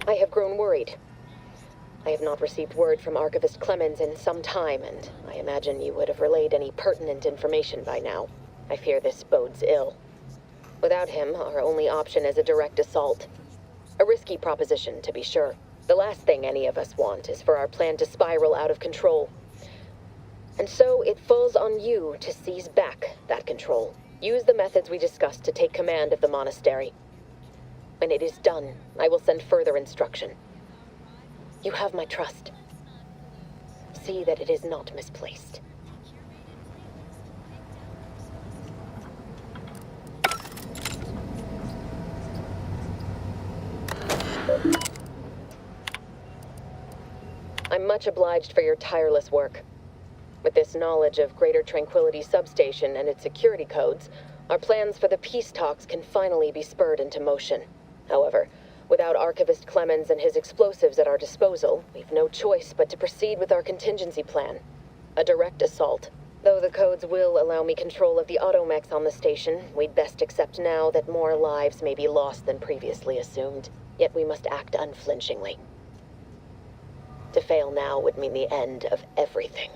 I have grown worried. I have not received word from Archivist Clemens in some time, and I imagine you would have relayed any pertinent information by now. I fear this bodes ill. Without him, our only option is a direct assault. A risky proposition, to be sure. The last thing any of us want is for our plan to spiral out of control. And so it falls on you to seize back that control. Use the methods we discussed to take command of the monastery. When it is done, I will send further instruction. You have my trust. See that it is not misplaced. I'm much obliged for your tireless work. With this knowledge of Greater Tranquility Substation and its security codes, our plans for the peace talks can finally be spurred into motion. However, without Archivist Clemens and his explosives at our disposal, we've no choice but to proceed with our contingency plan. A direct assault. Though the codes will allow me control of the automechs on the station, we'd best accept now that more lives may be lost than previously assumed. Yet we must act unflinchingly. To fail now would mean the end of everything.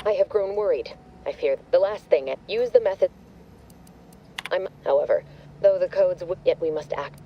I have grown worried. I fear the last thing. Use the method. However, though the codes would, yet we must act.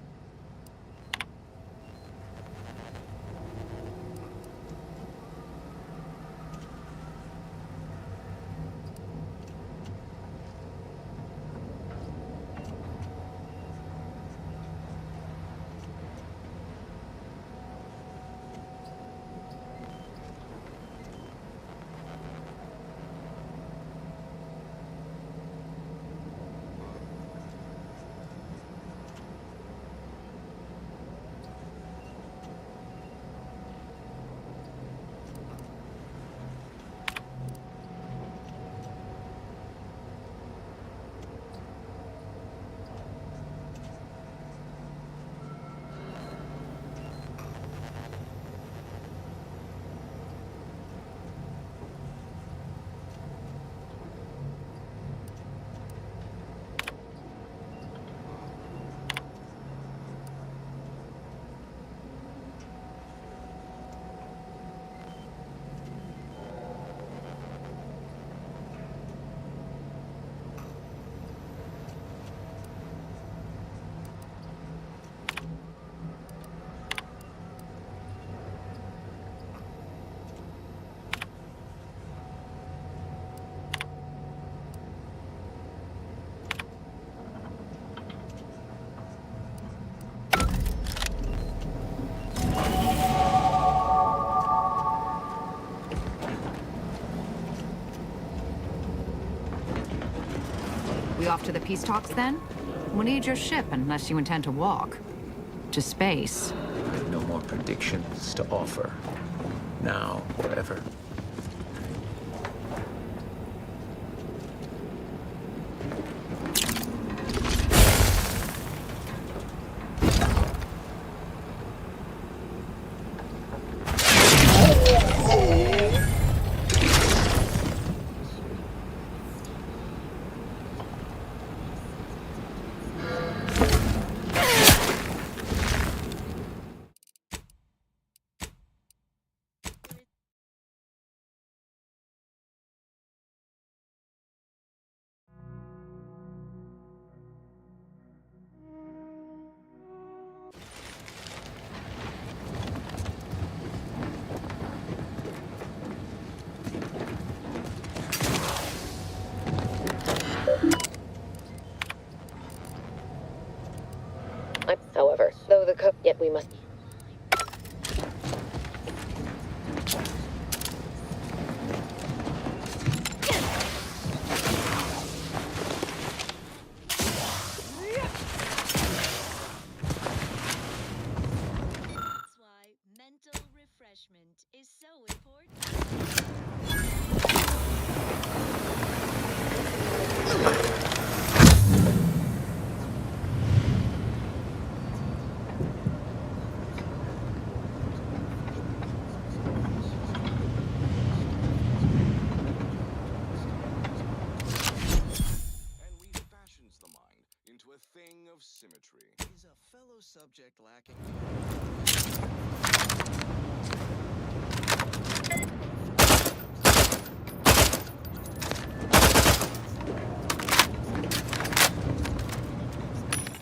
We off to the peace talks then? We'll need your ship unless you intend to walk. To space. I have no more predictions to offer. Now or ever. However, though the yet we must. That's why mental refreshment is so important. subject lacking.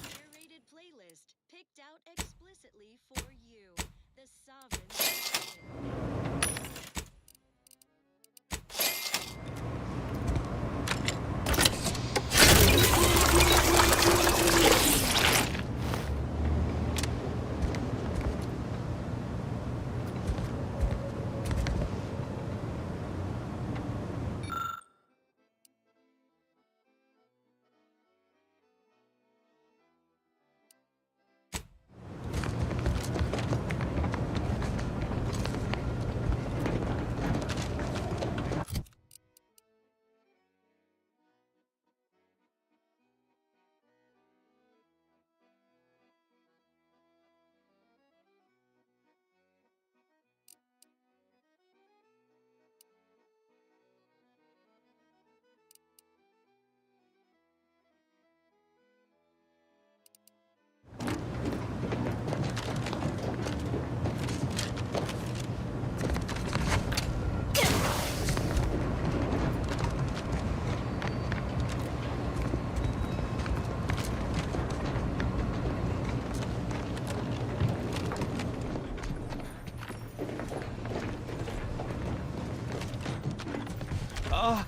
Curated playlist picked out explicitly for you. The Sovereign Edition.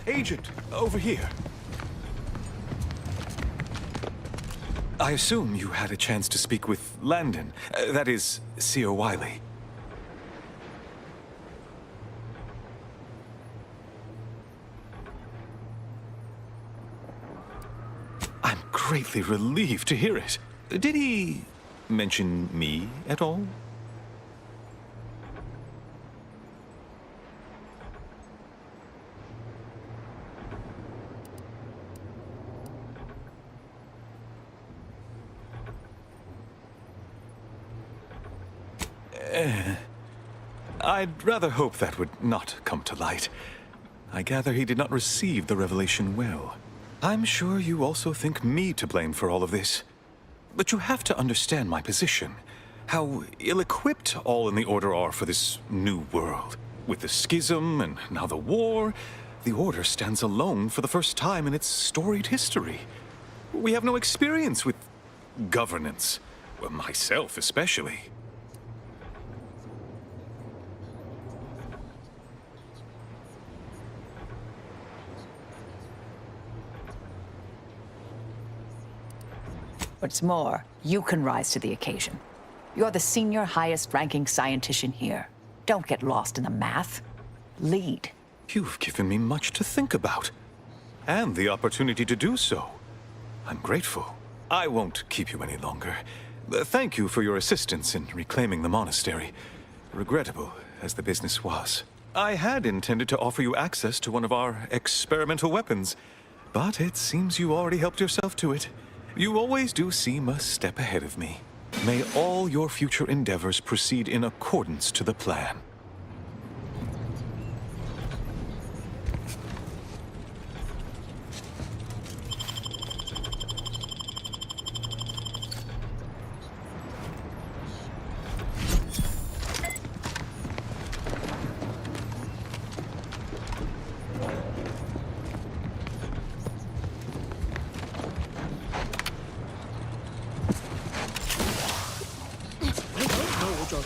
Agent, over here. I assume you had a chance to speak with Landon. That is, Seer Wiley. I'm greatly relieved to hear it. Did he mention me at all? I'd rather hope that would not come to light. I gather he did not receive the revelation well. I'm sure you also think me to blame for all of this. But you have to understand my position. How ill-equipped all in the Order are for this new world. With the schism and now the war, the Order stands alone for the first time in its storied history. We have no experience with governance. Well, myself especially. What's more, you can rise to the occasion. You're the senior, highest-ranking scientician here. Don't get lost in the math. Lead. You've given me much to think about. And the opportunity to do so. I'm grateful. I won't keep you any longer. Thank you for your assistance in reclaiming the monastery. Regrettable as the business was. I had intended to offer you access to one of our experimental weapons, but it seems you already helped yourself to it. You always do seem a step ahead of me. May all your future endeavors proceed in accordance to the plan.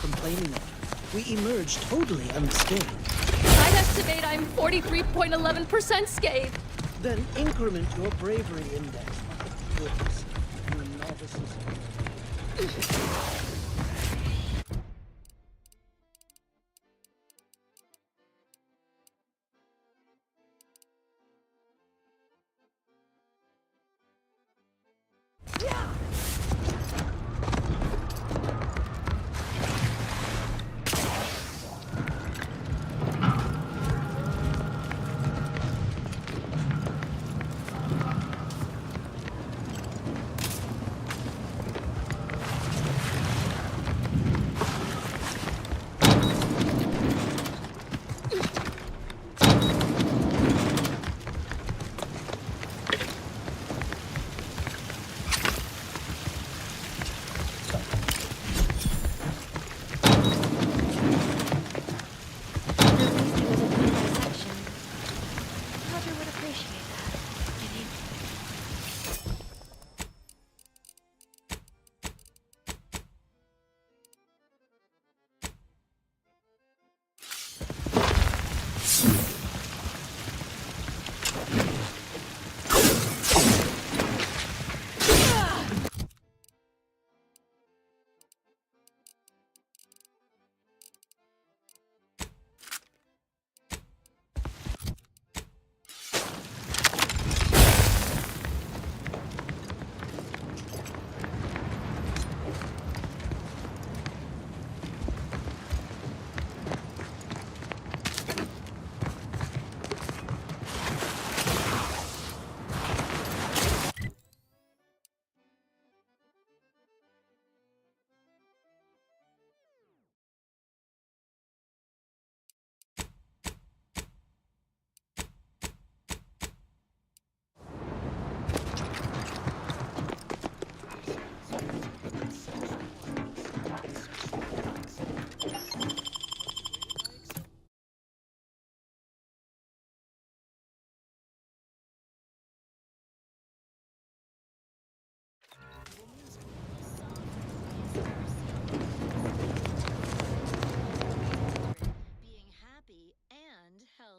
Complaining of. We emerged totally unscathed. I'd estimate I'm 43.11% scathed. Then increment your bravery index. Goodness, you novices.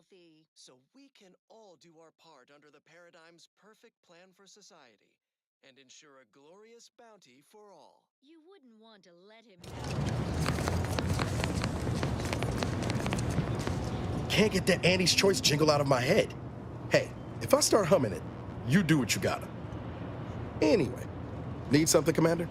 healthy. So we can all do our part under the Paradigm's perfect plan for society and ensure a glorious bounty for all. You wouldn't want to let him Can't get that Annie's Choice jingle out of my head. Hey, if I start humming it, you do what you gotta. Anyway, need something, Commander?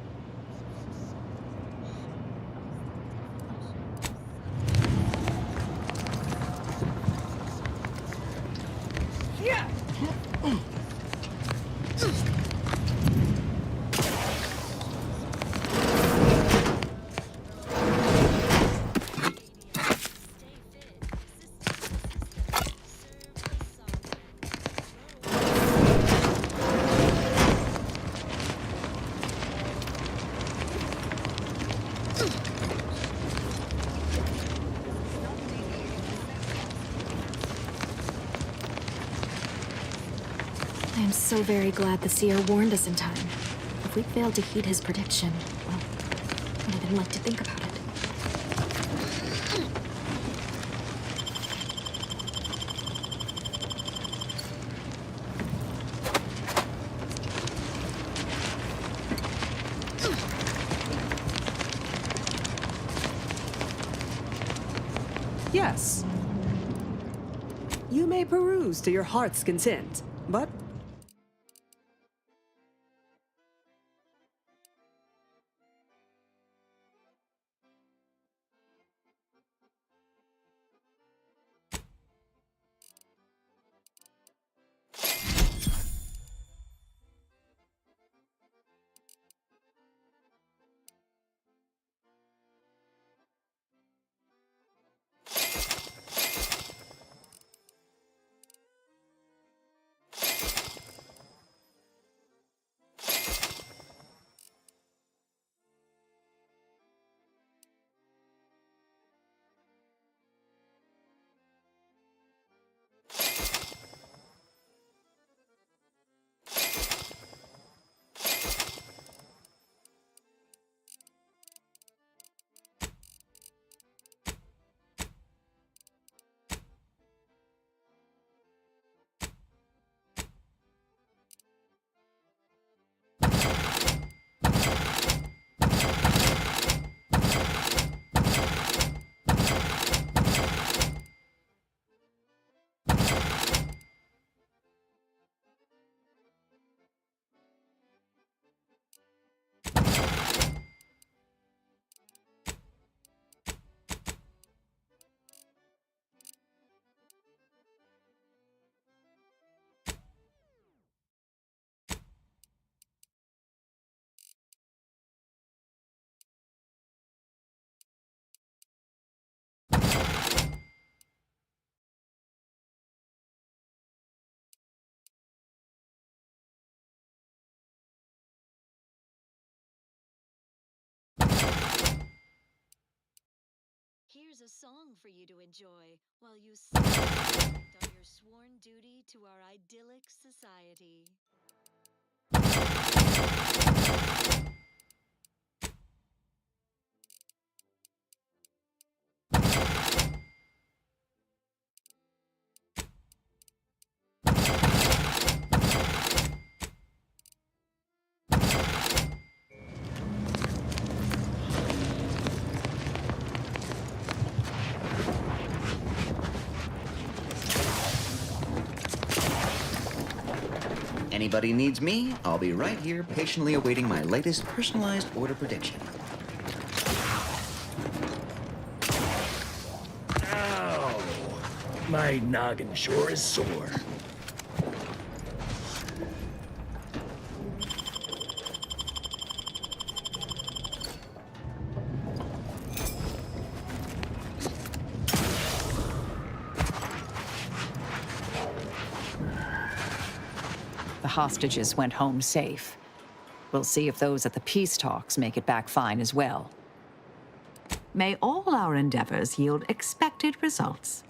Yeah. I am so very glad the seer warned us in time. If we'd failed to heed his prediction, well, I don't even like to think about it. Yes. You may peruse to your heart's content, but here's a song for you to enjoy while you reflect on your sworn duty to our idyllic society. Anybody needs me, I'll be right here patiently awaiting my latest personalized order prediction. Ow! My noggin sure is sore. The hostages went home safe. We'll see if those at the peace talks make it back fine as well. May all our endeavors yield expected results.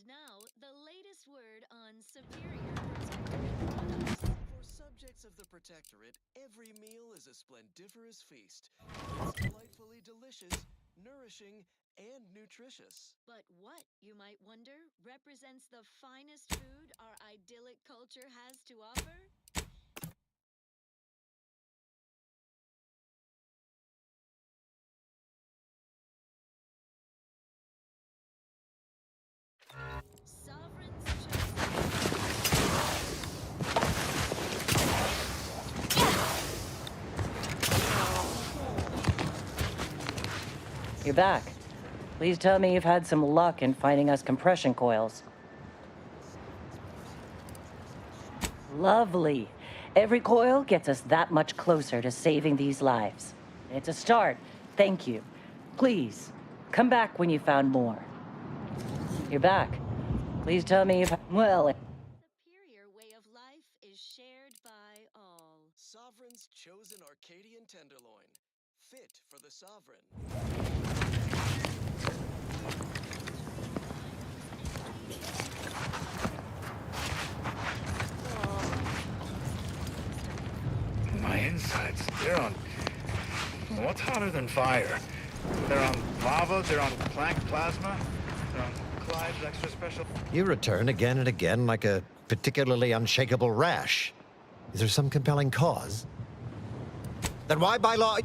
now, the latest word on Superior Protectorate products. For subjects of the Protectorate, every meal is a splendiferous feast. It's delightfully delicious, nourishing, and nutritious. But what, you might wonder, represents the finest food our idyllic culture has to offer? Sovereign's You're back. Please tell me you've had some luck in finding us compression coils. Lovely. Every coil gets us that much closer to saving these lives. It's a start. Thank you. Please, come back when you found more. You're back. Please tell me if... Well... superior way of life is shared by all. Sovereign's chosen Arcadian tenderloin. Fit for the Sovereign. My insides, they're on... What's hotter than fire? They're on lava, they're on Planck plasma, they're on Clyde's extra special... You return again and again like a particularly unshakable rash. Is there some compelling cause? Then why by law...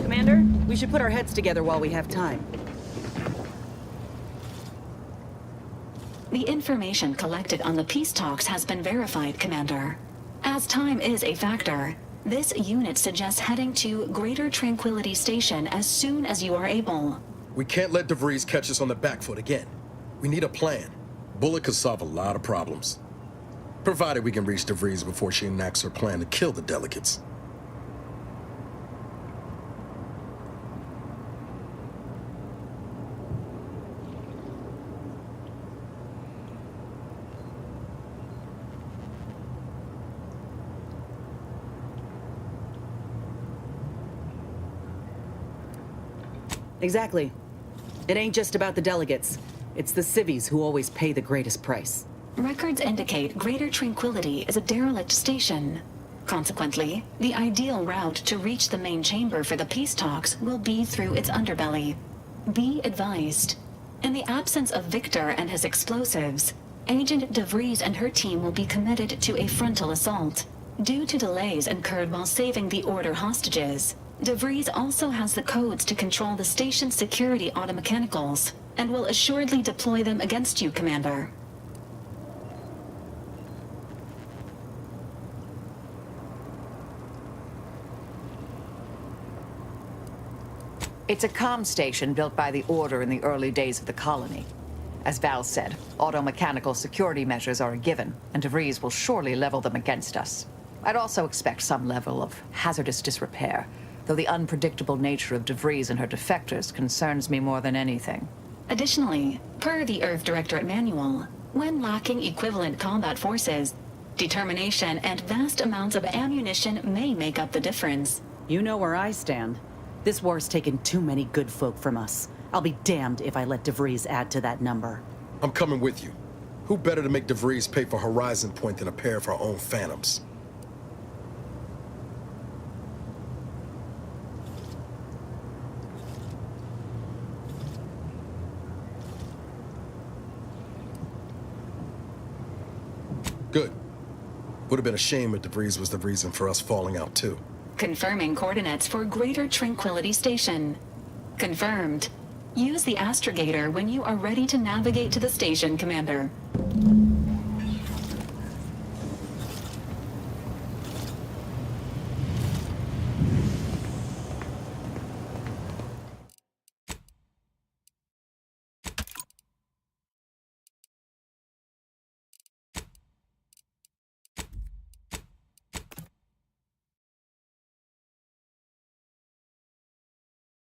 Commander, we should put our heads together while we have time. The information collected on the peace talks has been verified, Commander. As time is a factor, this unit suggests heading to Greater Tranquility Station as soon as you are able. We can't let DeVries catch us on the back foot again. We need a plan. Bullet could solve a lot of problems. Provided we can reach DeVries before she enacts her plan to kill the delegates. Exactly. It ain't just about the delegates. It's the civvies who always pay the greatest price. Records indicate Greater Tranquility is a derelict station. Consequently, the ideal route to reach the main chamber for the peace talks will be through its underbelly. Be advised. In the absence of Victor and his explosives, Agent DeVries and her team will be committed to a frontal assault. Due to delays incurred while saving the Order hostages, DeVries also has the codes to control the station's security automechanicals, and will assuredly deploy them against you, Commander. It's a comm station built by the Order in the early days of the colony. As Val said, automechanical security measures are a given, and DeVries will surely level them against us. I'd also expect some level of hazardous disrepair, though the unpredictable nature of DeVries and her defectors concerns me more than anything. Additionally, per the Earth Directorate Manual, when lacking equivalent combat forces, determination and vast amounts of ammunition may make up the difference. You know where I stand. This war's taken too many good folk from us. I'll be damned if I let DeVries add to that number. I'm coming with you. Who better to make DeVries pay for Horizon Point than a pair of our own Phantoms? Good. Would have been a shame if DeVries was the reason for us falling out, too. Confirming coordinates for Greater Tranquility Station. Confirmed. Use the astrogator when you are ready to navigate to the station, Commander.